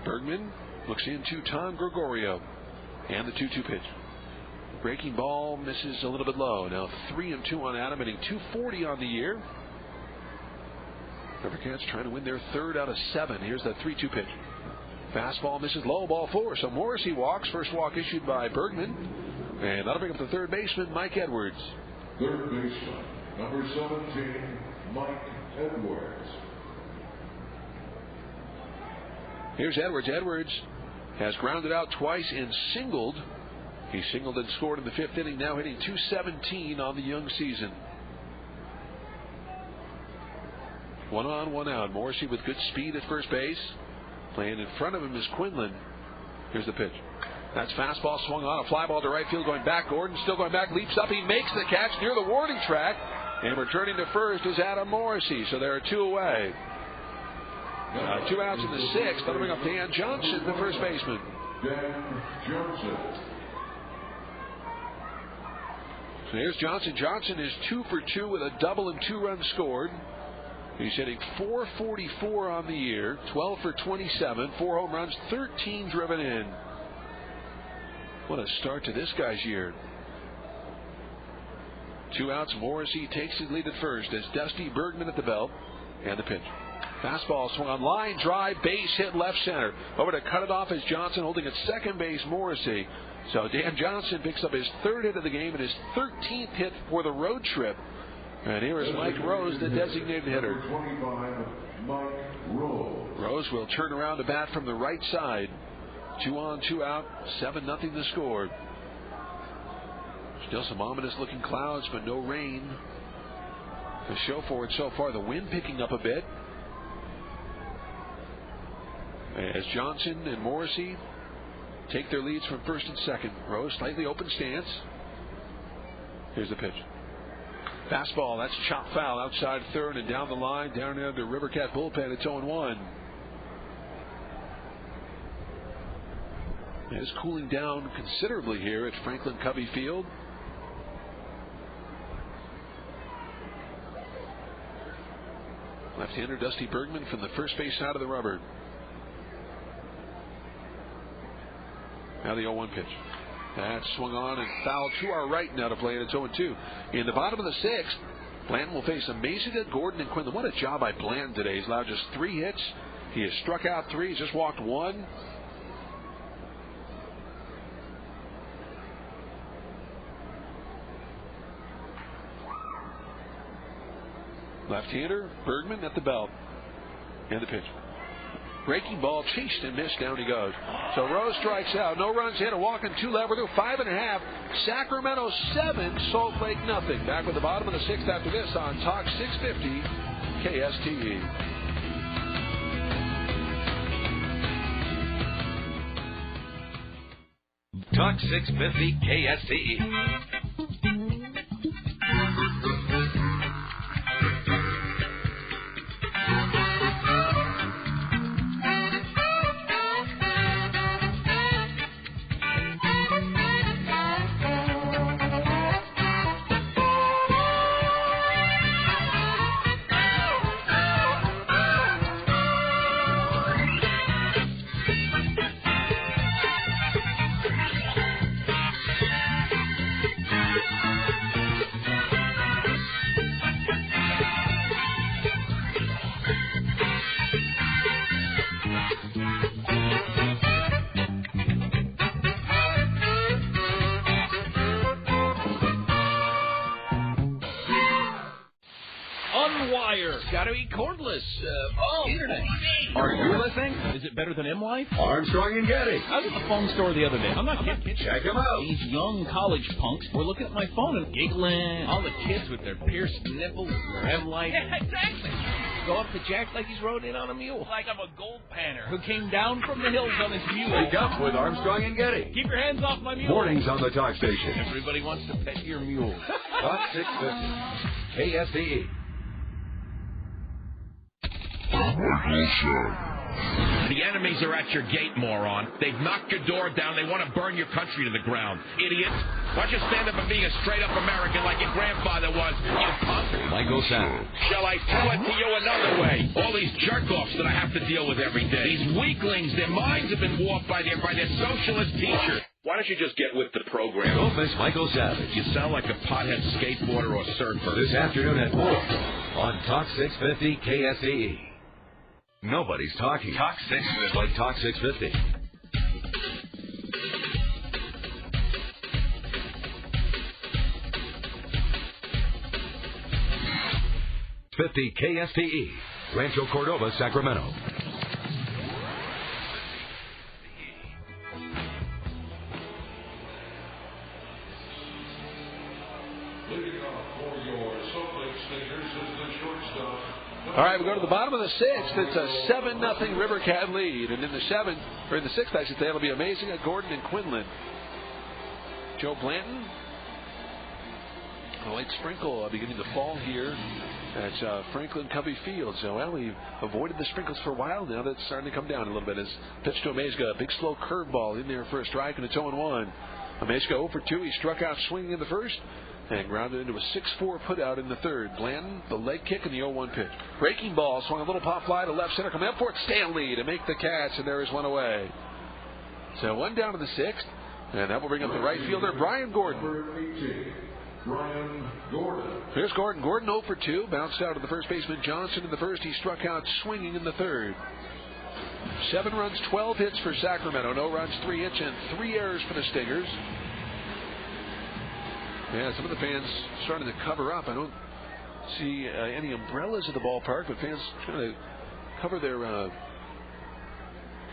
Bergman looks into Tom Gregorio. And the 2-2 pitch. Breaking ball misses a little bit low. Now 3-2 on Adam, hitting .240 on the year. Rivercats trying to win their third out of 7. Here's the 3-2 pitch. Fastball misses low, ball 4. So Morrissey walks. First walk issued by Bergman. And that'll bring up the third baseman, Mike Edwards. Third baseman, number 17, Mike Edwards. Here's Edwards. Edwards has grounded out twice and singled. He singled and scored in the 5th inning, now hitting .217 on the young season. 1 on, 1 out. Morrissey with good speed at first base. Playing in front of him is Quinlan. Here's the pitch. That's fastball swung on. A fly ball to right field going back. Gordon still going back. Leaps up. He makes the catch near the warning track. And returning to first is Adam Morrissey. So there are 2 away. 2 outs in the 6th. That'll bring up Dan Johnson, the first baseman. Dan Johnson. So here's Johnson. Johnson is 2 for 2 with a double and 2 runs scored. He's hitting .444 on the year, 12 for 27, 4 home runs, 13 driven in. What a start to this guy's year. 2 outs, Morrissey takes his lead at first as Dusty Bergman at the belt. And the pitch. Fastball swung on, line drive, base hit left center. Over to cut it off is Johnson, holding at second base, Morrissey. So Dan Johnson picks up his 3rd hit of the game and his 13th hit for the road trip. And here is Mike Rose, the designated hitter. 25, Mike Rose. Rose will turn around to bat from the right side. 2 on, 2 out, 7-0 the score. Still some ominous looking clouds, but no rain to show for it so far. The wind picking up a bit. As Johnson and Morrissey take their leads from first and second. Rose slightly open stance. Here's the pitch. Fastball, that's chop foul outside third and down the line, down into the Rivercat bullpen. It's 0-1. It's cooling down considerably here at Franklin Covey Field. Left-hander Dusty Bergman from the first base side of the rubber. Now the 0-1 pitch. That swung on and fouled to our right now to play, and it's 0-2. In the bottom of the 6th, Blanton will face Amaziga, Gordon, and Quinlan. What a job by Blanton today. He's allowed just 3 hits. He has struck out 3. He's just walked 1. Left-hander Bergman at the belt. And the pitch. Breaking ball, chased and missed. Down he goes. So Rose strikes out. No runs hit. A walk and 2 left. We're through 5.5. Sacramento 7, Salt Lake nothing. Back with the bottom of the 6th after this on Talk 650 KSTE. Talk 650 KSTE. Gotta be cordless. Internet. Are you listening? Is it better than M-Life? Armstrong and Getty. I was at the phone store the other day. I'm not kidding. Check them out. These young college punks were looking at my phone and giggling. All the kids with their pierced nipples and their M-Life. Yeah, exactly. Go up to Jack like he's rode in on a mule. Like I'm a gold panner who came down from the hills on his mule. Wake up with Armstrong and Getty. Keep your hands off my mule. Mornings on the Talk Station. Everybody wants to pet your mule. Talk 650 KSTE. The enemies are at your gate, moron. They've knocked your door down. They want to burn your country to the ground. Idiot. Why don't you stand up and be a straight-up American like your grandfather was, you punk? Michael Savage. Shall I tell it to you another way? All these jerk-offs that I have to deal with every day. These weaklings, their minds have been warped by their socialist teacher. Why don't you just get with the program? Don't miss Michael Savage. You sound like a pothead skateboarder or surfer. This afternoon at 4 on Talk 650 KSTE. Nobody's talking. Talk 650. Like Talk 650. KSTE, Rancho Cordova, Sacramento. Leading off for your Salt Lake Stingers is the shortstop. All right, we go to the bottom of the 6th. It's a 7-0 River Cat lead. And in the 7th, or in the 6th, I should say, it'll be amazing at Gordon and Quinlan. Joe Blanton. A light sprinkle beginning to fall here at Franklin Covey Field. So, well, we've avoided the sprinkles for a while. Now that's starting to come down a little bit. As pitch to Amezga, a big slow curveball in there for a strike, and it's 0-1. Amezga 0 for 2. He struck out swinging in the first and grounded into a 6-4 putout in the third. Blanton, the leg kick, and the 0-1 pitch. Breaking ball, swung a little pop fly to left center, coming up for it, Stanley to make the catch, and there is one away. So 1 down to the 6th, and that will bring up the right fielder, Brian Gordon. Number 18, Brian Gordon. Here's Gordon. Gordon 0 for 2, bounced out to the first baseman Johnson in the first. He struck out swinging in the third. 7 runs, 12 hits for Sacramento. No runs, 3 hits, and 3 errors for the Stingers. Yeah, some of the fans starting to cover up. I don't see any umbrellas at the ballpark, but fans trying to cover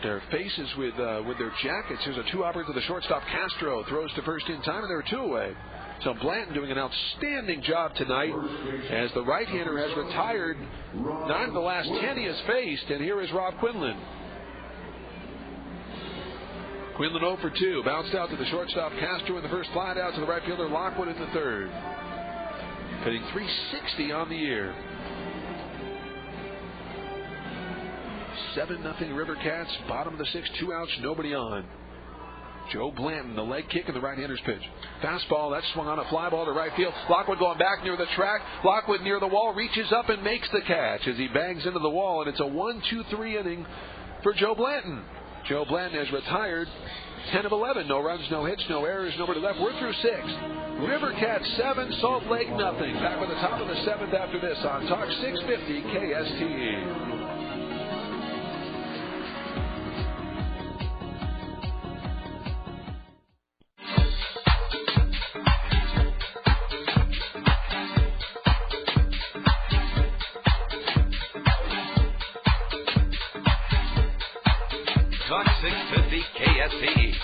their faces with their jackets. There's a 2-hopper to the shortstop. Castro throws to first in time, and there are 2 away. So Blanton doing an outstanding job tonight as the right-hander has retired 9 of the last 10 he has faced, and here is Rob Quinlan. Quinlan 0 for 2. Bounced out to the shortstop Castro in the first, fly out to the right fielder Lockwood in the third. Hitting .360 on the year. 7-0 River Cats. Bottom of the 6th, 2 outs, nobody on. Joe Blanton, the leg kick and the right-hander's pitch. Fastball, that's swung on a fly ball to right field. Lockwood going back near the track. Lockwood near the wall, reaches up and makes the catch as he bangs into the wall, and it's a 1-2-3 inning for Joe Blanton. Joe Blanton has retired 10 of 11. No runs, no hits, no errors, nobody left. We're through 6. River Cats 7, Salt Lake nothing. Back with the top of the 7th after this on Talk 650 KSTE. KSTE.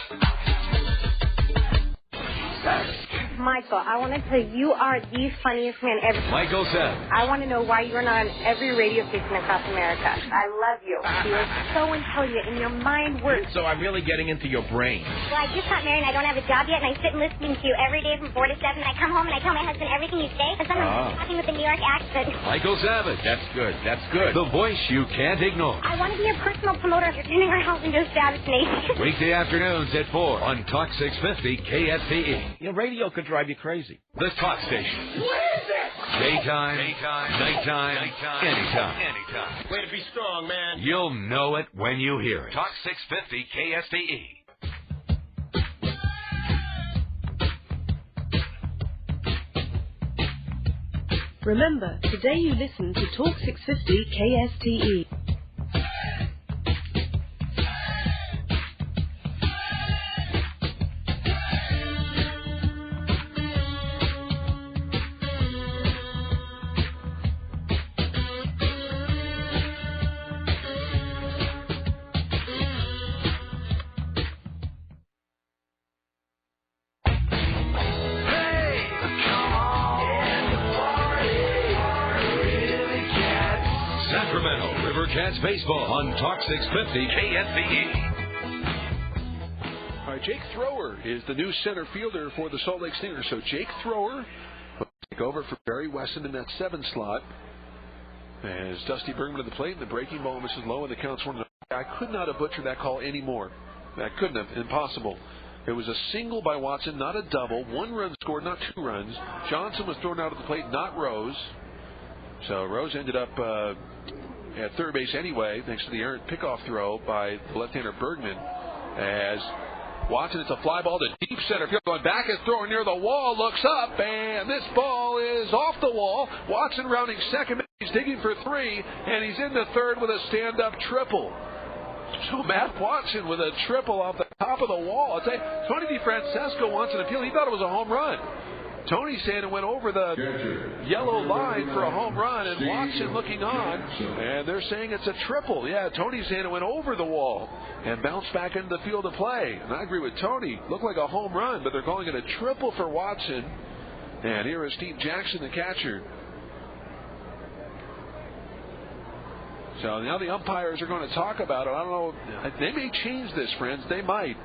Michael, I want to tell you are the funniest man ever. Michael Savage. I want to know why you're not on every radio station across America. I love you. You're so intelligent and your mind works. So I'm really getting into your brain. Well, I just got married and I don't have a job yet, and I sit and listen to you every day from 4 to 7. And I come home and I tell my husband everything you say, and sometimes I'm talking with a New York accent. Michael Savage. That's good. That's good. The voice you can't ignore. I want to be your personal promoter. You're turning our house into a Savage Nation. Weekday afternoons at 4 on Talk 650 KSTE. Your radio could drive you crazy. The Talk Station. What is it? Daytime, nighttime, anytime. Way to be strong, man. You'll know it when you hear it. Talk 650 KSTE. Remember, today you listen to Talk 650 KSTE. Sacramento River Cats baseball on Talk 650 KSTE. All right, Jake Thrower is the new center fielder for the Salt Lake Stingers. So Jake Thrower will take over for Barry Weston in that 7 slot. As Dusty Bergman at the plate, and the breaking ball misses low, and the count's 1-0. I could not have butchered that call anymore. I couldn't have. Impossible. It was a single by Watson, not a double. 1 run scored, not 2 runs. Johnson was thrown out at the plate, not Rose. So Rose ended up at third base anyway, thanks to the errant pickoff throw by the left-hander Bergman. As Watson, it's a fly ball to deep center field, going back and throwing near the wall, looks up, and this ball is off the wall. Watson rounding second base, he's digging for 3, and he's in the third with a stand-up triple. So Matt Watson with a triple off the top of the wall. I'll tell you, Tony DeFrancesco wants an appeal. He thought it was a home run. Tony saying it went over the yellow line for a home run, and Watson looking on, and they're saying it's a triple. Yeah, Tony's saying it went over the wall and bounced back into the field of play. And I agree with Tony. Looked like a home run, but they're calling it a triple for Watson. And here is Steve Jackson, the catcher. So now the umpires are going to talk about it. I don't know. They may change this, friends. They might.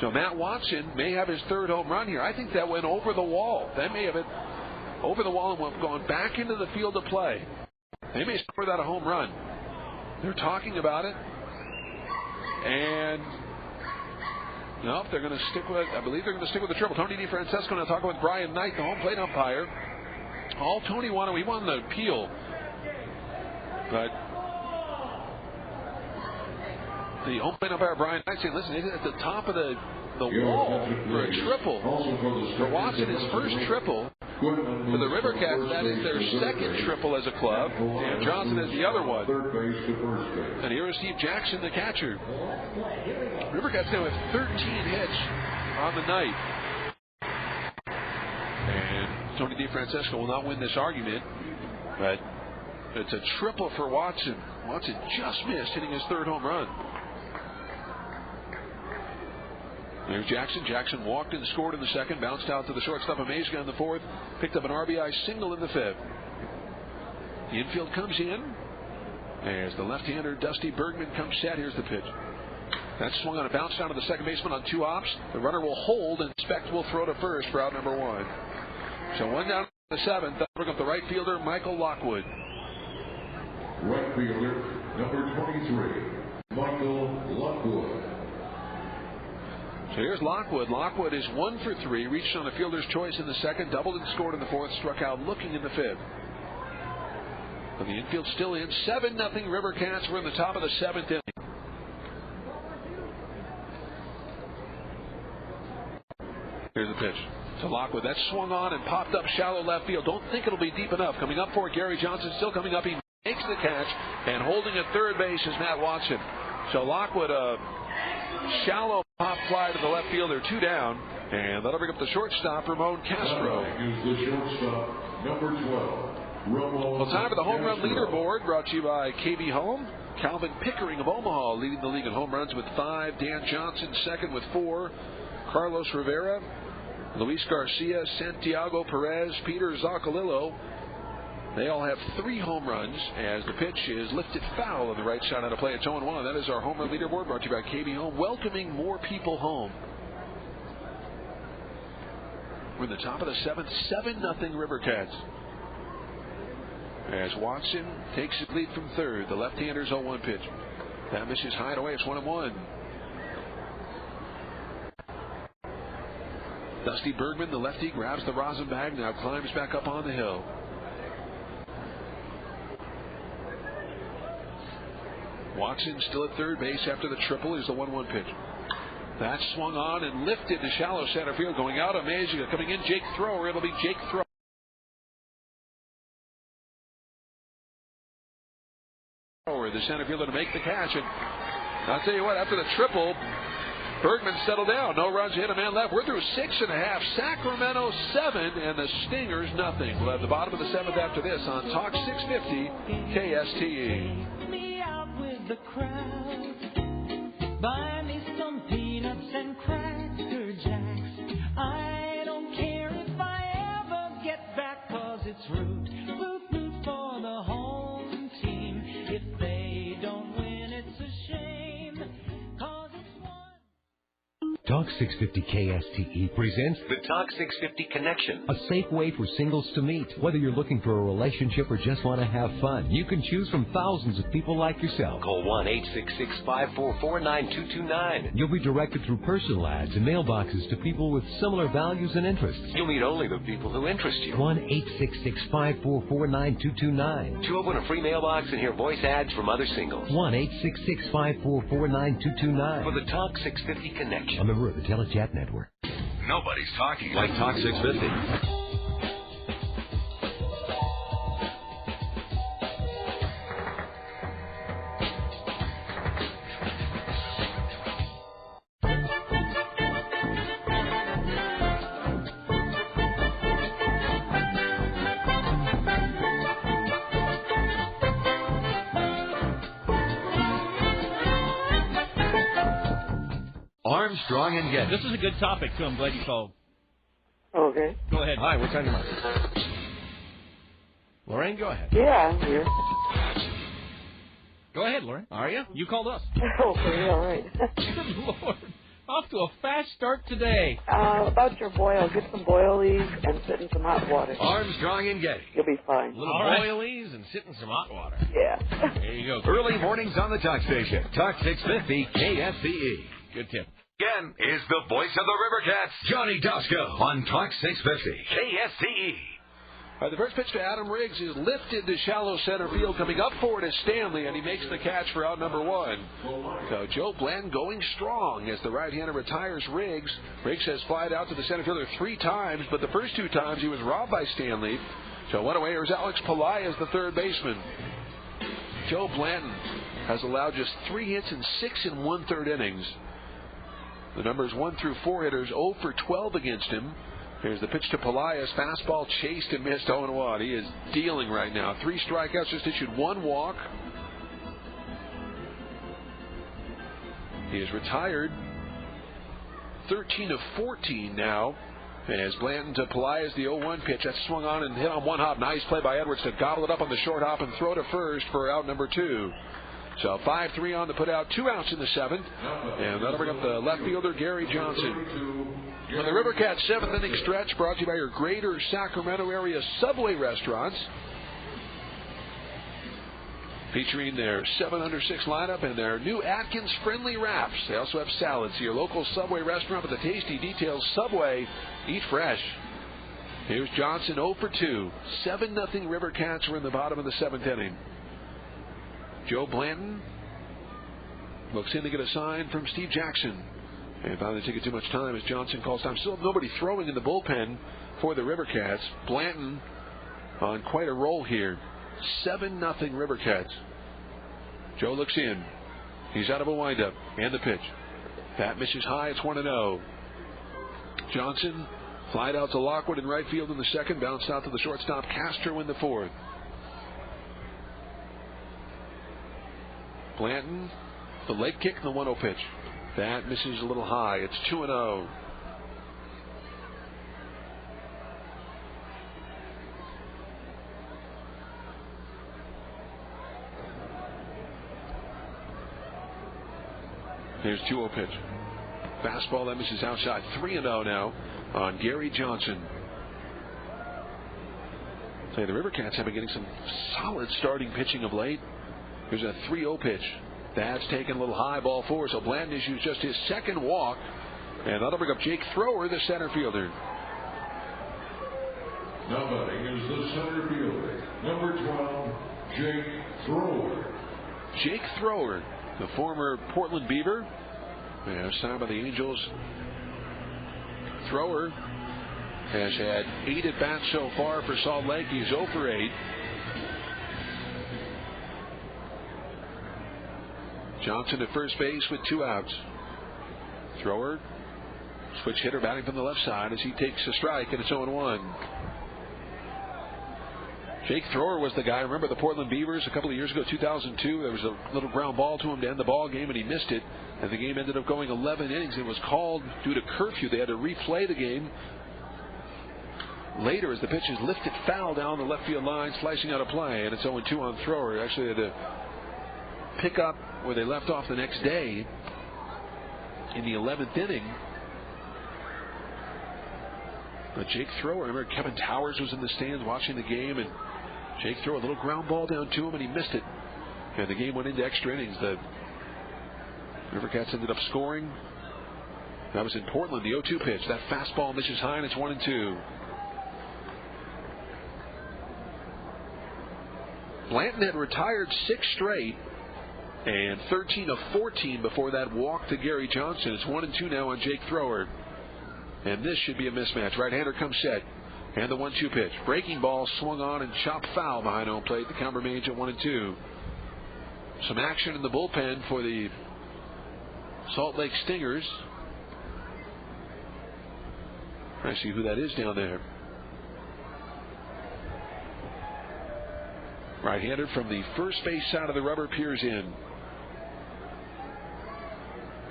So Matt Watson may have his 3rd home run here. I think that went over the wall. That may have it over the wall and gone back into the field of play. They may score that a home run. They're talking about it. And no, they're going to stick with, I believe they're going to stick with the triple. Tony DeFrancesco going to talk with Brian Knight, the home plate umpire. All Tony wanted, he wanted an appeal. But the home plate umpire, Brian Knight, saying, listen, it's at the top of the wall for a triple. For Watson, his first triple. For the River Cats, that is their 2nd triple as a club. And Johnson is the other one. And here is Steve Jackson, the catcher. River Cats now have 13 hits on the night. And Tony DeFrancesco will not win this argument. But it's a triple for Watson. Watson just missed hitting his 3rd home run. There's Jackson. Jackson walked and scored in the 2nd. Bounced out to the shortstop Amazga in the 4th. Picked up an RBI single in the 5th. The infield comes in as the left-hander Dusty Bergman comes set. Here's the pitch. That's swung on a bounce down to the second baseman on 2 hops. The runner will hold, and Specht will throw to first for out number 1. So 1 down in the 7th. That'll bring up the right fielder, Michael Lockwood. Right fielder, number 23, Michael Lockwood. So here's Lockwood. Lockwood is 1 for 3. Reached on a fielder's choice in the 2nd. Doubled and scored in the 4th. Struck out looking in the 5th. But the infield still in. 7-0 River Cats. We're in the top of the 7th inning. Here's the pitch to Lockwood. That swung on and popped up shallow left field. Don't think it'll be deep enough. Coming up for it, Gary Johnson. Still coming up. He makes the catch. And holding at third base is Matt Watson. So Lockwood, shallow pop fly to the left fielder, 2 down, and that'll bring up the shortstop, Ramon Castro. Is the shortstop, number 12, Ramon Well, time for the home run Castro. leaderboard, brought to you by KB Home. Calvin Pickering of Omaha leading the league in home runs with 5. Dan Johnson second with 4. Carlos Rivera, Luis Garcia, Santiago Perez, Peter Zaccolillo. They all have 3 home runs as the pitch is lifted foul on the right side out of play. It's 0-1. That is our home run leaderboard brought to you by KB Home, welcoming more people home. We're in the top of the 7th, 7-0 Rivercats. As Watson takes the lead from third, the left-hander's 0-1 pitch. That misses high and away. It's 1-1. Dusty Bergman, the lefty, grabs the rosin bag, now climbs back up on the hill. Watson still at third base after the triple. Is the 1-1 pitch. That swung on and lifted to shallow center field. Going out, amazing. Coming in, Jake Thrower. It'll be Jake Thrower. The center fielder to make the catch. And I'll tell you what, after the triple, Bergman settled down. No runs, hit a man left. We're through 6.5. Sacramento 7 and the Stingers nothing. We'll have the bottom of the 7th after this on Talk 650 KSTE. Take me out with the crowd. Buy me some peanuts and Cracker Jacks. I don't care if I ever get back, 'cause it's root for the home team. If they don't win, it's a shame, 'cause it's one. Talk 650 KSTE presents the Talk 650 Connection, a safe way for singles to meet. Whether you're looking for a relationship or just want to have fun, you can choose from thousands of people like yourself. Call 1-866-544-9229. You'll be directed through personal ads and mailboxes to people with similar values and interests. You'll meet only the people who interest you. 1-866-544-9229. To open a free mailbox and hear voice ads from other singles. 1-866-544-9229. For the Talk 650 Connection. On the Root, the Telechat Network. Nobody's talking like Talk 650. Armstrong and Getty. This is a good topic, too. I'm glad you called. Okay. Go ahead. Hi, what's on your mind? Lorraine, go ahead. Yeah, I'm here. Go ahead, Lorraine. Are you? You called us. Okay, all right. Good Lord. Off to a fast start today. About your boil, get some boilies and sit in some hot water. Armstrong and Getty. You'll be fine. Little boilies and sit in some hot water. Yeah. There you go. Early mornings on the Talk Station. Talk 650 KSCE. Good tip. Again is the voice of the Rivercats, Johnny Dosco, on Talk 650 KSCE. All right, the first pitch to Adam Riggs is lifted to shallow center field. Coming up for it is Stanley, and he makes the catch for out number 1. So Joe Blanton going strong as the right-hander retires Riggs. Riggs has flied out to the center fielder 3 times, but the first 2 times he was robbed by Stanley. So one away, here's Alex Pelaez, the third baseman. Joe Blanton has allowed just 3 hits in 6 1/3 innings. The numbers 1 through 4 hitters 0 for 12 against him. Here's the pitch to Pelaez. Fastball chased and missed 0-1. He is dealing right now. 3 strikeouts, just issued 1 walk. He is retired 13 of 14 now. As Blanton to Pelaez, the 0-1 pitch. That swung on and hit on 1 hop. Nice play by Edwards to gobble it up on the short hop and throw to first for out number 2. So 5-3 on to put out 2 outs in the 7th. And that'll bring up the left fielder, Gary Johnson. On the Rivercats 7th inning stretch, brought to you by your greater Sacramento area Subway restaurants. Featuring their 7 under 6 lineup and their new Atkins friendly wraps. They also have salads. Your local Subway restaurant with the tasty details. Subway, eat fresh. Here's Johnson 0 for 2. 7-0 Rivercats are in the bottom of the 7th inning. Joe Blanton looks in to get a sign from Steve Jackson. And finally taking too much time as Johnson calls time. Still nobody throwing in the bullpen for the Rivercats. Blanton on quite a roll here. 7-0 Rivercats. Joe looks in. He's out of a windup. And the pitch. That misses high. It's 1-0. Johnson flied out to Lockwood in right field in the 2nd. Bounced out to the shortstop Castro in the 4th. Blanton, the leg kick, and the 1-0 pitch. That misses a little high. It's 2-0. Here's 2-0 pitch. Fastball that misses outside. 3-0 now on Gary Johnson. The Rivercats have been getting some solid starting pitching of late. Here's a 3-0 pitch. That's taken a little high, ball 4. So Blanton issues just his second walk. And that'll bring up Jake Thrower, the center fielder. Now batting is the center fielder, number 12, Jake Thrower. Jake Thrower, the former Portland Beaver, signed by the Angels. Thrower has had 8 at-bats so far for Salt Lake. He's 0 for 8. Johnson at first base with 2 outs. Thrower, switch hitter, batting from the left side as he takes a strike, and it's 0-1. Jake Thrower was the guy. Remember the Portland Beavers a couple of years ago, 2002? There was a little ground ball to him to end the ball game, and he missed it. And the game ended up going 11 innings. It was called due to curfew. They had to replay the game. Later, as the pitch is lifted foul down the left field line, slicing out a play, and it's 0-2 on Thrower. Actually, had to pick up where they left off the next day in the 11th inning. But Jake Thrower, remember Kevin Towers was in the stands watching the game, and Jake Thrower, a little ground ball down to him, and he missed it. And the game went into extra innings. The Rivercats ended up scoring. That was in Portland, the 0-2 pitch. That fastball misses high, and it's 1-2. Blanton had retired 6 straight and 13 of 14 before that walk to Gary Johnson. It's 1-2 now on Jake Thrower. And this should be a mismatch. Right-hander comes set. And the 1-2 pitch. Breaking ball swung on and chopped foul behind home plate. The count remains at 1-2. Some action in the bullpen for the Salt Lake Stingers. I see who that is down there. Right-hander from the first base side of the rubber peers in.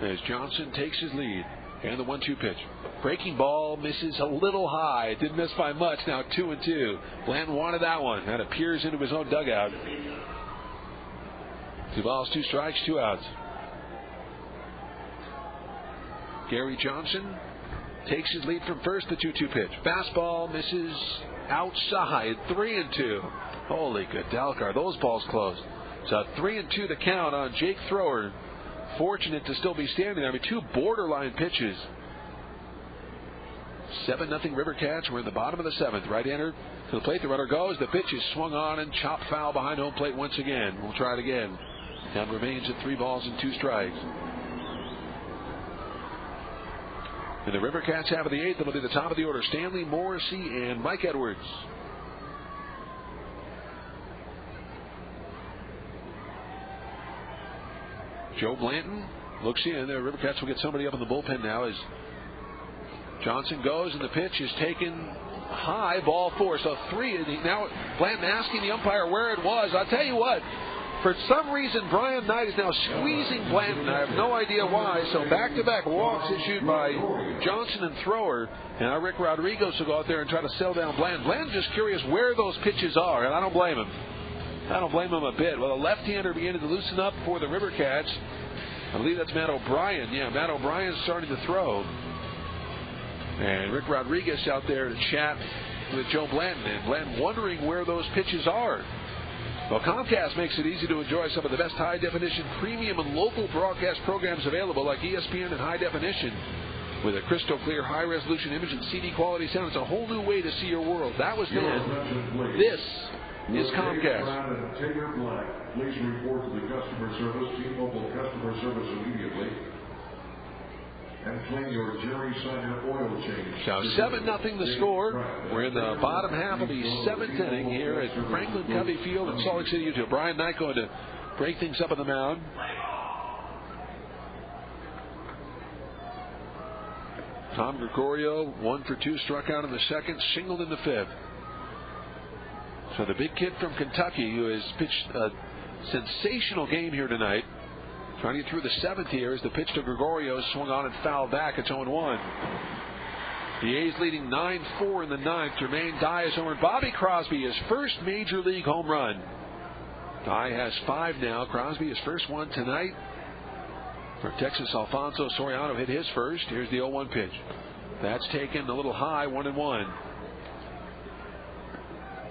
As Johnson takes his lead. And the 1-2 pitch. Breaking ball misses a little high. It didn't miss by much. Now 2-2. Blanton wanted that one. That appears into his own dugout. 2 balls, 2 strikes, 2 outs. Gary Johnson takes his lead from first. The 2-2 pitch. Fastball misses outside. 3-2. Holy good Dalcar. Those balls close. So 3-2 the count on Jake Thrower. Fortunate to still be standing there. I mean, 2 borderline pitches. 7-0 Rivercats. We're in the bottom of the 7th. Right-hander to the plate. The runner goes. The pitch is swung on and chopped foul behind home plate once again. We'll try it again. Count remains at 3 balls and 2 strikes. And the Rivercats have of the 8th. It'll be the top of the order. Stanley Morrissey and Mike Edwards. Joe Blanton looks in. The Rivercats will get somebody up in the bullpen now as Johnson goes, and the pitch is taken high, ball 4. So 3. Now Blanton asking the umpire where it was. I'll tell you what, for some reason Brian Knight is now squeezing Blanton. I have no idea why. So back-to-back walks issued by Johnson and Thrower. And now Rick Rodriguez will go out there and try to sell down Blanton. Blanton's just curious where those pitches are, and I don't blame him. I don't blame him a bit. Well, the left-hander beginning to loosen up for the Rivercats. I believe that's Matt O'Brien. Yeah, Matt O'Brien's starting to throw. And Rick Rodriguez out there to chat with Joe Blanton. And Blanton wondering where those pitches are. Well, Comcast makes it easy to enjoy some of the best high-definition, premium, and local broadcast programs available, like ESPN in high definition. With a crystal clear, high-resolution image and CD quality sound, it's a whole new way to see your world. That was then. This is Comcast. Taylor Black, please report to the customer service, T-Mobile customer service immediately. And claim your Jerry Simon oil change. So 7-0 the score. We're in the bottom half of the 7th inning here at Franklin Covey Field in Salt Lake City, Utah. Brian Knight going to break things up on the mound. Tom Gregorio, 1 for 2, struck out in the 2nd, singled in the 5th. So the big kid from Kentucky, who has pitched a sensational game here tonight, Trying to get through the 7th here as the pitch to Gregorio swung on and fouled back. It's 0-1. The A's leading 9-4 in the 9th. Jermaine Dye is over. Bobby Crosby, his first major league home run. Dye has 5 now. Crosby, his first one tonight. For Texas, Alfonso Soriano hit his first. Here's the 0-1 pitch. That's taken a little high, 1-1.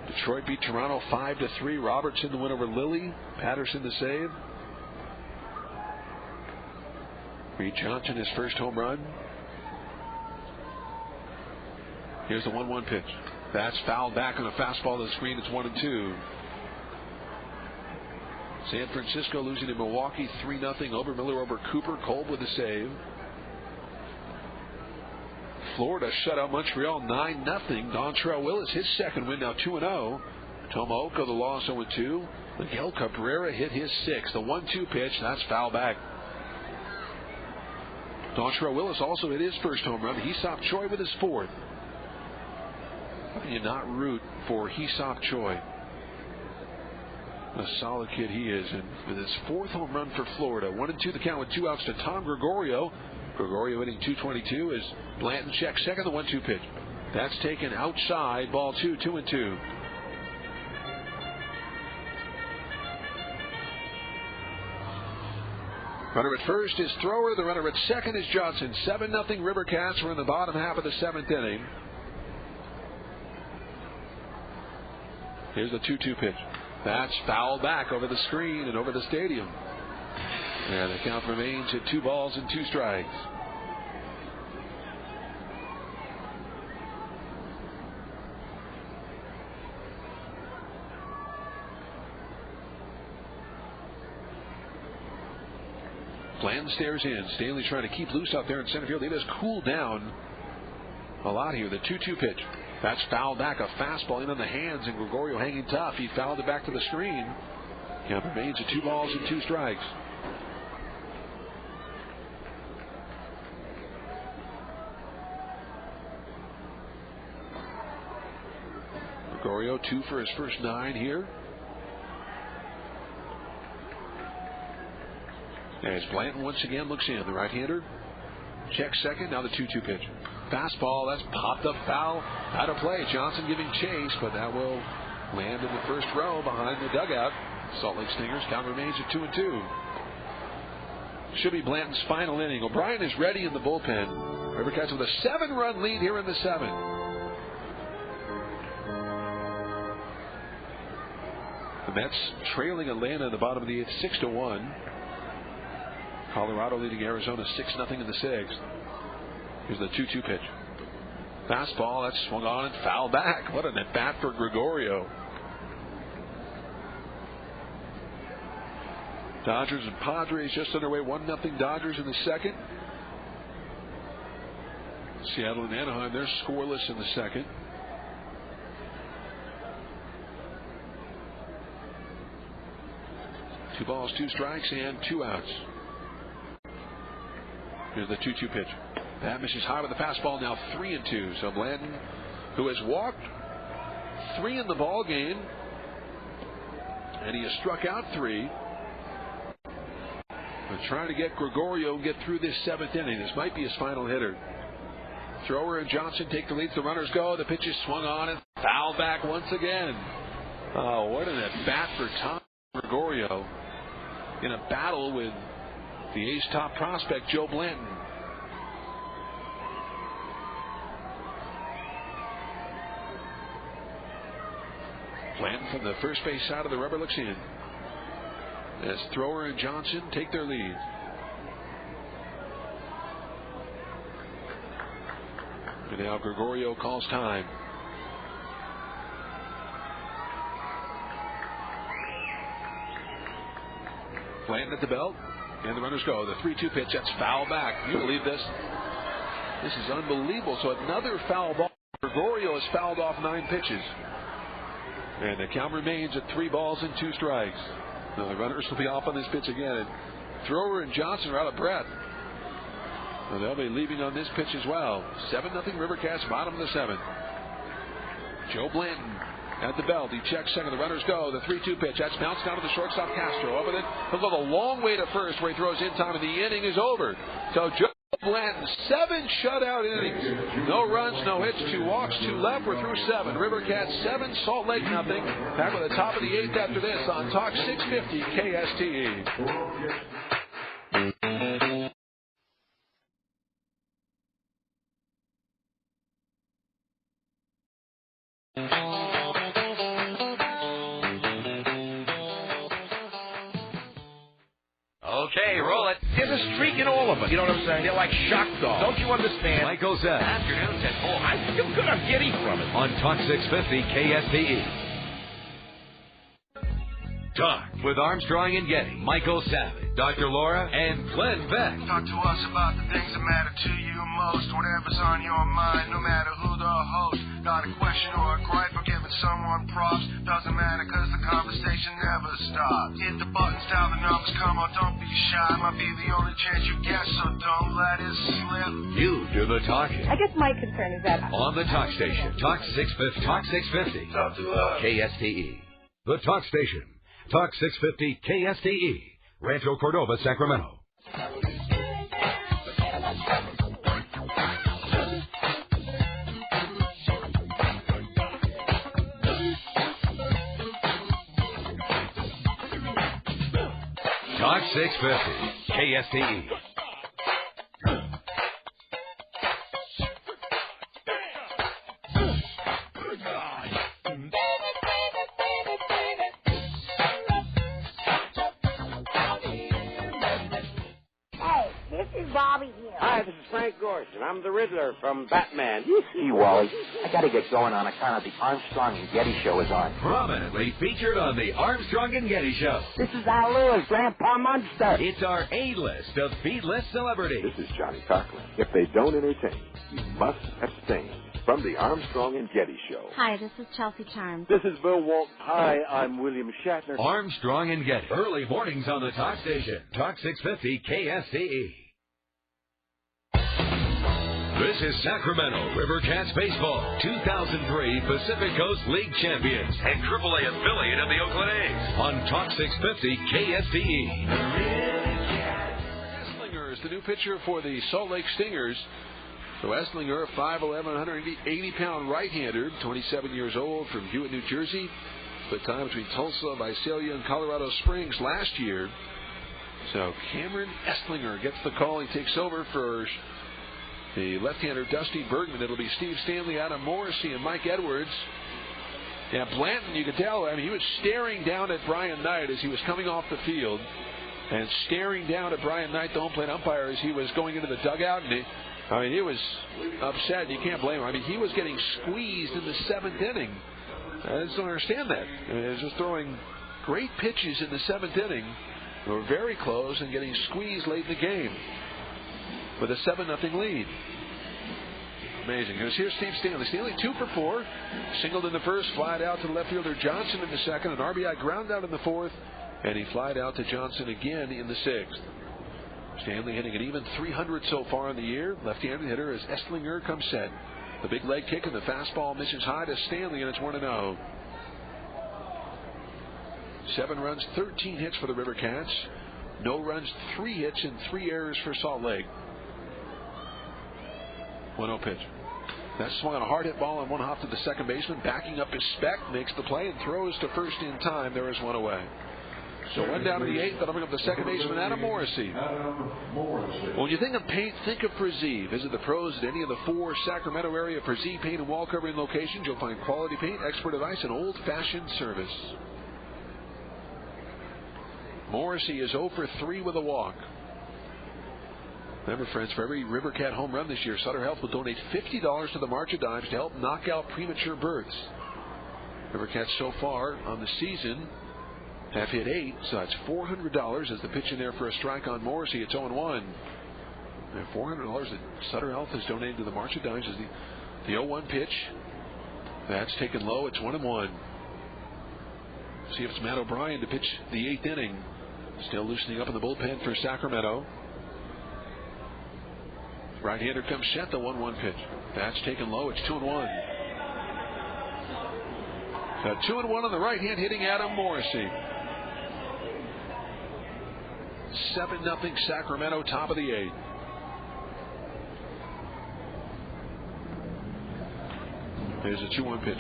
Detroit beat Toronto 5-3. Robertson the win over Lilly. Patterson the save. Reed Johnson his first home run. Here's the 1-1 pitch. That's fouled back on a fastball to the screen. It's 1-2. San Francisco losing to Milwaukee 3-0. Obermiller over Cooper. Kolb with a save. Florida shut out Montreal 9-0. Dontrell Willis his second win, now 2-0. Tomoka the loss 0-2. Miguel Cabrera hit his 6th. The 1-2 pitch, that's foul back. Dontrell Willis also hit his first home run. Hee-Sop Choi with his 4th. How can you not root for Hee-Sop Choi? A solid kid he is. And with his 4th home run for Florida. 1-2 the count with 2 outs to Tom Gregorio. Gregorio hitting .222 as Blanton checks second. The 1-2 pitch. That's taken outside. Ball 2, 2-2. Runner at first is Thrower. The runner at second is Johnson. 7-0 Rivercats. We're in the bottom half of the 7th inning. Here's the 2-2 pitch. That's fouled back over the screen and over the stadium. And the count remains at 2 balls and 2 strikes. Blanton stares in. Stanley trying to keep loose out there in center field. It has cooled down a lot here. The 2-2 pitch. That's fouled back. A fastball in on the hands, and Gregorio hanging tough. He fouled it back to the screen. Count remains at 2 balls and 2 strikes. Gregorio 2 for his first 9 here. As Blanton once again looks in. The right-hander checks second. Now the 2-2 pitch. Fastball. That's popped up foul. Out of play. Johnson giving chase, but that will land in the first row behind the dugout. Salt Lake Stingers. Count remains at 2-2. Should be Blanton's final inning. O'Brien is ready in the bullpen. Rivercats with a 7-run lead here in the 7th. The Mets trailing Atlanta in the bottom of the 8th, 6-1. Colorado leading Arizona 6-0 in the 6th. Here's the 2-2 pitch. Fastball, that's swung on and fouled back. What an at-bat for Gregorio. Dodgers and Padres just underway. 1-0 Dodgers in the 2nd. Seattle and Anaheim, they're scoreless in the 2nd. Two balls, 2 strikes, and 2 outs. Here's the 2-2 pitch. That misses high with the fastball. Now 3-2. So Blanton, who has walked 3 in the ball game, and he has struck out 3. But trying to get Gregorio get through this 7th inning. This might be his final hitter. Thrower and Johnson take the lead. The runners go. The pitch is swung on and fouled back once again. Oh, what an at-bat for Tom Gregorio in a battle with the A's top prospect, Joe Blanton. Blanton from the first base side of the rubber looks in as Thrower and Johnson take their lead. And now Gregorio calls time. Blanton at the belt, and the runners go. The 3-2 pitch, that's foul back. You believe this? This is unbelievable. So another foul ball. Gregorio has fouled off 9 pitches. And the count remains at 3 balls and 2 strikes. Now the runners will be off on this pitch again. And Thrower and Johnson are out of breath. And they'll be leaving on this pitch as well. 7-0 Rivercats, bottom of the 7th. Joe Blanton at the belt. He checks second. The runners go. The 3-2 pitch. That's bounced down to the shortstop, Castro. Over it. He'll go the long way to first where he throws in time, and the inning is over. So Joe Blanton, 7 shutout innings. No runs, no hits, 2 walks, 2 left. We're through 7. River Cats 7, Salt Lake nothing. Back with the top of the 8th after this on Talk 650 KSTE. Okay, roll it. There's a streak in all of us. You know what I'm saying? They're like shock dogs. Don't you understand? Michael Zed. Afternoons at 4. I feel good. I'm giddy from it. On Talk 650 KSTE. Talk with Armstrong and Getty, Michael Savage, Dr. Laura, and Glenn Beck. Talk to us about the things that matter to you most. Whatever's on your mind, no matter who the host. Got a question or a gripe or giving someone props. Doesn't matter because the conversation never stops. Hit the buttons, dial the numbers, come on, don't be shy. Might be the only chance you get, so don't let it slip. You do the talking. I guess my concern is that On the Talk Station, Talk 650. Talk 650. Talk to us. KSTE. The Talk Station. Talk 650 KSTE. Rancho Cordova, Sacramento. Talk 650 KSTE. Bobby here. Hi, this is Frank Gorshin. I'm the Riddler from Batman. Hey, Wally, I gotta get going on account of the Armstrong and Getty show is on. Prominently featured on the Armstrong and Getty Show. This is Al Lewis, Grandpa Munster. It's our A-list of B-list celebrities. This is Johnny Cochran. If they don't entertain, you must abstain. From the Armstrong and Getty Show. Hi, this is Chelsea Charms. This is Bill Walton. Hi, I'm William Shatner. Armstrong and Getty. Early mornings on the Talk Station. Talk 650 KSTE. This is Sacramento River Cats Baseball, 2003 Pacific Coast League champions and AAA affiliate of the Oakland A's on Talk 650 KSTE. Esslinger is the new pitcher for the Salt Lake Stingers. So Esslinger, 5'11", 180-pound right-hander, 27 years old, from Hewitt, New Jersey. Split time between Tulsa, Visalia, and Colorado Springs last year. So Cameron Esslinger gets the call. He takes over for the left-hander Dusty Bergman. It'll be Steve Stanley, Adam Morrissey, and Mike Edwards. Yeah, Blanton, you could tell, I mean, he was staring down at Brian Knight as he was coming off the field, and staring down at Brian Knight, the home plate umpire, as he was going into the dugout. And he was upset. You can't blame him. I mean, he was getting squeezed in the 7th inning. I just don't understand that. I mean, he was just throwing great pitches in the 7th inning. They were very close and getting squeezed late in the game with a 7-0 lead. Amazing. Here's Steve Stanley. Stanley 2 for 4. Singled in the first, flied out to the left fielder Johnson in the second, an RBI ground out in the fourth, and he flied out to Johnson again in the 6th. Stanley hitting an even 300 so far in the year. Left-handed hitter as Esslinger comes set. The big leg kick and the fastball misses high to Stanley, and it's 1-0. 7 runs, 13 hits for the River Cats. No runs, 3 hits, and 3 errors for Salt Lake. 1-0 pitch. That swung on a hard hit ball on one hop to the second baseman. Backing up his spec, makes the play, and throws to first in time. There is 1 away. So 1 down to the 8th. That'll bring up the second baseman, Adam Morrissey. Well, when you think of paint, think of Prezee. Visit the pros at any of the 4 Sacramento area Prezee paint and wall covering locations. You'll find quality paint, expert advice, and old-fashioned service. Morrissey is 0 for 3 with a walk. Remember, friends, for every River Cat home run this year, Sutter Health will donate $50 to the March of Dimes to help knock out premature births. River Cats so far on the season have hit 8, so that's $400 as the pitch in there for a strike on Morrissey. It's 0-1. And $400 that Sutter Health has donated to the March of Dimes is the 0-1 pitch. That's taken low. It's 1-1. See if it's Matt O'Brien to pitch the 8th inning. Still loosening up in the bullpen for Sacramento. Right-hander comes set, the 1-1 pitch. That's taken low. It's 2-1. 2-1 on the right hand, hitting Adam Morrissey. 7-0 Sacramento, top of the 8th. There's a 2-1 pitch.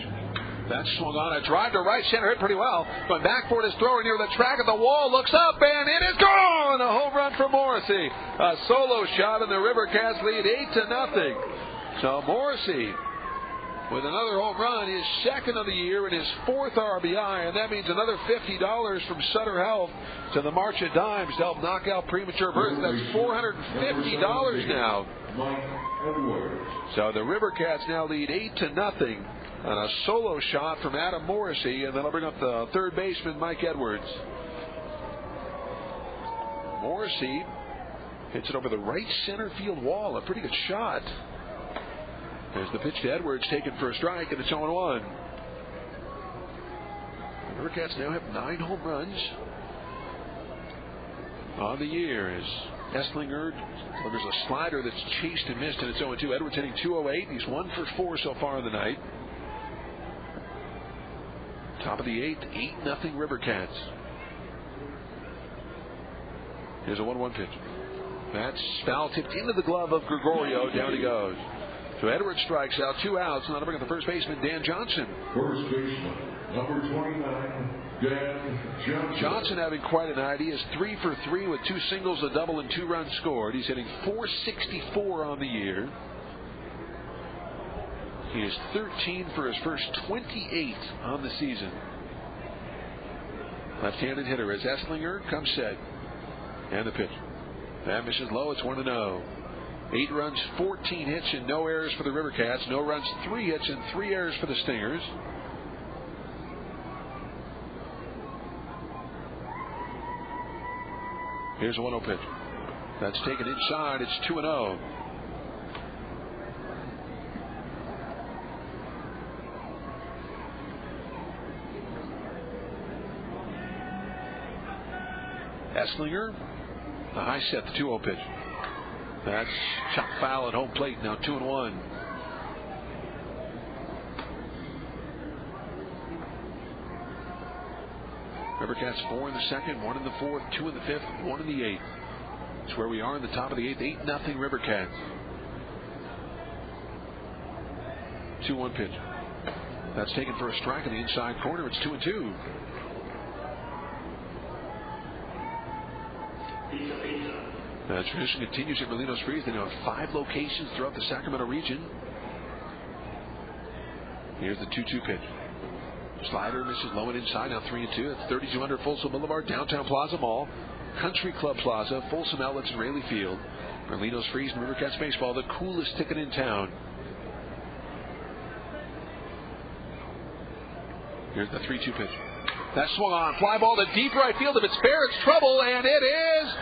That's swung on. A drive to right center, hit pretty well. Going back for his thrower near the track of the wall. Looks up, and it is gone! A home run for Morrissey. A solo shot, and the Rivercats lead 8-0. So Morrissey, with another home run, his second of the year and his 4th RBI, and that means another $50 from Sutter Health to the March of Dimes to help knock out premature birth. That's $450 now. So the Rivercats now lead 8-0 on a solo shot from Adam Morrissey, and that'll bring up the third baseman, Mike Edwards. Morrissey hits it over the right center field wall. A pretty good shot. There's the pitch to Edwards, taken for a strike, and it's 0-1. The Rivercats now have 9 home runs on the year as Esslinger delivers a slider that's chased and missed, and it's 0-2. Edwards hitting .208. He's 1 for 4 so far in the night. Top of the 8th, 8-0 Rivercats. Here's a 1-1 pitch. That's foul tipped into the glove of Gregorio. Down he goes. So Edwards strikes out, 2 outs, and that'll bring up the first baseman, Dan Johnson. First baseman, number 29, Dan Johnson. Johnson having quite a night. He is 3 for 3 with 2 singles, a double, and 2 runs scored. He's hitting .464 on the year. He is 13 for his first 28 on the season. Left-handed hitter as Esslinger comes set. And the pitch. That misses low. It's 1-0. 8 runs, 14 hits, and no errors for the Rivercats. No runs, 3 hits, and 3 errors for the Stingers. Here's a 1-0 pitch. That's taken inside. It's 2-0. Esslinger, the high set, the 2-0 pitch. That's chop foul at home plate. Now 2-1. Rivercats 4 in the second, 1 in the fourth, 2 in the fifth, 1 in the 8th. That's where we are in the top of the 8th. 8-0 Rivercats. 2-1 pitch. That's taken for a strike in the inside corner. It's 2-2. The tradition continues at Molino's Freeze. They now have 5 locations throughout the Sacramento region. Here's the 2-2 pitch. Slider misses low and inside. Now 3-2. That's 3200 Folsom Boulevard, Downtown Plaza Mall, Country Club Plaza, Folsom Outlets, and Raley Field. Molino's Freeze and Rivercats baseball, the coolest ticket in town. Here's the 3-2 pitch. That swung on. Fly ball to deep right field. If it's fair, it's trouble, and it is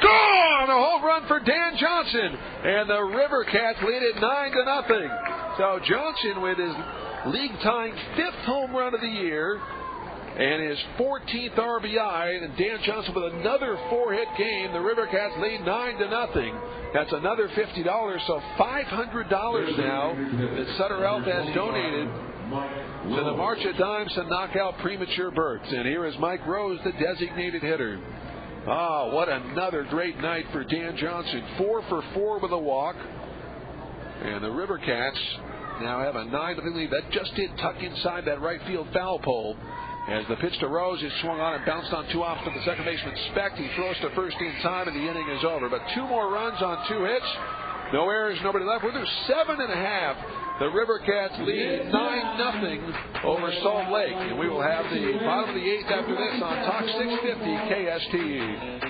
gone! A home run for Dan Johnson, and the Rivercats lead it 9-0. So Johnson with his league-tying 5th home run of the year and his 14th RBI, and Dan Johnson with another 4-hit game. The Rivercats lead 9-0. That's another $50, so $500 now that Sutter Health has donated to the March of Dimes to knock out premature births. And here is Mike Rose, the designated hitter. Oh, what another great night for Dan Johnson. 4 for 4 with a walk. And the Rivercats now have a 9-0 lead. That just did tuck inside that right field foul pole. As the pitch to Rose is swung on and bounced on 2 offs to the second baseman Specht. He throws to first in time, and the inning is over. But 2 more runs on 2 hits. No errors, nobody left. We're through 7.5. The Rivercats lead 9-0 over Salt Lake. And we will have the bottom of the 8th after this on Talk 650 KSTE.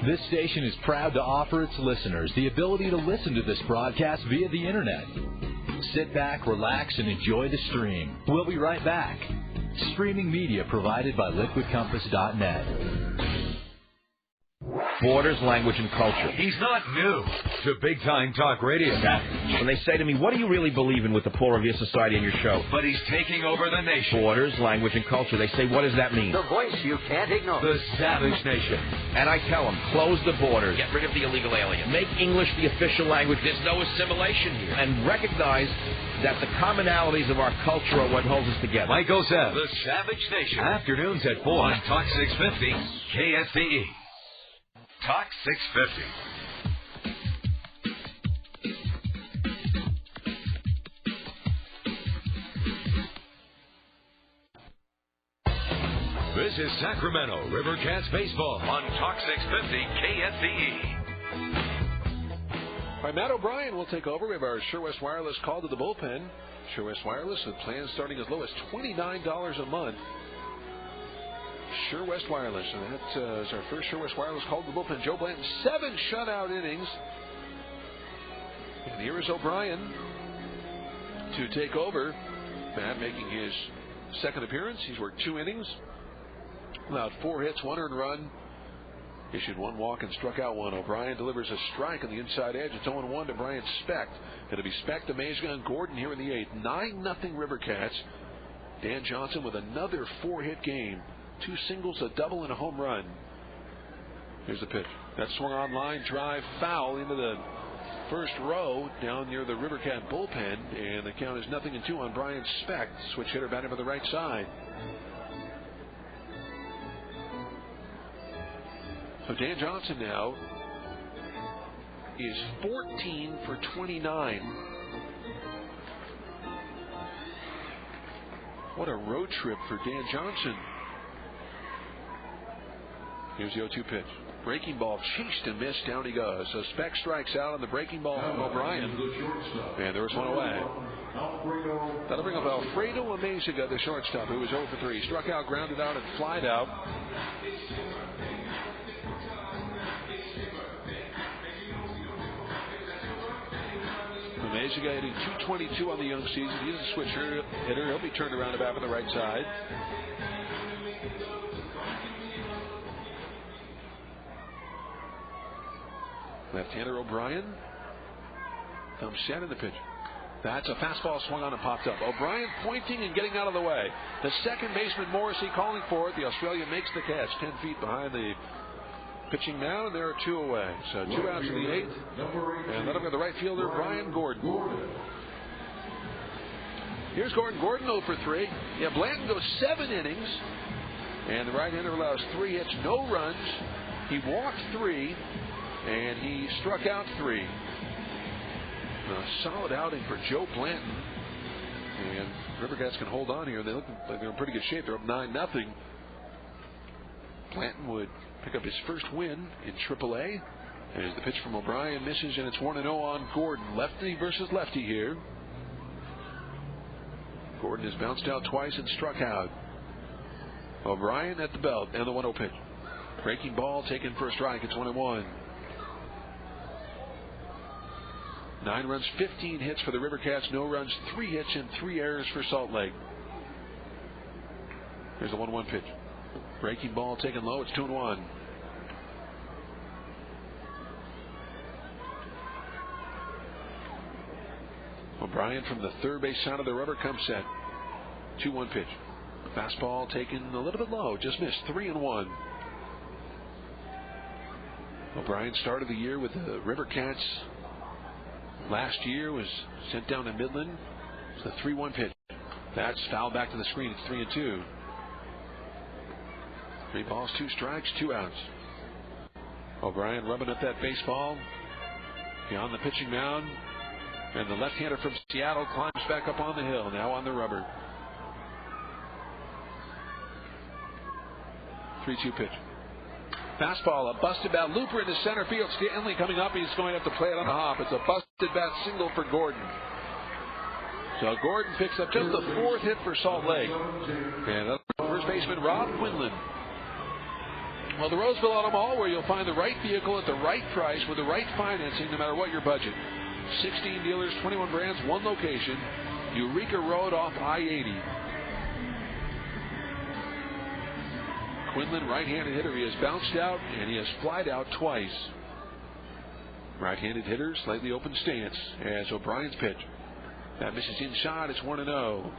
This station is proud to offer its listeners the ability to listen to this broadcast via the Internet. Sit back, relax, and enjoy the stream. We'll be right back. Streaming media provided by LiquidCompass.net. Borders, language, and culture. He's not new to big-time talk radio. When they say to me, what do you really believe in with the poor of your society and your show? But he's taking over the nation. Borders, language, and culture. They say, what does that mean? The voice you can't ignore. The Savage Nation. And I tell them, close the borders. Get rid of the illegal alien. Make English the official language. There's no assimilation here. And recognize that the commonalities of our culture are what holds us together. Michael Zev, The Savage Nation. Afternoons at 4 on Talk 650 KSTE. Talk 650. This is Sacramento Rivercats baseball on Talk 650 KSTE. All right, Matt O'Brien will take over. We have our Sure West Wireless call to the bullpen. Sure West Wireless with plans starting as low as $29 a month. Sure West Wireless, and that is our first Sure West Wireless call to the bullpen. Joe Blanton, 7 shutout innings. And here is O'Brien to take over. Matt making his second appearance. He's worked 2 innings, allowed 4 hits, 1 earned run, issued 1 walk and struck out 1. O'Brien delivers a strike on the inside edge. It's 0-1 to Brian Specht. Going to be Specht, Amazing, and Gordon here in the 8th. 9-0 Rivercats. Dan Johnson with another 4-hit game. 2 singles, a double, and a home run. Here's the pitch. That swung on line, drive, foul into the first row down near the Rivercat bullpen, and the count is 0-2 on Brian Specht. Switch hitter batting for the right side. So Dan Johnson now is 14 for 29. What a road trip for Dan Johnson. Here's the 0-2 pitch. Breaking ball chased and missed. Down he goes. So Specht strikes out on the breaking ball from O'Brien. And there's 1 away. That'll bring up Alfredo Amezaga, the shortstop, who was 0 for 3. Struck out, grounded out, and flied out. Amezaga hitting .222 on the young season. He's a switch hitter. He'll be turned around about for the right side. Left-hander O'Brien comes set in the pitch. That's a fastball swung on and popped up. O'Brien pointing and getting out of the way. The second baseman Morrissey calling for it. The Australian makes the catch 10 feet behind the pitching mound, and there are 2 away. So 2 outs in the 8th. And let him go the right fielder, Brian Gordon. Here's Gordon. Gordon 0 for 3. Yeah, Blanton goes 7 innings. And the right-hander allows 3 hits, no runs. He walked 3. And he struck out 3. A solid outing for Joe Blanton. And Rivercats can hold on here. They look like they're in pretty good shape. They're up 9-0. Blanton would pick up his first win in AAA. As the pitch from O'Brien misses, and it's 1-0 on Gordon. Lefty versus lefty here. Gordon has bounced out twice and struck out. O'Brien at the belt, and the 1-0 pitch. Breaking ball taken for a strike. It's 1-1. 9 runs, 15 hits for the Rivercats. No runs, 3 hits, and 3 errors for Salt Lake. Here's the 1-1 pitch. Breaking ball taken low. It's 2-1. O'Brien from the third base side of the rubber comes set. 2-1 pitch. Fastball taken a little bit low. Just missed. 3-1. O'Brien started the year with the Rivercats. Last year was sent down to Midland. It's a 3-1 pitch. That's fouled back to the screen. It's 3-2. 3 balls, 2 strikes, 2 outs. O'Brien rubbing up that baseball beyond the pitching mound. And the left-hander from Seattle climbs back up on the hill. Now on the rubber. 3-2 pitch. Fastball, a busted bat, looper into center field. Stanley coming up. He's going to have to play it on a hop. It's a busted bat single for Gordon. So Gordon picks up just the 4th hit for Salt Lake. And first baseman Rob Quinlan. Well, the Roseville Auto Mall, where you'll find the right vehicle at the right price with the right financing, no matter what your budget. 16 dealers, 21 brands, 1 location. Eureka Road off I-80. Quinlan, right-handed hitter. He has bounced out and he has flied out twice. Right-handed hitter, slightly open stance as O'Brien's pitch. That misses inside. It's 1-0.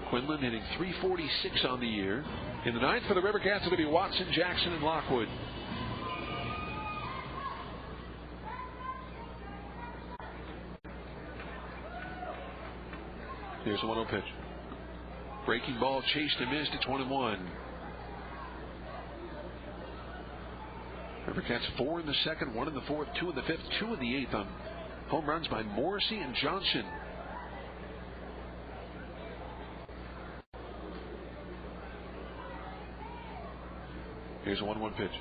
Quinlan hitting .346 on the year. In the ninth for the River Cats, it'll be Watson, Jackson, and Lockwood. Here's a 1-0 pitch. Breaking ball, chased and missed. It's 1-1. River Cats 4 in the second, 1 in the fourth, 2 in the fifth, 2 in the eighth on home runs by Morrissey and Johnson. Here's a 1-1 pitch.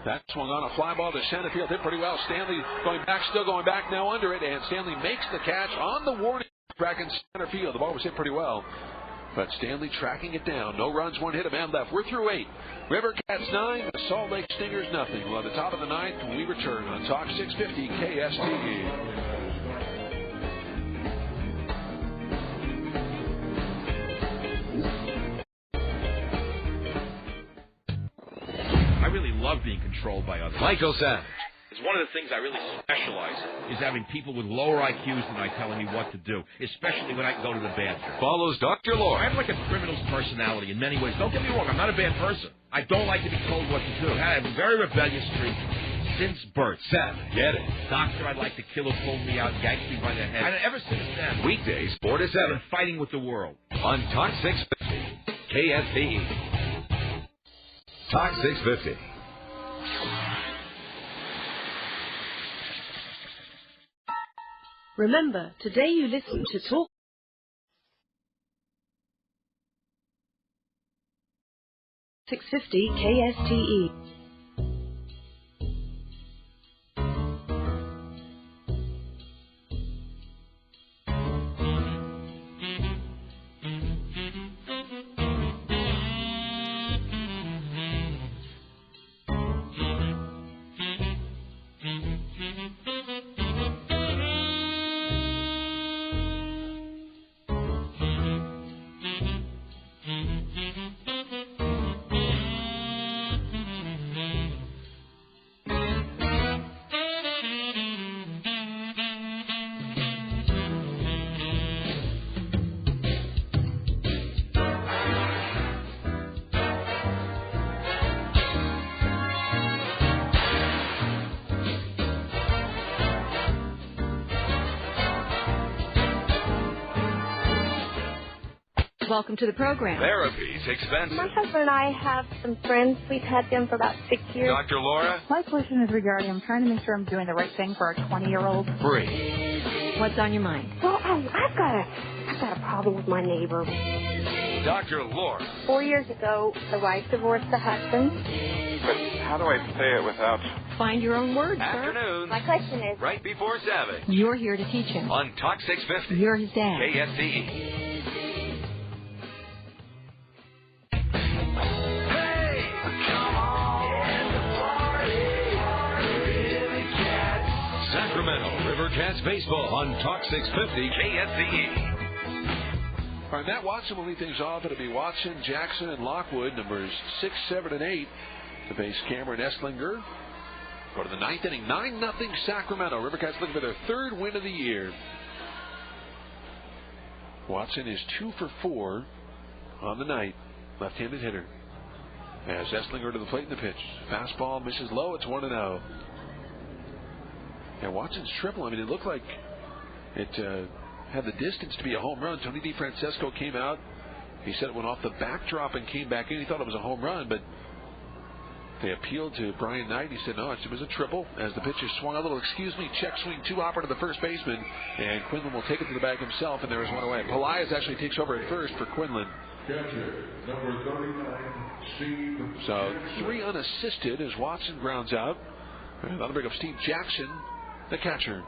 That swung on a fly ball to center field. Hit pretty well. Stanley going back, still going back now under it, and Stanley makes the catch on the warning track in center field. The ball was hit pretty well, but Stanley tracking it down. No runs, 1 hit, a man left. We're through 8. River Cats 9, Salt Lake Stingers nothing. Well, at the top of the ninth, we return on Talk 650 KSTE. I really love being controlled by others. Michael Savage. It's one of the things I really specialize in, is having people with lower IQs than I telling me what to do, especially when I can go to the bathroom. Follows Dr. Laura. I have like a criminal's personality in many ways. Don't get me wrong, I'm not a bad person. I don't like to be told what to do. I have a very rebellious streak since birth. Savage. Get it. Doctor I'd like to kill who pulled me out and yanked me by the head. And ever since then, weekdays 4 to 7. I've been fighting with the world. On Talk 650 KSTE. Talk 650. Remember, today you listen to Talk 650 KSTE. Welcome to the program. Therapy's expensive. My husband and I have some friends. We've had them for about 6 years. Dr. Laura? My question is regarding, I'm trying to make sure I'm doing the right thing for a 20-year-old. Free. What's on your mind? Well, I've got a problem with my neighbor. Dr. Laura. 4 years ago, the wife divorced the husband. But how do I say it without... Find your own words, Afternoons. My question is... Right before 7. You're here to teach him. On Talk 650. You're his dad. KSTE. Sacramento River Cats baseball on Talk 650 KSTE. All right, Matt Watson will lead things off. It'll be Watson, Jackson, and Lockwood, numbers 6, 7, and 8. To base Cameron Esslinger. Go to the ninth inning, 9-0 Sacramento. River Cats looking for their 3rd win of the year. Watson is 2 for 4 on the night. Left-handed hitter. As Esslinger to the plate in the pitch. Fastball misses low. It's 1-0. And Watson's triple, I mean, it looked like it had the distance to be a home run. Tony DeFrancesco came out. He said it went off the backdrop and came back in. He thought it was a home run, but they appealed to Brian Knight. He said, no, it was a triple. As the pitcher swung a little, check swing, 2-hopper to the first baseman, and Quinlan will take it to the bag himself, and there is 1 away. Pelaez actually takes over at first for Quinlan. Catcher, number 39, Steve So Jackson. 3 unassisted as Watson grounds out. And on the bring of Steve Jackson, the catcher.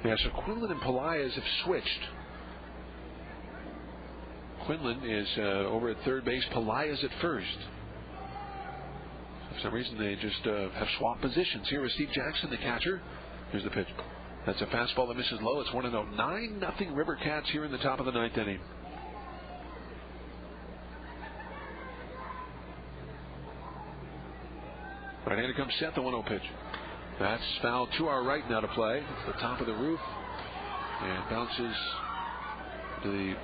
Yeah, so Quinlan and Pelaez have switched. Quinlan is over at third base, Pelaez at first. For some reason, they just have swapped positions. Here is Steve Jackson, the catcher. Here's the pitch. That's a fastball that misses low. It's 1-0. 9-0 River Cats here in the top of the ninth inning. Right-hander comes set, the 1-0 pitch. That's foul to our right now to play. It's the top of the roof. And bounces to the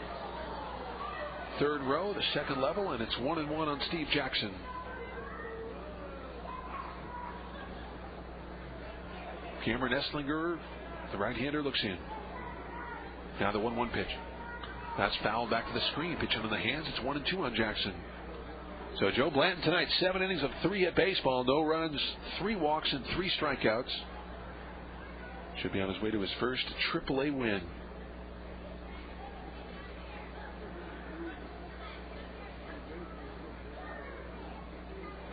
third row, the second level, and it's 1-1 on Steve Jackson. Cameron Esslinger, the right-hander, looks in. Now the 1-1 pitch. That's fouled back to the screen. Pitch under the hands. It's 1-2 on Jackson. So Joe Blanton tonight, 7 innings of 3-hit baseball, no runs, 3 walks, and 3 strikeouts. Should be on his way to his first AAA win.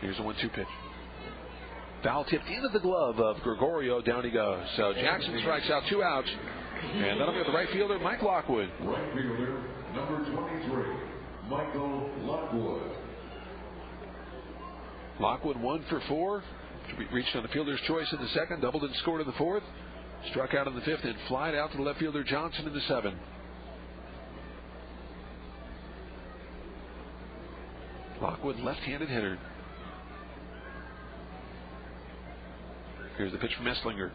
Here's a 1-2 pitch. Foul tipped into the glove of Gregorio. Down he goes. So Jackson strikes out, 2 outs. And that'll be with the right fielder, Mike Lockwood. Right fielder, number 23, Michael Lockwood. Lockwood 1 for 4. Reached on the fielder's choice in the second. Doubled and scored in the fourth. Struck out in the fifth and flied out to the left fielder Johnson in the 7th. Lockwood, left-handed hitter. Here's the pitch from Esslinger.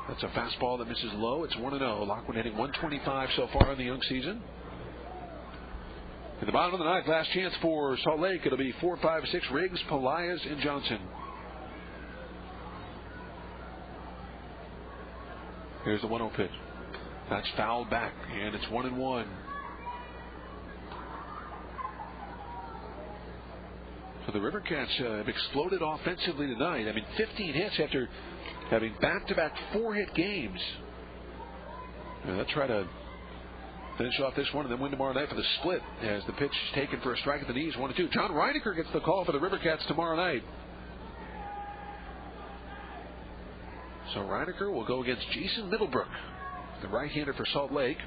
That's a fastball that misses low. It's 1-0. Lockwood hitting 125 so far in the young season. In the bottom of the ninth, last chance for Salt Lake. It'll be 4, 5, 6 Riggs, Pelias, and Johnson. Here's the 1-0 pitch. That's fouled back, and it's 1-1. So the River Cats have exploded offensively tonight. I mean, 15 hits after having back-to-back 4-hit games. They'll try to finish off this one and then win tomorrow night for the split as the pitch is taken for a strike at the knees, 1-2. John Reinecker gets the call for the River Cats tomorrow night. So Reinecker will go against Jason Middlebrook, the right-hander for Salt Lake.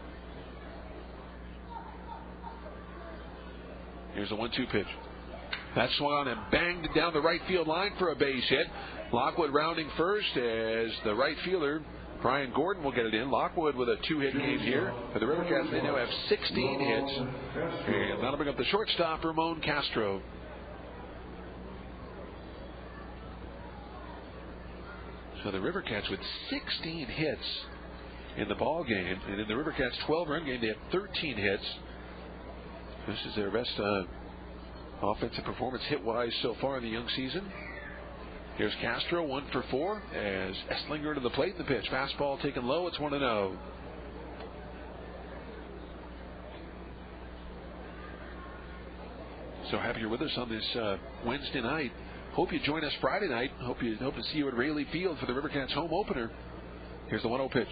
Here's a 1-2 pitch. That swung on and banged down the right field line for a base hit. Lockwood rounding first as the right fielder, Brian Gordon, will get it in. Lockwood with a 2-hit game here. For the River Cats, they now have 16 hits. And that'll bring up the shortstop, Ramon Castro. So the River Cats with 16 hits in the ball game. And in the River Cats' 12-run game, they had 13 hits. This is their best offensive performance hit-wise so far in the young season. Here's Castro, 1 for 4, as Esslinger to the plate in the pitch. Fastball taken low, it's 1-0. So happy you're with us on this Wednesday night. Hope you join us Friday night. Hope to see you at Rayleigh Field for the River Cats home opener. Here's the 1-0 pitch.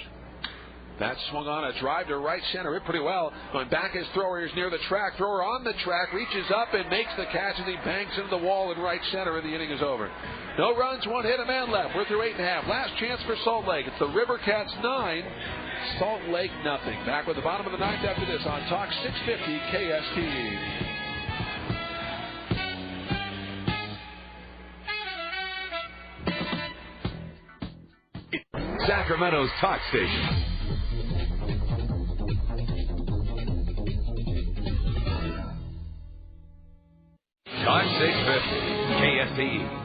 That swung on a drive to right center. Hit pretty well. Going back, his thrower is near the track. Thrower on the track, reaches up and makes the catch as he banks into the wall in right center, and the inning is over. No runs, 1 hit, a man left. We're through 8.5. Last chance for Salt Lake. It's the River Cats 9, Salt Lake nothing. Back with the bottom of the ninth after this on Talk 650 KSTE. Sacramento's talk station. Talk 650 KSTE.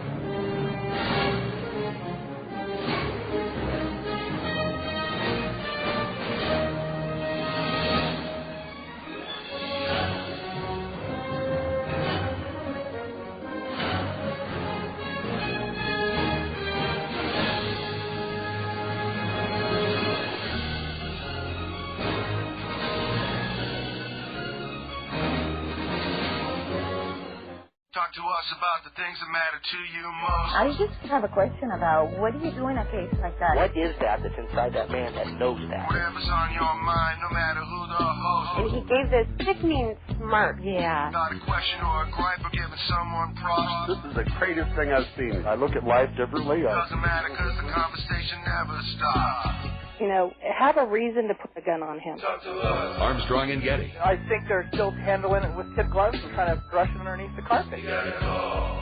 Talk to us about the things that matter to you most. I just have a question about what do you do in a case like that? What is that that's inside that man that knows that? Whatever's on your mind, no matter who the host. And he gave this sickening smirk. Yeah. Got a question or a gripe or giving someone props. This is the greatest thing I've seen. I look at life differently. Doesn't matter because the conversation never stops. have a reason to put a gun on him. Armstrong and Getty. I think they're still handling it with kid gloves and trying to brush it underneath the carpet.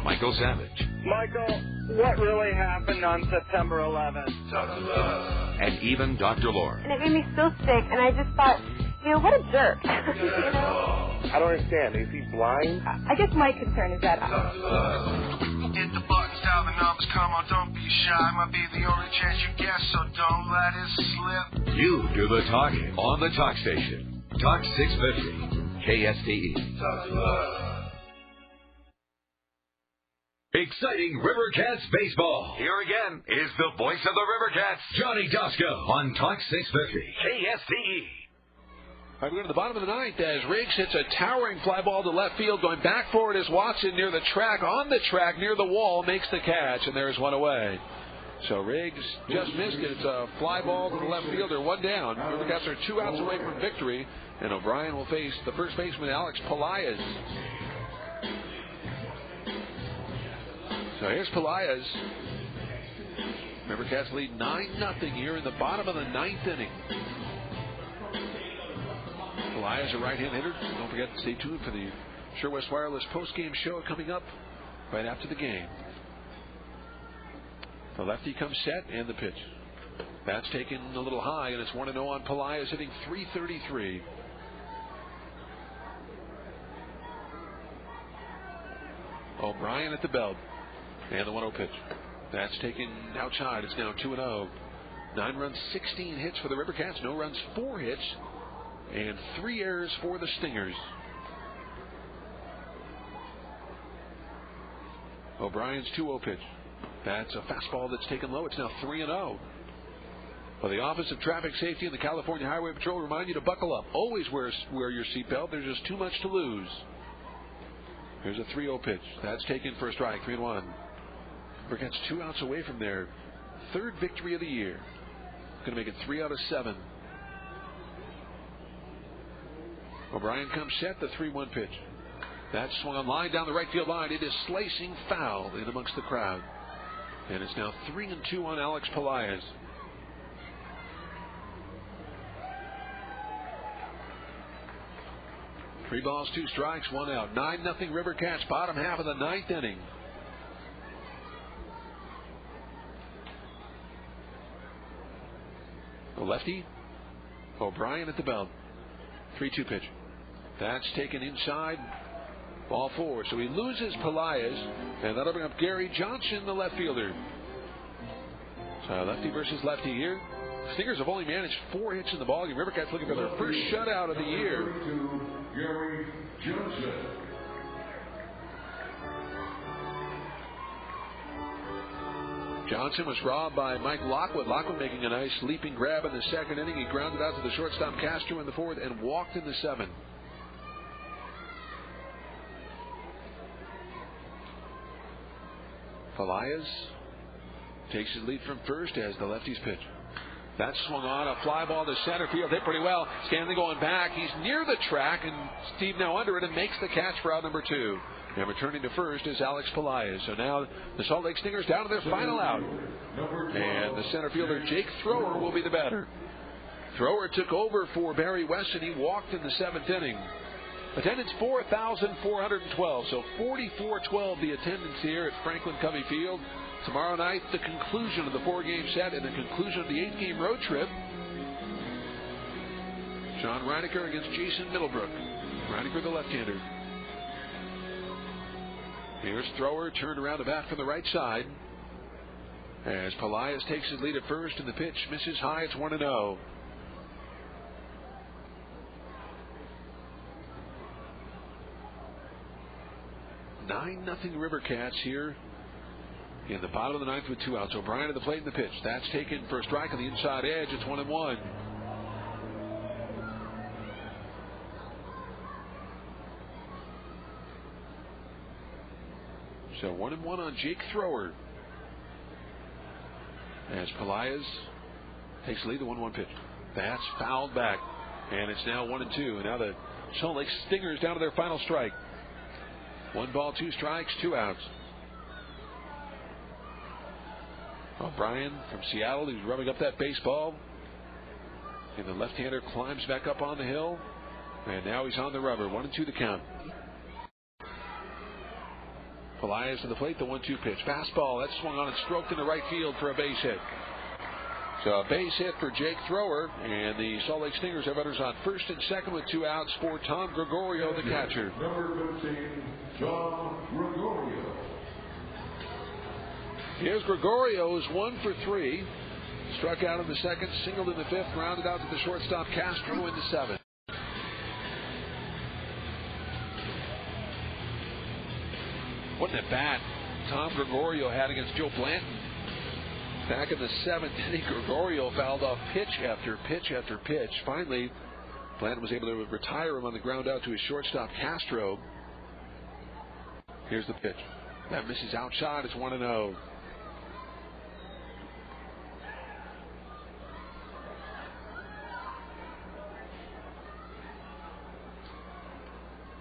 Michael Savage. Michael, what really happened on September 11th? And even Dr. Laura. And it made me so sick, and I just thought, what a jerk. I don't understand. Is he blind? I guess my concern is that. Hit the buttons, dial the numbers, come on, don't be shy. Might be the only chance you get, so don't let it slip. You do the talking on the talk station. Talk 650 KSTE. Exciting Rivercats baseball. Here again is the voice of the Rivercats, Johnny Tosco, on Talk 650 KSTE. All right, we're going to the bottom of the ninth as Riggs hits a towering fly ball to left field. Going back forward is Watson near the track, on the track, near the wall, makes the catch, and there's one away. So Riggs just missed it. It's a fly ball to the left fielder, one down. Rivercats are 2 outs away from victory, and O'Brien will face the first baseman, Alex Pelaez. So here's Pelaez. Rivercats lead 9-0 here in the bottom of the ninth inning. Pelaez, a right-hand hitter. Don't forget to stay tuned for the Sure West Wireless post-game show coming up right after the game. The lefty comes set and the pitch. That's taken a little high, and it's 1-0 on Pelaez, hitting .333. O'Brien at the belt. And the 1-0 pitch. That's taken outside. It's now 2-0. 9 runs, 16 hits for the Rivercats. No runs, 4 hits. And 3 errors for the Stingers. O'Brien's 2-0 pitch. That's a fastball that's taken low. It's now 3-0. Well, the Office of Traffic Safety and the California Highway Patrol remind you to buckle up. Always wear your seatbelt. There's just too much to lose. Here's a 3-0 pitch. That's taken for a strike. 3-1. Rivercats 2 outs away from their 3rd victory of the year. Going to make it 3 out of 7. O'Brien comes set. The 3-1 pitch. That's swung on line down the right field line. It is slicing foul in amongst the crowd. And it's now 3-2 on Alex Pelaez. Three balls, 2 strikes, 1 out. 9-0 Rivercats, bottom half of the 9th inning. The lefty, O'Brien at the belt. 3-2 pitch. That's taken inside. Ball 4. So he loses Pelaez, and that'll bring up Gary Johnson, the left fielder. So lefty versus lefty here. Stingers have only managed 4 hits in the ballgame. Rivercats looking for their first shutout of the year. Gary Johnson. Johnson was robbed by Mike Lockwood. Lockwood making a nice leaping grab in the 2nd inning. He grounded out to the shortstop Castro in the 4th and walked in the 7th. Pelaez takes his lead from first as the lefties pitch. That's swung on, a fly ball to center field, hit pretty well. Stanley going back, he's near the track, and Steve now under it and makes the catch for out number 2. And returning to first is Alex Pelaez. So now the Salt Lake Stingers down to their final out. And the center fielder Jake Thrower will be the batter. Thrower took over for Barry West, and he walked in the 7th inning. Attendance 4,412, so 44-12 the attendance here at Franklin Covey Field. Tomorrow night, the conclusion of the 4-game set and the conclusion of the 8-game road trip. John Reinecker against Jason Middlebrook. Reinecker the left-hander. Here's Thrower, turned around to bat from the right side. As Pelaez takes his lead at first, and the pitch misses high. It's 1-0. Nothing Rivercats here in the bottom of the 9th with 2 outs. O'Brien at the plate in the pitch. That's taken for a strike on the inside edge. It's 1-1. So 1-1 on Jake Thrower. As Pelaez takes the lead, the 1-1 pitch. That's fouled back. And it's now 1-2. And now the Salt Lake Stingers down to their final strike. 1 ball, 2 strikes, 2 outs. O'Brien from Seattle, he's rubbing up that baseball. And the left-hander climbs back up on the hill. And now he's on the rubber. 1-2 the count. Pelaez to the plate, the 1-2 pitch. Fastball, that's swung on and stroked into right field for a base hit. So a base hit for Jake Thrower, and the Salt Lake Stingers have runners on first and second with 2 outs for Tom Gregorio, the catcher. Number 15, Tom Gregorio. Here's Gregorio, who's 1 for 3. Struck out in the second, singled in the fifth, rounded out to the shortstop Castro in the seventh. What an at-bat Tom Gregorio had against Joe Blanton. Back in the seventh inning, Gregorio fouled off pitch after pitch after pitch. Finally, Blanton was able to retire him on the ground out to his shortstop Castro. Here's the pitch. That misses outside. It's 1-0.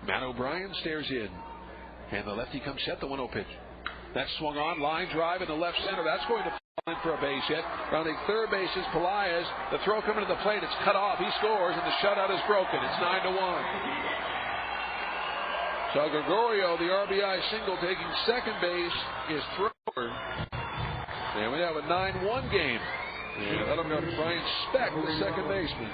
Matt O'Brien stares in. And the lefty comes set, the 1-0 pitch. That's swung on, line drive in the left center. That's going to fall in for a base hit. Rounding third base is Pelaez. The throw coming to the plate. It's cut off. He scores, and the shutout is broken. It's 9-1. So Gregorio, the RBI single, taking second base is Thrower. And we have a 9-1 game. And that'll go to Brian Speck, the second baseman.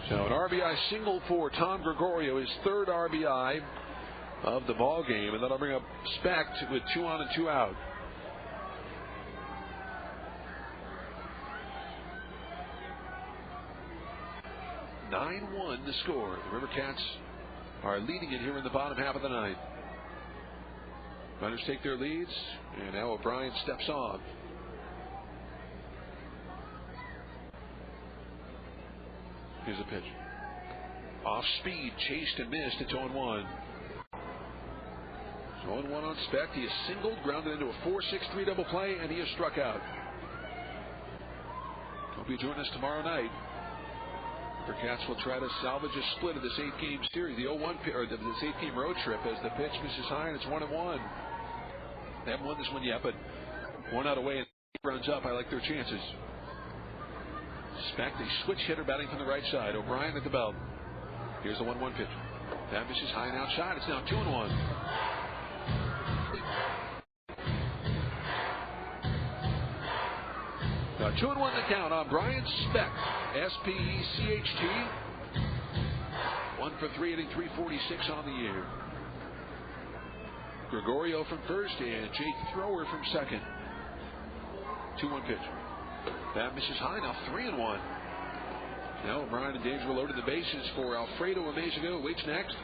So an RBI single for Tom Gregorio, his third RBI of the ball game, and that'll bring up Speck with 2 on and 2 out. (9-1) the score. The Rivercats are leading it here in the bottom half of the ninth. Runners take their leads, and now O'Brien steps on. Here's a pitch. Off speed, chased and missed. It's 0-1. 0-1 on Speck. He is singled, grounded into a 4-6-3 double play, and he is struck out. Hope you join us tomorrow night. Rivercats will try to salvage a split of this 8-game series, the 0-1 or this 8-game road trip, as the pitch misses high, and it's 1-1. They haven't won this one yet, but 1 out away and runs up. I like their chances. Speck, the switch hitter, batting from the right side. O'Brien at the belt. Here's the 1-1 pitch. That misses high and outside. It's now 2-1. Now 2-1 the count on Brian Speck. S-P-E-C-H-T. 1 for 3, hitting .346 on the year. Gregorio from first and Jake Thrower from second. 2-1 pitch. That misses high, now 3-1. Now O'Brien and Danger loaded the bases for Alfredo Amezaga. Waits next.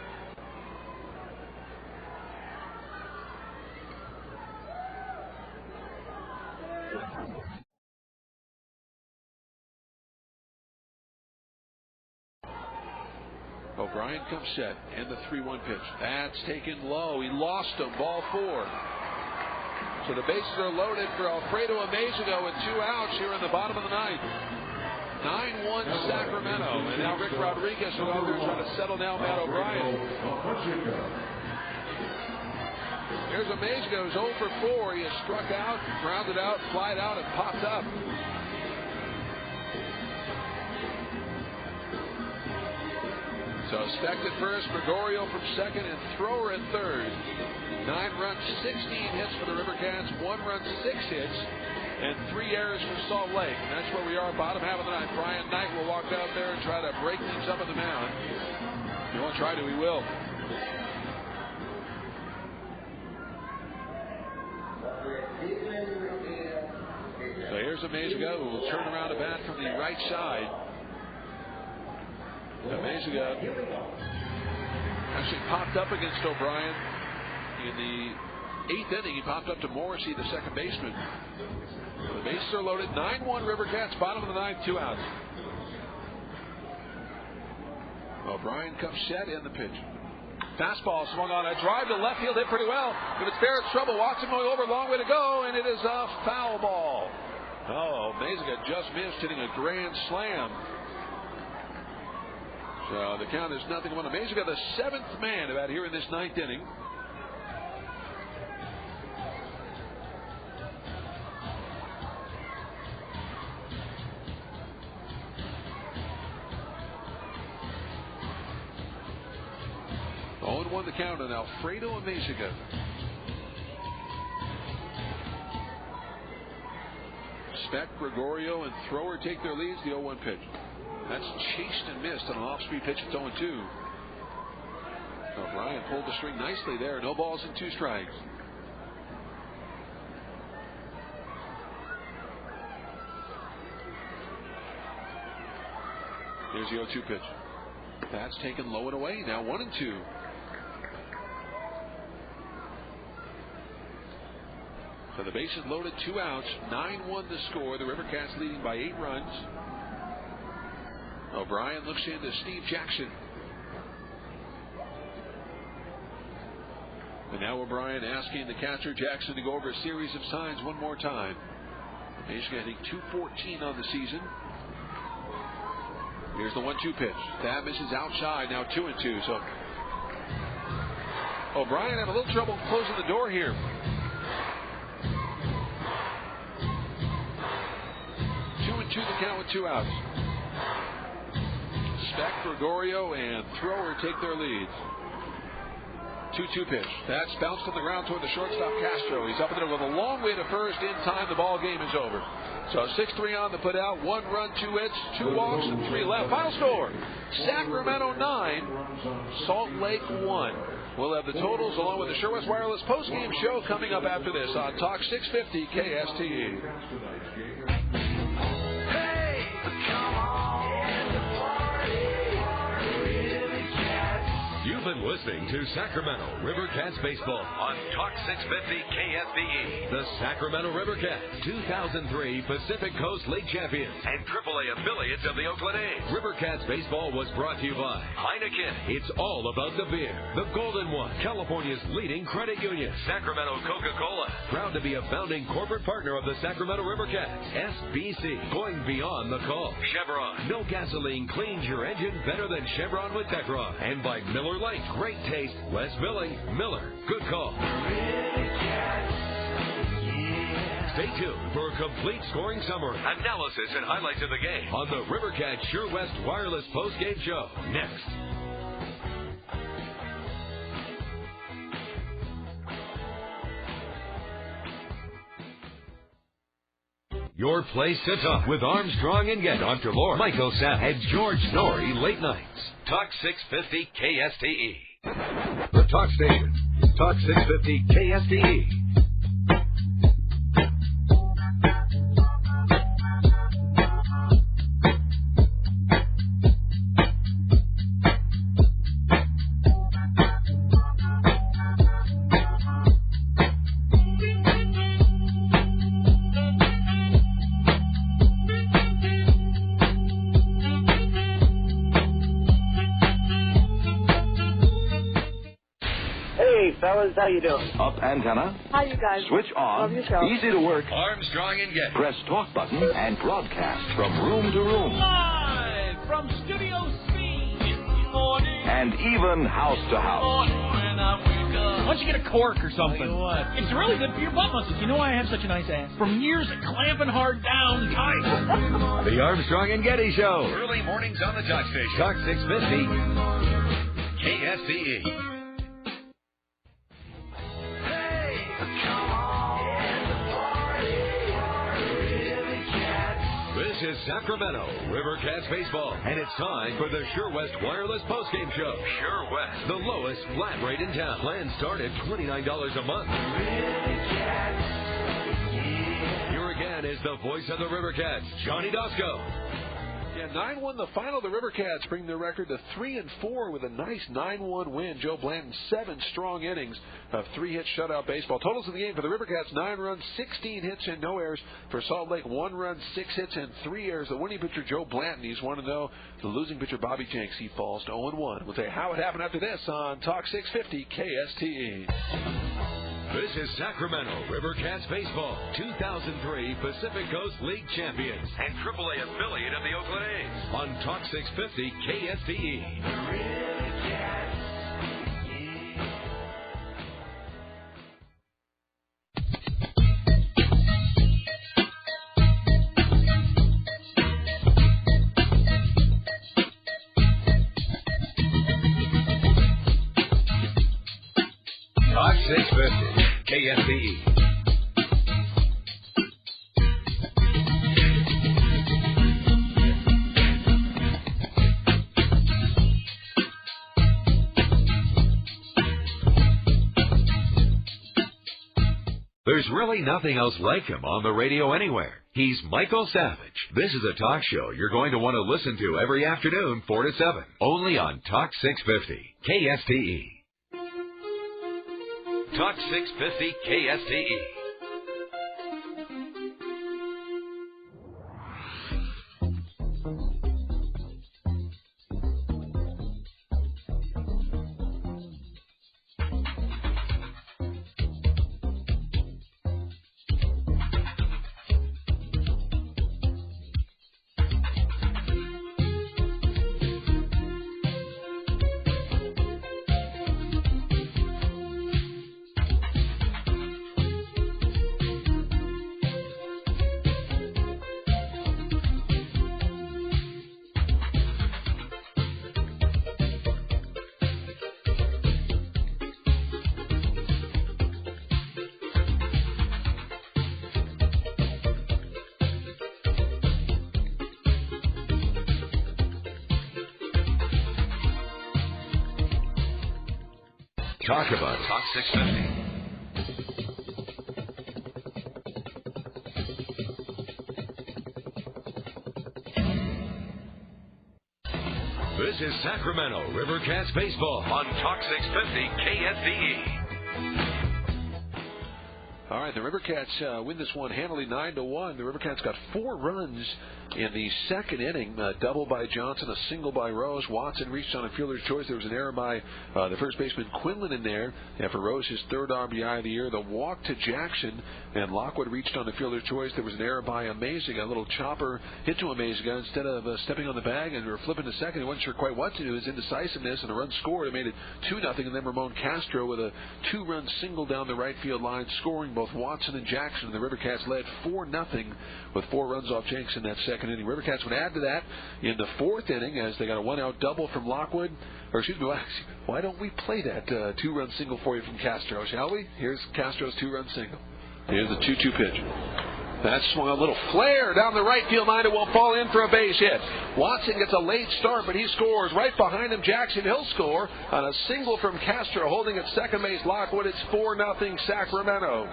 O'Brien comes set, and the 3-1 pitch. That's taken low. He lost him. Ball 4. So the bases are loaded for Alfredo Amezaga with 2 outs here in the bottom of the ninth. 9-1 Sacramento. And now Rick Rodriguez will go out there trying to settle down Matt O'Brien. Here's Amezaga, who's 0 for 4. He has struck out, grounded out, flied out, and popped up. So Speck at first, Gregorio from second, and Thrower at third. 9 runs, 16 hits for the Rivercats, 1 run, 6 hits, and 3 errors for Salt Lake. And that's where we are, bottom half of the ninth. Brian Knight will walk out there and try to break things up at the mound. If you won't try to, he will. So here's Amezaga, who will turn around a bat from the right side. Amezaga actually popped up against O'Brien. In the 8th inning, he popped up to Morrissey, the second baseman. The bases are loaded. 9-1 Rivercats, bottom of the ninth, 2 outs. O'Brien comes set in the pitch. Fastball swung on a drive to left field, hit pretty well. If it's there, it's trouble. Watson going over, long way to go, and it is a foul ball. Oh, Amezaga just missed, hitting a grand slam. So the count is 0-1. Amezaga, the 7th man about here in this 9th inning. 0-1 the count on Alfredo Amezaga. Speck, Gregorio, and Thrower take their leads. The 0-1 pitch. That's chased and missed on an off-speed pitch. It's 0-2. O'Brien pulled the string nicely there. No balls and 2 strikes. Here's the 0-2 pitch. That's taken low and away. Now 1-2. So the bases loaded, 2 outs, 9-1 the score. The Rivercats leading by 8 runs. O'Brien looks into Steve Jackson. And now O'Brien asking the catcher Jackson to go over a series of signs one more time. He's getting 214 on the season. Here's the 1-2 pitch. That misses outside. Now 2-2. So O'Brien had a little trouble closing the door here. 2-2 the count with 2 outs. Speck, Gregorio, and Thrower take their leads. 2-2 pitch. That's bounced on the ground toward the shortstop Castro. He's up there with a long way to first. In time, the ball game is over. So 6-3 on the put out. 1 run, 2 hits, 2 walks, and 3 left. Final score: Sacramento 9, Salt Lake 1. We'll have the totals along with the Sure West Wireless postgame show coming up after this on Talk 650 KSTE. You've been listening to Sacramento Rivercats Baseball on Talk 650 KSVE. The Sacramento Rivercats, 2003 Pacific Coast League champions and AAA affiliates of the Oakland A's. Rivercats Baseball was brought to you by Heineken. It's all about the beer. The Golden One, California's leading credit union. Sacramento Coca-Cola, proud to be a founding corporate partner of the Sacramento Rivercats. SBC, going beyond the call. Chevron, no gasoline cleans your engine better than Chevron with Techron. And by Miller Lite, great taste, less filling. Miller, good call. Stay tuned for a complete scoring summary, analysis, and highlights of the game on the Rivercats Sure West Wireless postgame show next. Your place to talk with Armstrong and Getty, Dr. Laura, Michael Sapp, and George Norrie late nights. Talk 650 KSTE. The Talk Station. Talk 650 KSTE. Fellas, how you doing? Up antenna. Hi, you guys. Switch on. Love your show. Easy to work. Armstrong and Getty. Press talk button and broadcast from room to room. Live from Studio C in the morning. And even house to house. Why don't you get a cork or something? It's really good for your butt muscles. You know why I have such a nice ass? From years of clamping hard down tight. The Armstrong and Getty Show. Early mornings on the Talk Station. Talk 650 KSTE. This is Sacramento Rivercats Baseball, and it's time for the Sure West Wireless postgame show. Sure West, the lowest flat rate in town. Plans start at $29 a month. Here again is the voice of the Rivercats, Johnny Dosco. Yeah, 9-1 the final. The Rivercats bring their record to 3-4 with a nice 9-1 win. Joe Blanton, 7 strong innings of 3-hit shutout baseball. Totals of the game for the Rivercats: 9 runs, 16 hits, and no errors. For Salt Lake, 1 run, 6 hits, and 3 errors. The winning pitcher, Joe Blanton, he's 1-0. The losing pitcher, Bobby Jenks, he falls to 0-1. We'll tell you how it happened after this on Talk 650 KSTE. This is Sacramento Rivercats Baseball, 2003 Pacific Coast League champions and AAA affiliate of the Oakland A's on Talk 650 KSTE. 650 KSTE. There's really nothing else like him on the radio anywhere. He's Michael Savage. This is a talk show you're going to want to listen to every afternoon, 4 to 7, only on Talk 650 KSTE. Talk 650 KSTE. Talk about it. Talk 650. This is Sacramento Rivercats Baseball on Talk 650 KSTE. All right, the Rivercats win this one handily 9-1. The Rivercats got 4 runs in the second inning, a double by Johnson, a single by Rose. Watson reached on a fielder's choice. There was an error by the first baseman Quinlan in there. And for Rose, his 3rd RBI of the year. The walk to Jackson, and Lockwood reached on the fielder's choice. There was an error by Amaziga, a little chopper hit to Amaziga. Instead of stepping on the bag and flipping to second, he wasn't sure quite what to do. His indecisiveness and a run scored. It made it 2-0, and then Ramon Castro with a 2-run single down the right field line, scoring both Watson and Jackson. The Rivercats led 4-0 with 4 runs off Jenks in that second inning. Rivercats would add to that in the 4th inning as they got a 1-out double from Lockwood. Or excuse me, why don't we play that 2-run single for you from Castro, shall we? Here's Castro's 2-run single. Here's the 2-2 pitch. That swung a little flare down the right field line. It will fall in for a base hit. Watson gets a late start, but he scores. Right behind him, Jackson. He'll score on a single from Castro, holding at second base. Lockwood. It's 4-0 Sacramento.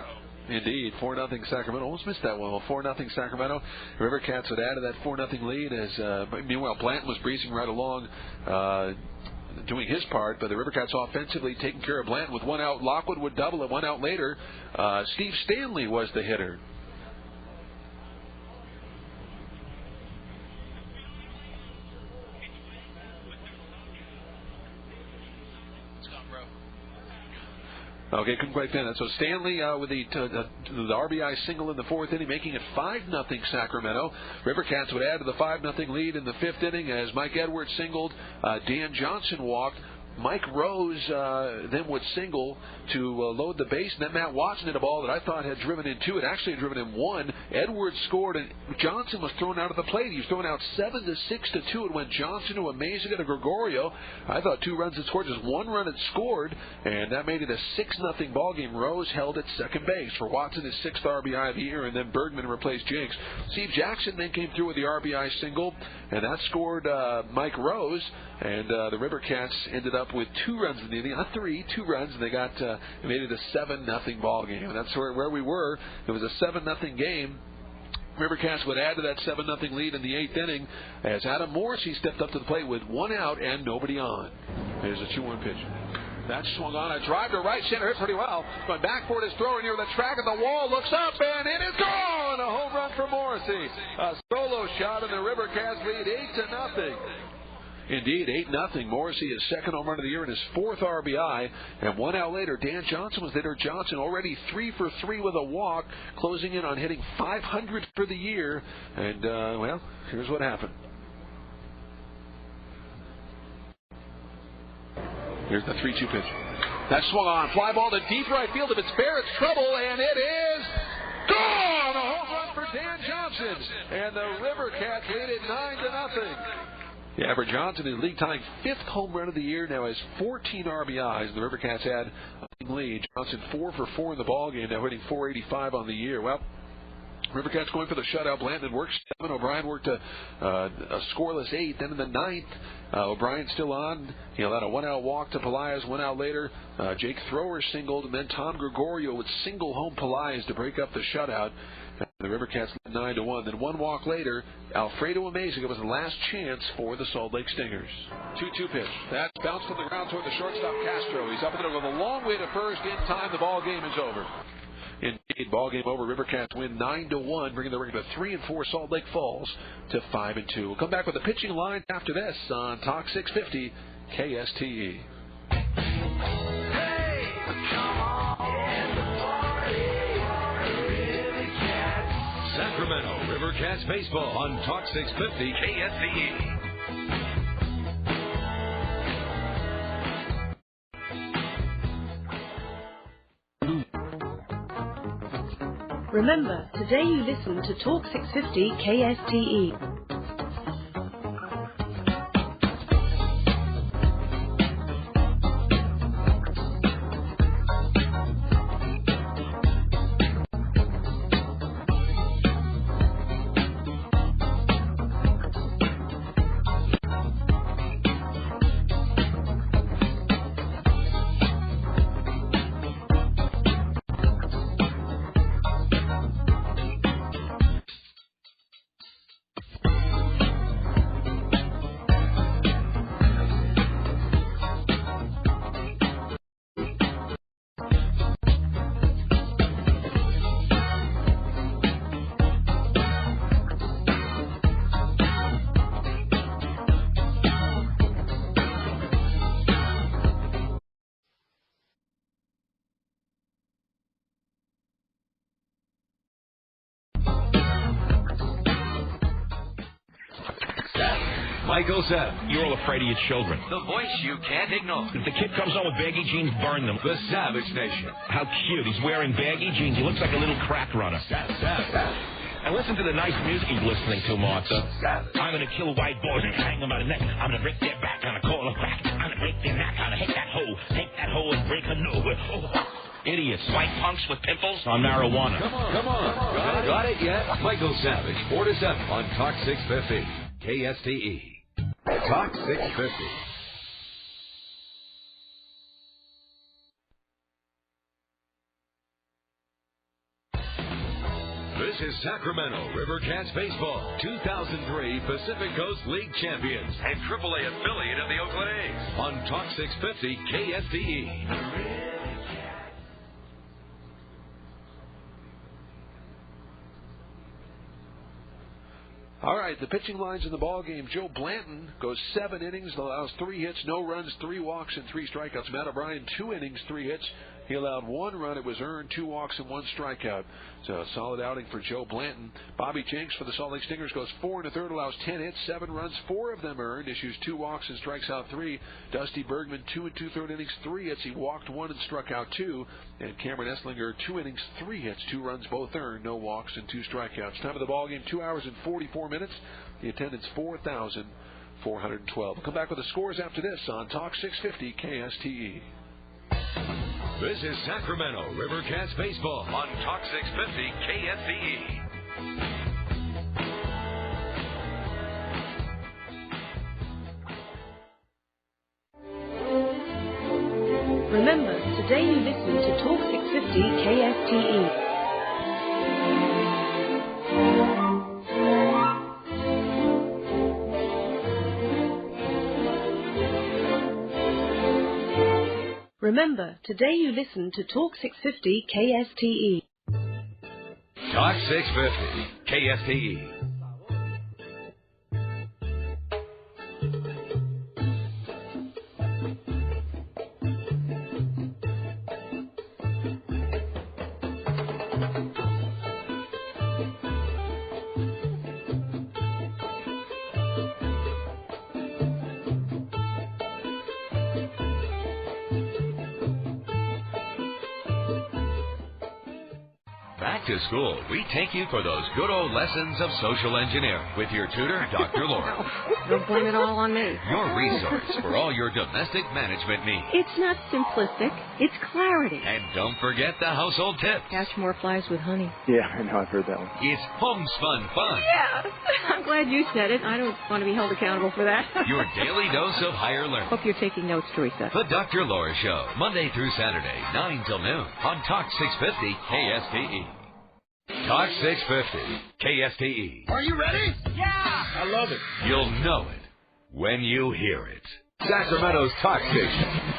Indeed, 4-0 Sacramento. Almost missed that one. 4-0 Sacramento. The Rivercats would add to that 4-0 lead as, meanwhile, Blanton was breezing right along, doing his part, but the Rivercats offensively taking care of Blanton with 1 out. Lockwood would double it 1 out later. Steve Stanley was the hitter. Okay, couldn't quite finish. So Stanley with the RBI single in the 4th inning, making it 5-0 Sacramento. Rivercats would add to the 5-0 lead in the 5th inning as Mike Edwards singled. Dan Johnson walked. Mike Rose then would single to load the base, and then Matt Watson hit a ball that I thought had driven in 2. It actually had driven in 1. Edwards scored, and Johnson was thrown out of the plate. He was thrown out 7-6 to 2. It went Johnson to Amaziga to Gregorio. I thought 2 runs had scored, just 1 run had scored, and that made it a 6-0 ball game. Rose held at second base for Watson, his 6th RBI of the year, and then Bergman replaced Jenks. Steve Jackson then came through with the RBI single, and that scored Mike Rose, and the Rivercats ended up with 2 runs in the inning, not 3, 2 runs, and they got made it a 7-0 ball game. And that's where we were. It was a 7-0 game. Rivercats would add to that 7-0 lead in the 8th inning as Adam Morrissey stepped up to the plate with 1 out and nobody on. There's a 2-1 pitch. That swung on a drive to right center, hit pretty well. But back for it is throwing near the track at the wall, looks up, and it is gone! A home run for Morrissey. A solo shot, and the Rivercats lead 8-0. Indeed, 8-0. Morrissey, his 2nd home run of the year and his 4th RBI. And 1 out later, Dan Johnson was there. Johnson already 3 for 3 with a walk, closing in on hitting 500 for the year. And, well, here's what happened. Here's the 3-2 pitch. That swung on. Fly ball to deep right field. If it's fair, it's trouble, and it is gone! A home run for Dan Johnson. And the Rivercats lead it 9-0. Yeah, for Johnson, his league-tying 5th home run of the year, now has 14 RBIs. The Rivercats had a lead. Johnson 4 for 4 in the ballgame, now hitting .485 on the year. Well, Rivercats going for the shutout. Blanton worked 7. O'Brien worked a scoreless 8. Then in the 9th, O'Brien still on. He allowed a 1-out walk to Pelaez. 1 out later, Jake Thrower singled, and then Tom Gregorio would single home Pelaez to break up the shutout. The Rivercats led 9-1. Then 1 walk later, Alfredo Amaziga was the last chance for the Salt Lake Stingers. 2-2 pitch. That bounced on the ground toward the shortstop Castro. He's up and over the long way to first. In time, the ball game is over. Indeed, ball game over. Rivercats win 9-1, bringing the record to 3-4. Salt Lake falls to 5-2. We'll come back with the pitching line after this on Talk 650 KSTE. Sacramento Rivercats baseball on Talk 650 KSTE. Remember, today you listen to Talk 650 KSTE. Michael Sapp. You're all afraid of your children. The voice you can't ignore. If the kid comes home with baggy jeans, burn them. The Savage Nation. How cute. He's wearing baggy jeans. He looks like a little crack runner. And listen to the nice music he's listening to, Martha. I'm going to kill white boys and hang them by the neck. I'm going to break their back. I'm going to call them back. I'm going to break their neck. I'm going to hit that hole. Take that hole and break her nose. Idiots. White punks with pimples on marijuana. Come on. Got it yet? Michael Savage, 4 to 7 on Talk 650. KSTE. Talk 650. This is Sacramento Rivercats baseball, 2003 Pacific Coast League champions and AAA affiliate of the Oakland A's on Talk 650 KSTE. All right, the pitching lines in the ball game. Joe Blanton goes 7 innings, allows 3 hits, no runs, 3 walks, and 3 strikeouts. Matt O'Brien, 2 innings, 3 hits. He allowed 1 run. It was earned, 2 walks, and 1 strikeout. So a solid outing for Joe Blanton. Bobby Jenks for the Salt Lake Stingers goes 4 1/3, allows 10 hits, 7 runs, 4 of them earned, issues 2 walks and strikes out 3. Dusty Bergman, 2 2/3 innings, 3 hits. He walked 1 and struck out 2. And Cameron Esslinger, 2 innings, 3 hits, 2 runs, both earned, no walks and 2 strikeouts. Time of the ball game, 2 hours and 44 minutes. The attendance 4,412. We'll come back with the scores after this on Talk 650 KSTE. This is Sacramento Rivercats baseball on Talk 650 KSTE. Remember, today you listen to Talk 650 KSTE. Remember, today you listen to Talk 650 KSTE. Talk 650 KSTE. back to school, we take you for those good old lessons of social engineering with your tutor, Dr. Laura. Don't blame it all on me. Your resource for all your domestic management needs. It's not simplistic. It's clarity. And don't forget the household tips. Catch more flies with honey. Yeah, I know. I've heard that one. It's homespun fun. Yeah. I'm glad you said it. I don't want to be held accountable for that. Your daily dose of higher learning. Hope you're taking notes, Teresa. The Dr. Laura Show, Monday through Saturday, 9 till noon on Talk 650 KSTE. Talk 650 KSTE. Are you ready? Yeah! I love it. You'll know it when you hear it. Sacramento's Talk Station.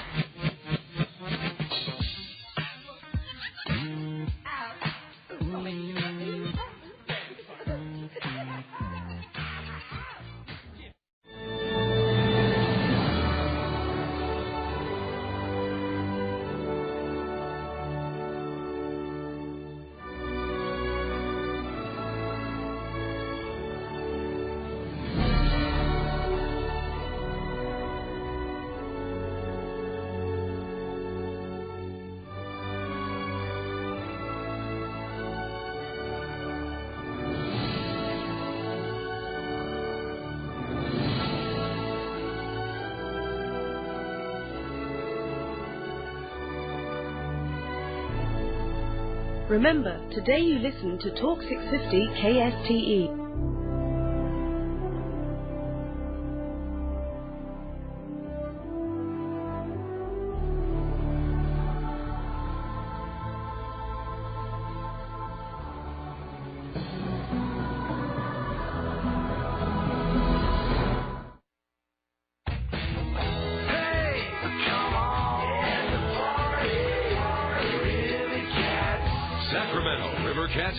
Remember, today you listen to Talk 650 KSTE.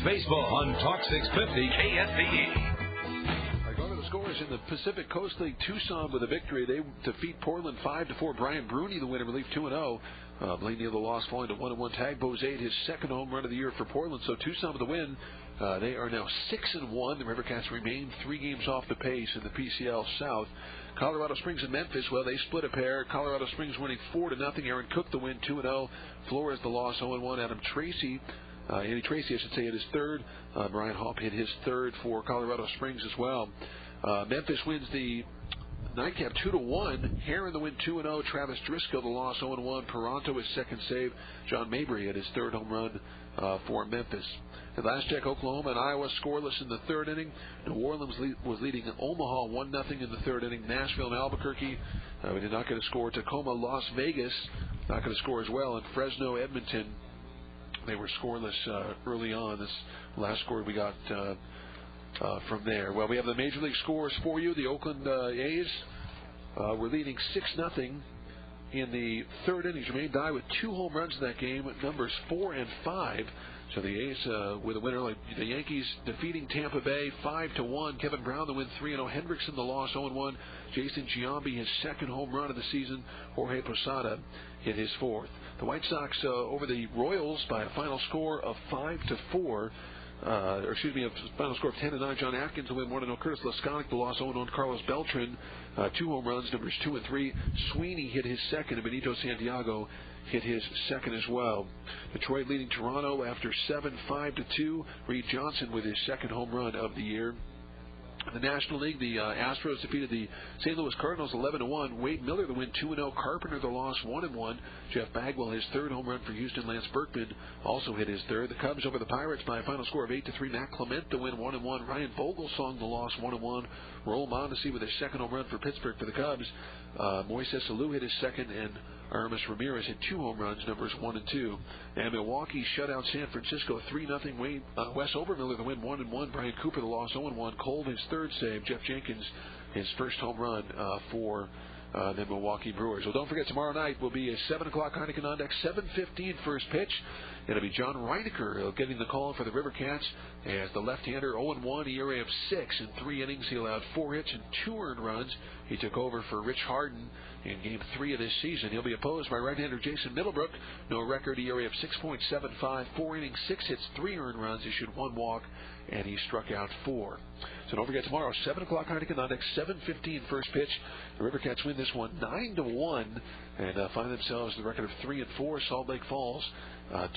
Baseball on Talk 650 KSTE. Going to the scores in the Pacific Coast League, Tucson with a victory. They defeat Portland 5-4. Brian Bruni, the winner, relief 2-0. Blaine Neal, the loss, falling to 1-1. Tag Bozade, his second home run of the year for Portland. So Tucson with the win. They are now 6-1. The Rivercats remain 3 games off the pace in the PCL South. Colorado Springs and Memphis, well, they split a pair. Colorado Springs winning 4-0. Aaron Cook, the win, 2-0. Flores, the loss, 0-1. Adam Tracy. Andy Tracy, I should say, hit his third. Brian Hopp hit his third for Colorado Springs as well. Memphis wins the nightcap 2-1. Heron the win 2-0. Travis Driscoll the loss 0-1. Peranto his second save. John Mabry had his third home run for Memphis. At last check, Oklahoma and Iowa scoreless in the third inning. New Orleans was leading Omaha 1-0 in the third inning. Nashville and Albuquerque, we did not get a score. Tacoma, Las Vegas, not going to score as well. And Fresno, Edmonton, they were scoreless early on. This last score we got from there. Well, we have the Major League scores for you. The Oakland A's were leading 6-0 in the third inning. Jermaine Dye with 2 home runs in that game, numbers 4 and 5. So the A's with a winner. Like the Yankees defeating Tampa Bay 5-1. Kevin Brown the win 3-0. Hendrickson the loss 0-1. Jason Giambi his second home run of the season. Jorge Posada hit his fourth. The White Sox over the Royals by a final score of 5-4. A final score of 10-9. John Atkins will win 1-0. Curtis Lasconic the loss 0-1. Carlos Beltran 2 home runs, numbers 2 and 3. Sweeney hit his second, and Benito Santiago hit his second as well. Detroit leading Toronto after 7, 5-2. Reed Johnson with his second home run of the year. In the National League, the Astros defeated the St. Louis Cardinals 11-1. Wade Miller the win 2-0. Carpenter the loss 1-1. Jeff Bagwell his third home run for Houston. Lance Berkman also hit his third. The Cubs over the Pirates by a final score of 8-3. Matt Clement the win 1-1. Ryan Vogelsong the loss 1-1. Roel Mondesi with his second home run for Pittsburgh for the Cubs. Moises Alou hit his second, and Aramis Ramirez hit 2 home runs, numbers 1 and 2. And Milwaukee shut out San Francisco 3-0. Wes Overmiller the win 1-1. Brian Cooper the loss 0-1. Cole his third save. Jeff Jenkins his first home run for the Milwaukee Brewers. Well, don't forget, tomorrow night will be a 7 o'clock Heineken on deck, 7:15 first pitch. It'll be John Reinecker getting the call for the Rivercats as the left-hander, 0-1, ERA of 6 in 3 innings. He allowed 4 hits and 2 earned runs. He took over for Rich Harden in Game 3 of this season. He'll be opposed by right-hander Jason Middlebrook. No record, ERA of 6.75, 4 innings, 6 hits, 3 earned runs. Issued 1 walk and he struck out 4. So don't forget, tomorrow, 7 o'clock Heineken on deck, 7:15 first pitch. The Rivercats win this one 9-1 and find themselves with a record of 3-4. Salt Lake Falls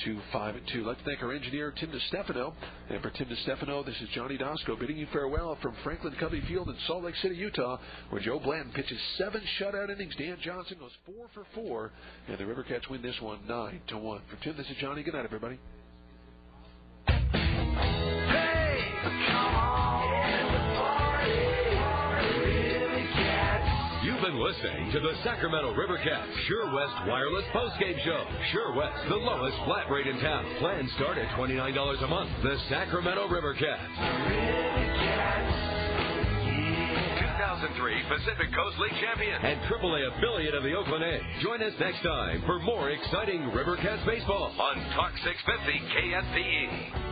to 5-2. I'd like to thank our engineer, Tim DeStefano. And for Tim DeStefano, this is Johnny Dosco bidding you farewell from Franklin Covey Field in Salt Lake City, Utah, where Joe Blanton pitches 7 shutout innings. Dan Johnson goes 4 for 4, and the Rivercats win this one 9-1. For Tim, this is Johnny. Good night, everybody. You've been listening to the Sacramento Rivercats Sure West Wireless Postgame Show. Sure West, the lowest flat rate in town. Plans start at $29 a month. The Sacramento Rivercats. 2003 Pacific Coast League champion and AAA affiliate of the Oakland A's. Join us next time for more exciting Rivercats baseball on Talk 650 KSPE.